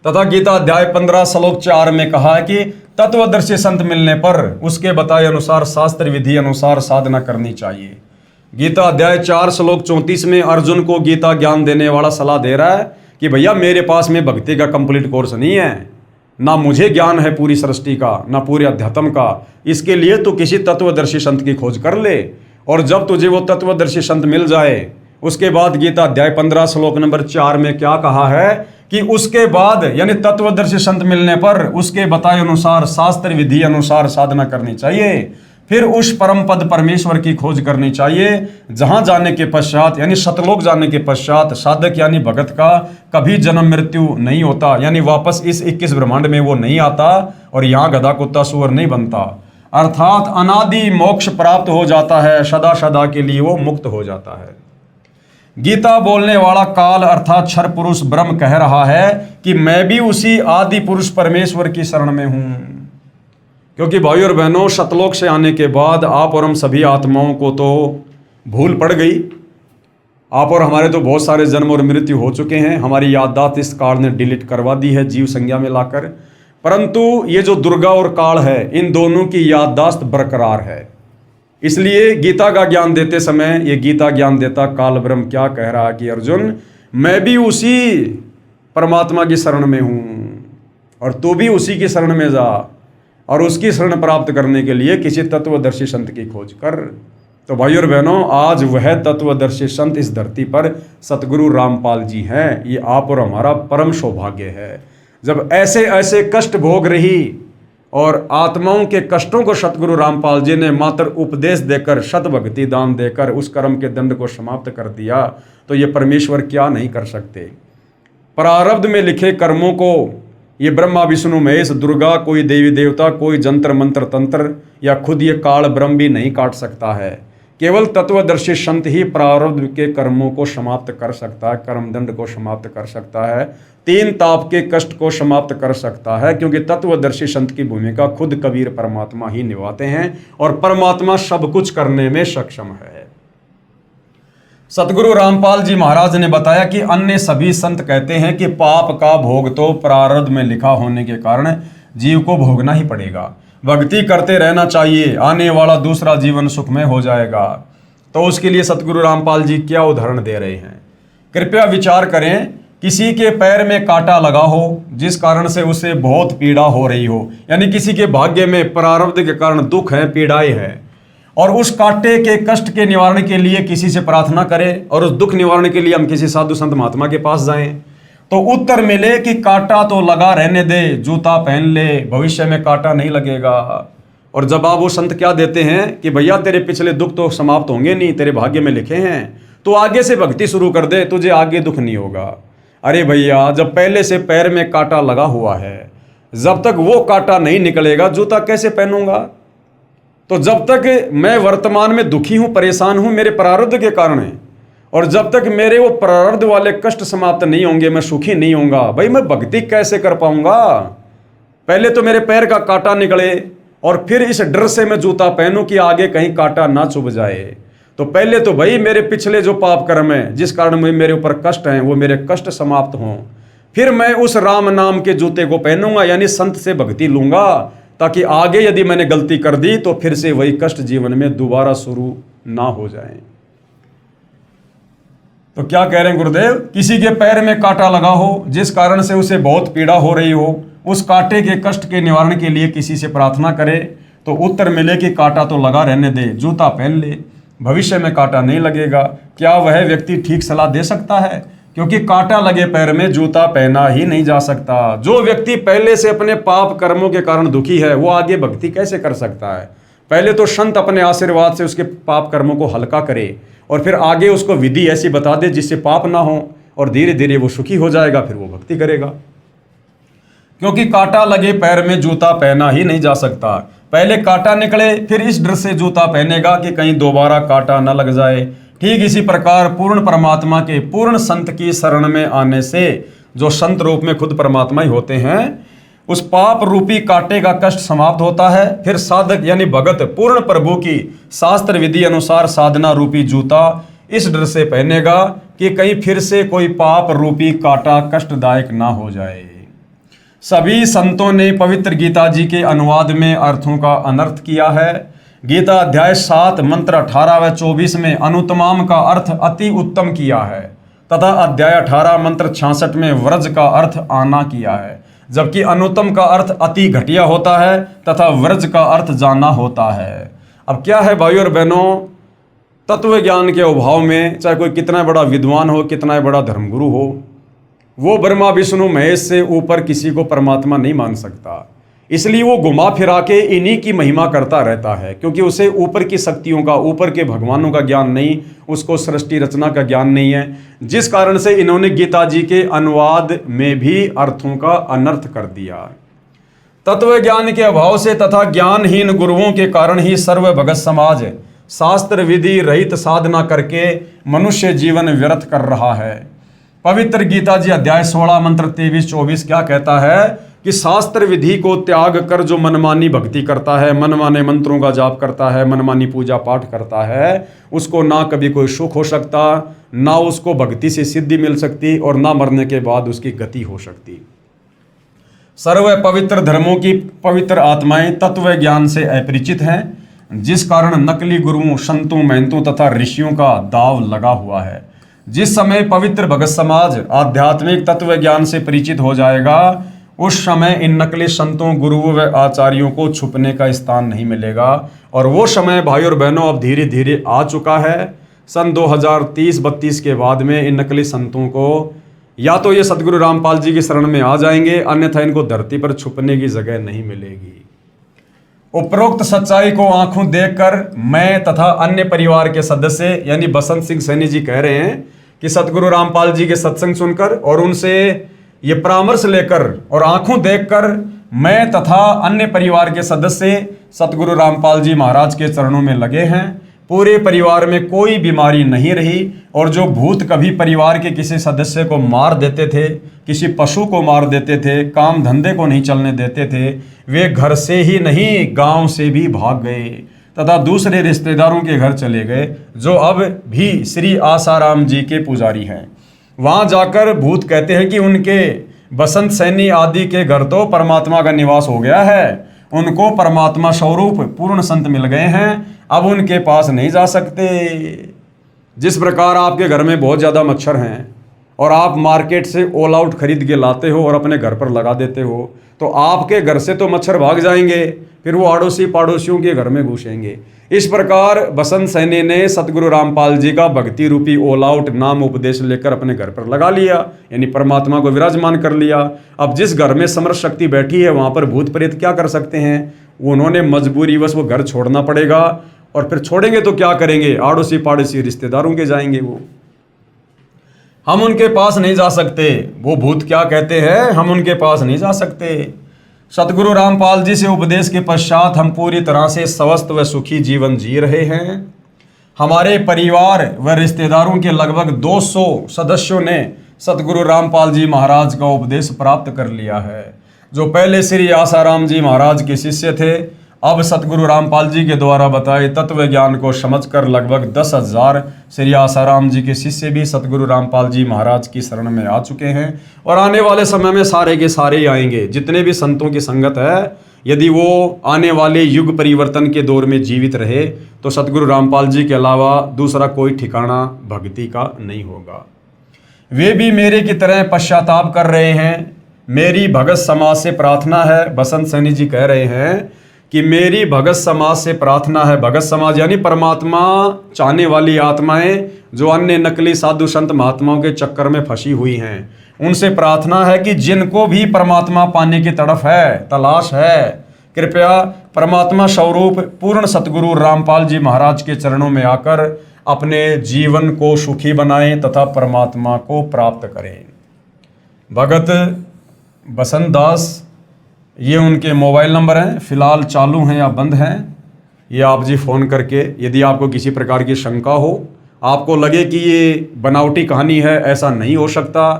तथा गीता अध्याय 15 श्लोक 4 में कहा है कि तत्वदर्शी संत मिलने पर उसके बताए अनुसार शास्त्र विधि अनुसार साधना करनी चाहिए। गीता अध्याय 4 श्लोक 34 में अर्जुन को गीता ज्ञान देने वाला सलाह दे रहा है कि भैया मेरे पास में भक्ति का कंप्लीट कोर्स नहीं है, ना मुझे ज्ञान है पूरी सृष्टि का, ना पूरे अध्यात्म का। इसके लिए तो किसी तत्वदर्शी संत की खोज कर ले, और जब तुझे वो तत्वदर्शी संत मिल जाए, उसके बाद गीता अध्याय 15 श्लोक नंबर 4 में क्या कहा है कि उसके बाद यानी तत्वदर्शी संत मिलने पर उसके बताए अनुसार शास्त्र विधि अनुसार साधना करनी चाहिए, फिर उस परम पद परमेश्वर की खोज करनी चाहिए, जहां जाने के पश्चात यानी सतलोक जाने के पश्चात साधक यानी भगत का कभी जन्म मृत्यु नहीं होता, यानी वापस इस 21 ब्रह्मांड में वो नहीं आता और यहाँ गधा कुत्ता सुअर नहीं बनता, अर्थात अनादि मोक्ष प्राप्त हो जाता है, सदा सदा के लिए वो मुक्त हो जाता है। गीता बोलने वाला काल अर्थात क्षर पुरुष ब्रह्म कह रहा है कि मैं भी उसी आदि पुरुष परमेश्वर की शरण में हूं, क्योंकि भाई और बहनों सतलोक से आने के बाद आप और हम सभी आत्माओं को तो भूल पड़ गई। आप और हमारे तो बहुत सारे जन्म और मृत्यु हो चुके हैं, हमारी याददाश्त इस काल ने डिलीट करवा दी है जीव संज्ञा में लाकर, परंतु ये जो दुर्गा और काल है इन दोनों की याददाश्त बरकरार है। इसलिए गीता का ज्ञान देते समय ये गीता ज्ञान देता काल ब्रह्म क्या कह रहा है कि अर्जुन मैं भी उसी परमात्मा की शरण में हूँ और तू भी उसी की शरण में जा, और उसकी शरण प्राप्त करने के लिए किसी तत्वदर्शी संत की खोज कर। तो भाई और बहनों आज वह तत्वदर्शी संत इस धरती पर सतगुरु रामपाल जी हैं। ये आप और हमारा परम सौभाग्य है, जब ऐसे ऐसे कष्ट भोग रही और आत्माओं के कष्टों को सतगुरु रामपाल जी ने मात्र उपदेश देकर शत भक्ति दान देकर उस कर्म के दंड को समाप्त कर दिया, तो ये परमेश्वर क्या नहीं कर सकते। प्रारब्ध में लिखे कर्मों को ये ब्रह्मा विष्णु महेश दुर्गा, कोई देवी देवता, कोई जंत्र मंत्र तंत्र या खुद ये काल ब्रह्म भी नहीं काट सकता है। केवल तत्वदर्शी संत ही प्रारब्ध के कर्मों को समाप्त कर सकता है, कर्म दंड को समाप्त कर सकता है, तीन ताप के कष्ट को समाप्त कर सकता है, क्योंकि तत्वदर्शी संत की भूमिका खुद कबीर परमात्मा ही निभाते हैं और परमात्मा सब कुछ करने में सक्षम है। सतगुरु रामपाल जी महाराज ने बताया कि अन्य सभी संत कहते हैं कि पाप का भोग तो प्रारब्ध में लिखा होने के कारण जीव को भोगना ही पड़ेगा, भक्ति करते रहना चाहिए, आने वाला दूसरा जीवन सुखमय हो जाएगा। तो उसके लिए सतगुरु रामपाल जी क्या उदाहरण दे रहे हैं, कृपया विचार करें। किसी के पैर में कांटा लगा हो जिस कारण से उसे बहुत पीड़ा हो रही हो, यानी किसी के भाग्य में प्रारब्ध के कारण दुख है, पीड़ाएं है, और उस कांटे के कष्ट के निवारण के लिए किसी से प्रार्थना करें और उस दुख निवारण के लिए हम किसी साधु संत महात्मा के पास जाएं, तो उत्तर मिले कि कांटा तो लगा रहने दे, जूता पहन ले, भविष्य में कांटा नहीं लगेगा। और जवाब वो संत क्या देते हैं कि भैया तेरे पिछले दुख तो समाप्त होंगे नहीं, तेरे भाग्य में लिखे हैं, तो आगे से भक्ति शुरू कर दे, तुझे आगे दुख नहीं होगा। अरे भैया जब पहले से पैर में कांटा लगा हुआ है, जब तक वो कांटा नहीं निकलेगा जूता कैसे पहनूंगा। तो जब तक मैं वर्तमान में दुखी हूं, परेशान हूं मेरे प्रारब्ध के कारण, और जब तक मेरे वो प्रारब्ध वाले कष्ट समाप्त नहीं होंगे, मैं सुखी नहीं होऊंगा, भाई मैं भक्ति कैसे कर पाऊंगा। पहले तो मेरे पैर का कांटा निकले और फिर इस डर से मैं जूता पहनूं कि आगे कहीं कांटा ना चुभ जाए। तो पहले तो भाई मेरे पिछले जो पाप कर्म है जिस कारण मेरे ऊपर कष्ट हैं वो मेरे कष्ट समाप्त हों, फिर मैं उस राम नाम के जूते को पहनूंगा, यानी संत से भक्ति लूंगा, ताकि आगे यदि मैंने गलती कर दी तो फिर से वही कष्ट जीवन में दोबारा शुरू ना हो जाए। तो क्या कह रहे हैं गुरुदेव, किसी के पैर में कांटा लगा हो जिस कारण से उसे बहुत पीड़ा हो रही हो, उस कांटे के कष्ट के निवारण के लिए किसी से प्रार्थना करे, तो उत्तर मिले कि कांटा तो लगा रहने दे, जूता पहन ले, भविष्य में कांटा नहीं लगेगा। क्या वह व्यक्ति ठीक सलाह दे सकता है? क्योंकि कांटा लगे पैर में जूता पहना ही नहीं जा सकता। जो व्यक्ति पहले से अपने पाप कर्मों के कारण दुखी है वो आगे भक्ति कैसे कर सकता है? पहले तो संत अपने आशीर्वाद से उसके पाप कर्मों को हल्का करे और फिर आगे उसको विधि ऐसी बता दे जिससे पाप ना हो, और धीरे धीरे वो सुखी हो जाएगा, फिर वो भक्ति करेगा। क्योंकि कांटा लगे पैर में जूता पहना ही नहीं जा सकता। पहले कांटा निकले फिर इस डर से जूता पहनेगा कि कहीं दोबारा कांटा न लग जाए। ठीक इसी प्रकार पूर्ण परमात्मा के पूर्ण संत की शरण में आने से, जो संत रूप में खुद परमात्मा ही होते हैं, उस पाप रूपी कांटे का कष्ट समाप्त होता है। फिर साधक यानी भगत पूर्ण प्रभु की शास्त्र विधि अनुसार साधना रूपी जूता इस डर से पहनेगा कि कहीं फिर से कोई पाप रूपी कांटा कष्टदायक ना हो जाए। सभी संतों ने पवित्र गीता जी के अनुवाद में अर्थों का अनर्थ किया है। गीता अध्याय 7 मंत्र 18 व 24 में अनुत्तमाम का अर्थ अति उत्तम किया है तथा अध्याय 18 मंत्र 66 में व्रज का अर्थ आना किया है, जबकि अनुत्तम का अर्थ अति घटिया होता है तथा व्रज का अर्थ जाना होता है। अब क्या है भाइयों और बहनों, तत्व ज्ञान के अभाव में चाहे कोई कितना बड़ा विद्वान हो, कितना बड़ा धर्मगुरु हो, वो ब्रह्मा विष्णु महेश से ऊपर किसी को परमात्मा नहीं मान सकता। इसलिए वो घुमा फिरा के इन्हीं की महिमा करता रहता है, क्योंकि उसे ऊपर की शक्तियों का, ऊपर के भगवानों का ज्ञान नहीं, उसको सृष्टि रचना का ज्ञान नहीं है। जिस कारण से इन्होंने गीता जी के अनुवाद में भी अर्थों का अनर्थ कर दिया। तत्व ज्ञान के अभाव से तथा ज्ञानहीन गुरुओं के कारण ही सर्व भगत समाज शास्त्र विधि रहित साधना करके मनुष्य जीवन व्यर्थ कर रहा है। पवित्र गीता जी अध्याय 16 मंत्र 23-24 क्या कहता है कि शास्त्र विधि को त्याग कर जो मनमानी भक्ति करता है, मनमाने मंत्रों का जाप करता है, मनमानी पूजा पाठ करता है, उसको ना कभी कोई सुख हो सकता, ना उसको भक्ति से सिद्धि मिल सकती, और ना मरने के बाद उसकी गति हो सकती। सर्व पवित्र धर्मों की पवित्र आत्माएं तत्व ज्ञान से अपरिचित हैं, जिस कारण नकली गुरुओं, संतों, महंतों तथा ऋषियों का दाव लगा हुआ है। जिस समय पवित्र भगत समाज आध्यात्मिक तत्व ज्ञान से परिचित हो जाएगा, उस समय इन नकली संतों, गुरुओं व आचार्यों को छुपने का स्थान नहीं मिलेगा। और वो समय भाई और बहनों अब धीरे धीरे आ चुका है। सन 2030-32 के बाद में इन नकली संतों को या तो ये सतगुरु रामपाल जी की शरण में आ जाएंगे, अन्यथा इनको धरती पर छुपने की जगह नहीं मिलेगी। उपरोक्त सच्चाई को आंखों देखकर मैं तथा अन्य परिवार के सदस्य यानी बसंत सिंह सैनी जी कह रहे हैं कि सतगुरु रामपाल जी के सत्संग सुनकर और उनसे ये परामर्श लेकर और आंखों देखकर मैं तथा अन्य परिवार के सदस्य सतगुरु रामपाल जी महाराज के चरणों में लगे हैं। पूरे परिवार में कोई बीमारी नहीं रही, और जो भूत कभी परिवार के किसी सदस्य को मार देते थे, किसी पशु को मार देते थे, काम धंधे को नहीं चलने देते थे, वे घर से ही नहीं गांव से भी भाग गए तथा दूसरे रिश्तेदारों के घर चले गए, जो अब भी श्री आसाराम जी के पुजारी हैं। वहां जाकर भूत कहते हैं कि उनके बसंत सैनी आदि के घर तो परमात्मा का निवास हो गया है, उनको परमात्मा स्वरूप पूर्ण संत मिल गए हैं, अब उनके पास नहीं जा सकते। जिस प्रकार आपके घर में बहुत ज़्यादा मच्छर हैं और आप मार्केट से ऑल आउट खरीद के लाते हो और अपने घर पर लगा देते हो, तो आपके घर से तो मच्छर भाग जाएंगे, फिर वो अड़ोसी पड़ोसियों के घर में घुसेंगे। इस प्रकार बसंत सैनी ने सतगुरु रामपाल जी का भक्ति रूपी ऑल आउट नाम उपदेश लेकर अपने घर पर लगा लिया, यानी परमात्मा को विराजमान कर लिया। अब जिस घर में समर्थ शक्ति बैठी है वहाँ पर भूत प्रेत क्या कर सकते हैं? उन्होंने मजबूरीवश वो घर छोड़ना पड़ेगा, और फिर छोड़ेंगे तो क्या करेंगे? आड़ोसी पाड़ोसी रिश्तेदारों के जाएंगे वो। हम उनके पास नहीं जा सकते। वो भूत क्या कहते हैं? हम उनके पास नहीं जा सकते। सतगुरु रामपाल जी से उपदेश के पश्चात हम पूरी तरह से स्वस्थ व सुखी जीवन जी रहे हैं। हमारे परिवार व रिश्तेदारों के लगभग 200 सदस्यों ने सतगुरु रामपाल जी महाराज का उपदेश प्राप्त कर लिया है। जो पहले श्री आसाराम जी महाराज के शिष्य थे, अब सतगुरु रामपाल जी के द्वारा बताए तत्व ज्ञान को समझकर लगभग 10,000 श्री आसाराम जी के शिष्य भी सतगुरु रामपाल जी महाराज की शरण में आ चुके हैं, और आने वाले समय में सारे के सारे ही आएंगे। जितने भी संतों की संगत है, यदि वो आने वाले युग परिवर्तन के दौर में जीवित रहे, तो सतगुरु रामपाल जी के अलावा दूसरा कोई ठिकाना भक्ति का नहीं होगा। वे भी मेरे की तरह पश्चाताप कर रहे हैं। मेरी भगत समाज से प्रार्थना है, बसंत सैनी जी कह रहे हैं कि मेरी भगत समाज से प्रार्थना है। भगत समाज यानी परमात्मा चाहने वाली आत्माएं जो अन्य नकली साधु संत महात्माओं के चक्कर में फंसी हुई हैं, उनसे प्रार्थना है कि जिनको भी परमात्मा पाने की तड़फ है, तलाश है, कृपया परमात्मा स्वरूप पूर्ण सतगुरु रामपाल जी महाराज के चरणों में आकर अपने जीवन को सुखी बनाएं तथा परमात्मा को प्राप्त करें। भगत बसंत दास, ये उनके मोबाइल नंबर हैं, फिलहाल चालू हैं या बंद हैं। ये आप जी फ़ोन करके यदि आपको किसी प्रकार की शंका हो, आपको लगे कि ये बनावटी कहानी है, ऐसा नहीं हो सकता,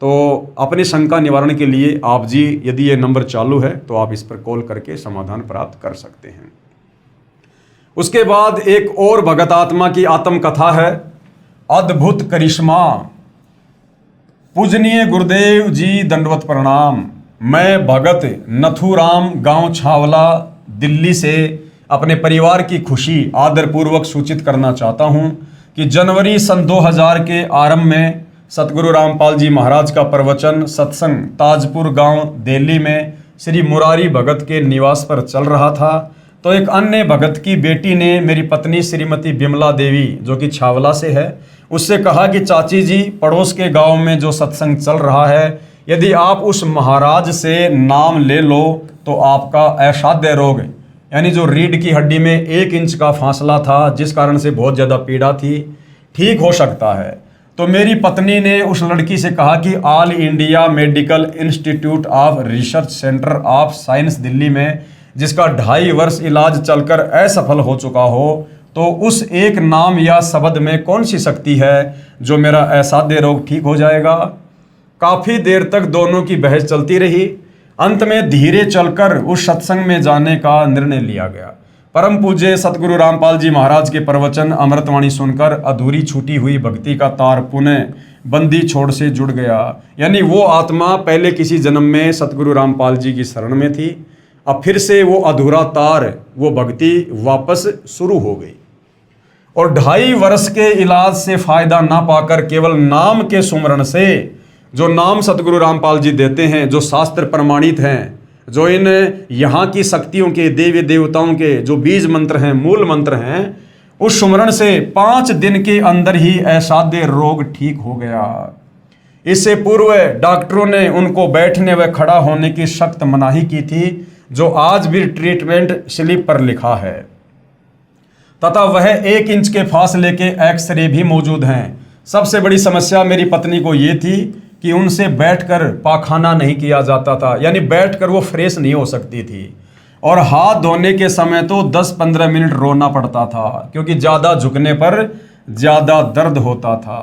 तो अपनी शंका निवारण के लिए आप जी यदि ये नंबर चालू है तो आप इस पर कॉल करके समाधान प्राप्त कर सकते हैं। उसके बाद एक और भगत आत्मा की आत्मकथा है, अद्भुत करिश्मा। पूजनीय गुरुदेव जी दंडवत प्रणाम। मैं भगत नथुराम, गांव छावला, दिल्ली से अपने परिवार की खुशी आदरपूर्वक सूचित करना चाहता हूं कि जनवरी सन 2000 के आरंभ में सतगुरु रामपाल जी महाराज का प्रवचन सत्संग ताजपुर गांव दिल्ली में श्री मुरारी भगत के निवास पर चल रहा था। तो एक अन्य भगत की बेटी ने मेरी पत्नी श्रीमती बिमला देवी, जो कि छावला से है, उससे कहा कि चाची जी, पड़ोस के गांव में जो सत्संग चल रहा है, यदि आप उस महाराज से नाम ले लो तो आपका असाध्य रोग, यानी जो रीढ़ की हड्डी में 1 इंच का फासला था, जिस कारण से बहुत ज़्यादा पीड़ा थी, ठीक हो सकता है। तो मेरी पत्नी ने उस लड़की से कहा कि all India medical institute of research centre of science Delhi में, जिसका 2.5 वर्ष इलाज चलकर असफल हो चुका हो, तो उस एक नाम या शब्द में कौन सी शक्ति है जो मेरा असाध्य रोग ठीक हो जाएगा। काफ़ी देर तक दोनों की बहस चलती रही। अंत में धीरे चलकर उस सत्संग में जाने का निर्णय लिया गया। परम पूज्य सतगुरु रामपाल जी महाराज के प्रवचन अमृतवाणी सुनकर अधूरी छूटी हुई भक्ति का तार पुनः बंदी छोड़ से जुड़ गया। यानी वो आत्मा पहले किसी जन्म में सतगुरु रामपाल जी की शरण में थी, अब फिर से वो अधूरा तार, वो भक्ति वापस शुरू हो गई। और 2.5 वर्ष के इलाज से फायदा ना पाकर केवल नाम के सुमरण से, जो नाम सतगुरु रामपाल जी देते हैं, जो शास्त्र प्रमाणित हैं, जो इन यहाँ की शक्तियों के, देवी देवताओं के जो बीज मंत्र हैं, मूल मंत्र हैं, उस सुमरण से 5 दिन के अंदर ही असाध्य रोग ठीक हो गया। इससे पूर्व डॉक्टरों ने उनको बैठने व खड़ा होने की सख्त मनाही की थी, जो आज भी ट्रीटमेंट स्लिप पर लिखा है, तथा वह 1 इंच के फासले के एक्सरे भी मौजूद हैं। सबसे बड़ी समस्या मेरी पत्नी को ये थी कि उनसे बैठकर पाखाना नहीं किया जाता था, यानी बैठकर वो फ्रेश नहीं हो सकती थी, और हाथ धोने के समय तो 10-15 मिनट रोना पड़ता था, क्योंकि ज़्यादा झुकने पर ज़्यादा दर्द होता था।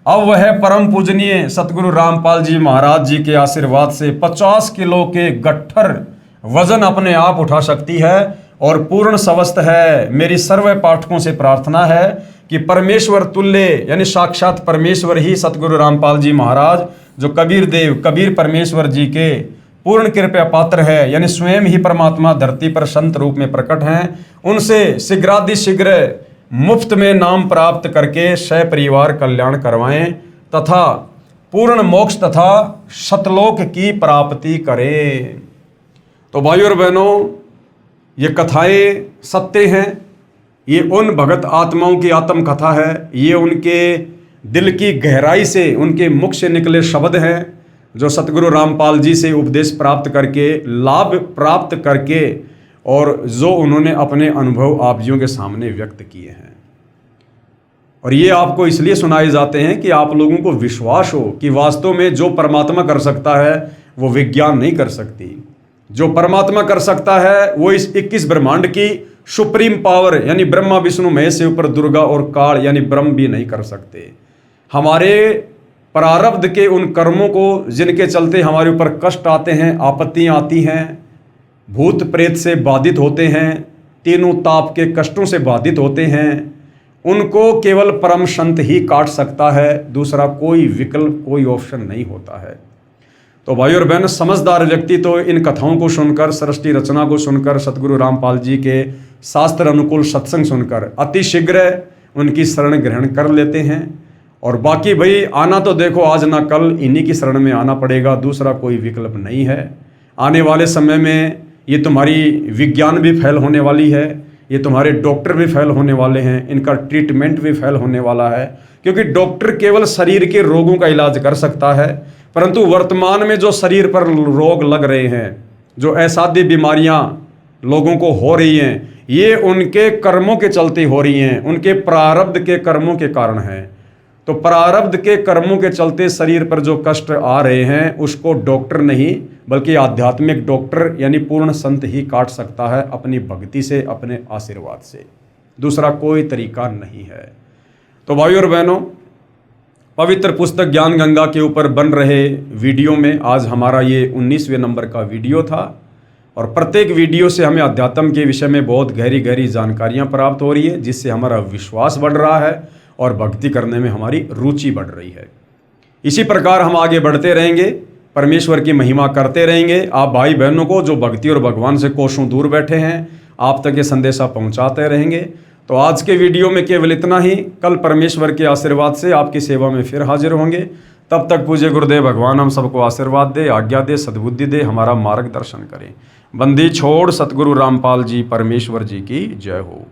अब वह परम पूजनीय सतगुरु रामपाल जी महाराज जी के आशीर्वाद से 50 किलो के गट्ठर वजन अपने आप उठा सकती है और पूर्ण स्वस्थ है। मेरी सर्व पाठकों से प्रार्थना है कि परमेश्वर तुल्य, यानी साक्षात परमेश्वर ही सतगुरु रामपाल जी महाराज, जो कबीर देव, कबीर परमेश्वर जी के पूर्ण कृपया पात्र है, यानी स्वयं ही परमात्मा धरती पर संत रूप में प्रकट हैं, उनसे शीघ्रातिशीघ्र मुफ्त में नाम प्राप्त करके सपरिवार कल्याण करवाएं तथा पूर्ण मोक्ष तथा सतलोक की प्राप्ति करें। तो भाइयों और बहनों, ये कथाएं सत्य हैं। ये उन भगत आत्माओं की आत्मकथा है। ये उनके दिल की गहराई से, उनके मुख से निकले शब्द हैं, जो सतगुरु रामपाल जी से उपदेश प्राप्त करके, लाभ प्राप्त करके, और जो उन्होंने अपने अनुभव आप जियों के सामने व्यक्त किए हैं। और ये आपको इसलिए सुनाए जाते हैं कि आप लोगों को विश्वास हो कि वास्तव में जो परमात्मा कर सकता है वो विज्ञान नहीं कर सकती। जो परमात्मा कर सकता है वो इस 21 ब्रह्मांड की सुप्रीम पावर, यानी ब्रह्मा विष्णु महेश से ऊपर दुर्गा और काल यानी ब्रह्म भी नहीं कर सकते। हमारे प्रारब्ध के उन कर्मों को, जिनके चलते हमारे ऊपर कष्ट आते हैं, आपत्तियां आती हैं, भूत प्रेत से बाधित होते हैं, तीनों ताप के कष्टों से बाधित होते हैं, उनको केवल परम संत ही काट सकता है। दूसरा कोई विकल्प, कोई ऑप्शन नहीं होता है। तो भाई और बहन, समझदार व्यक्ति तो इन कथाओं को सुनकर, सृष्टि रचना को सुनकर, सतगुरु रामपाल जी के शास्त्र अनुकूल सत्संग सुनकर अति शीघ्र उनकी शरण ग्रहण कर लेते हैं। और बाकी भाई आना तो देखो आज ना कल इन्हीं की शरण में आना पड़ेगा, दूसरा कोई विकल्प नहीं है। आने वाले समय में ये तुम्हारी विज्ञान भी फेल होने वाली है, ये तुम्हारे डॉक्टर भी फेल होने वाले हैं, इनका ट्रीटमेंट भी फेल होने वाला है। क्योंकि डॉक्टर केवल शरीर के रोगों का इलाज कर सकता है, परंतु वर्तमान में जो शरीर पर रोग लग रहे हैं, जो असाध्य बीमारियां लोगों को हो रही हैं, ये उनके कर्मों के चलते हो रही हैं, उनके प्रारब्ध के कर्मों के कारण हैं। तो प्रारब्ध के कर्मों के चलते शरीर पर जो कष्ट आ रहे हैं, उसको डॉक्टर नहीं बल्कि आध्यात्मिक डॉक्टर यानी पूर्ण संत ही काट सकता है, अपनी भक्ति से, अपने आशीर्वाद से। दूसरा कोई तरीका नहीं है। तो भाइयों और बहनों, पवित्र पुस्तक ज्ञान गंगा के ऊपर बन रहे वीडियो में आज हमारा ये 19वें नंबर का वीडियो था। और प्रत्येक वीडियो से हमें अध्यात्म के विषय में बहुत गहरी गहरी जानकारियाँ प्राप्त हो रही है, जिससे हमारा विश्वास बढ़ रहा है और भक्ति करने में हमारी रुचि बढ़ रही है। इसी प्रकार हम आगे बढ़ते रहेंगे, परमेश्वर की महिमा करते रहेंगे। आप भाई बहनों को जो भक्ति और भगवान से कोसों दूर बैठे हैं, आप तक ये संदेशा पहुंचाते रहेंगे। तो आज के वीडियो में केवल इतना ही। कल परमेश्वर के आशीर्वाद से आपकी सेवा में फिर हाजिर होंगे। तब तक पूज्य गुरुदेव भगवान हम सबको आशीर्वाद दे, आज्ञा दे, सद्बुद्धि दे, हमारा मार्गदर्शन करें। बंदी छोड़ सतगुरु रामपाल जी परमेश्वर जी की जय हो।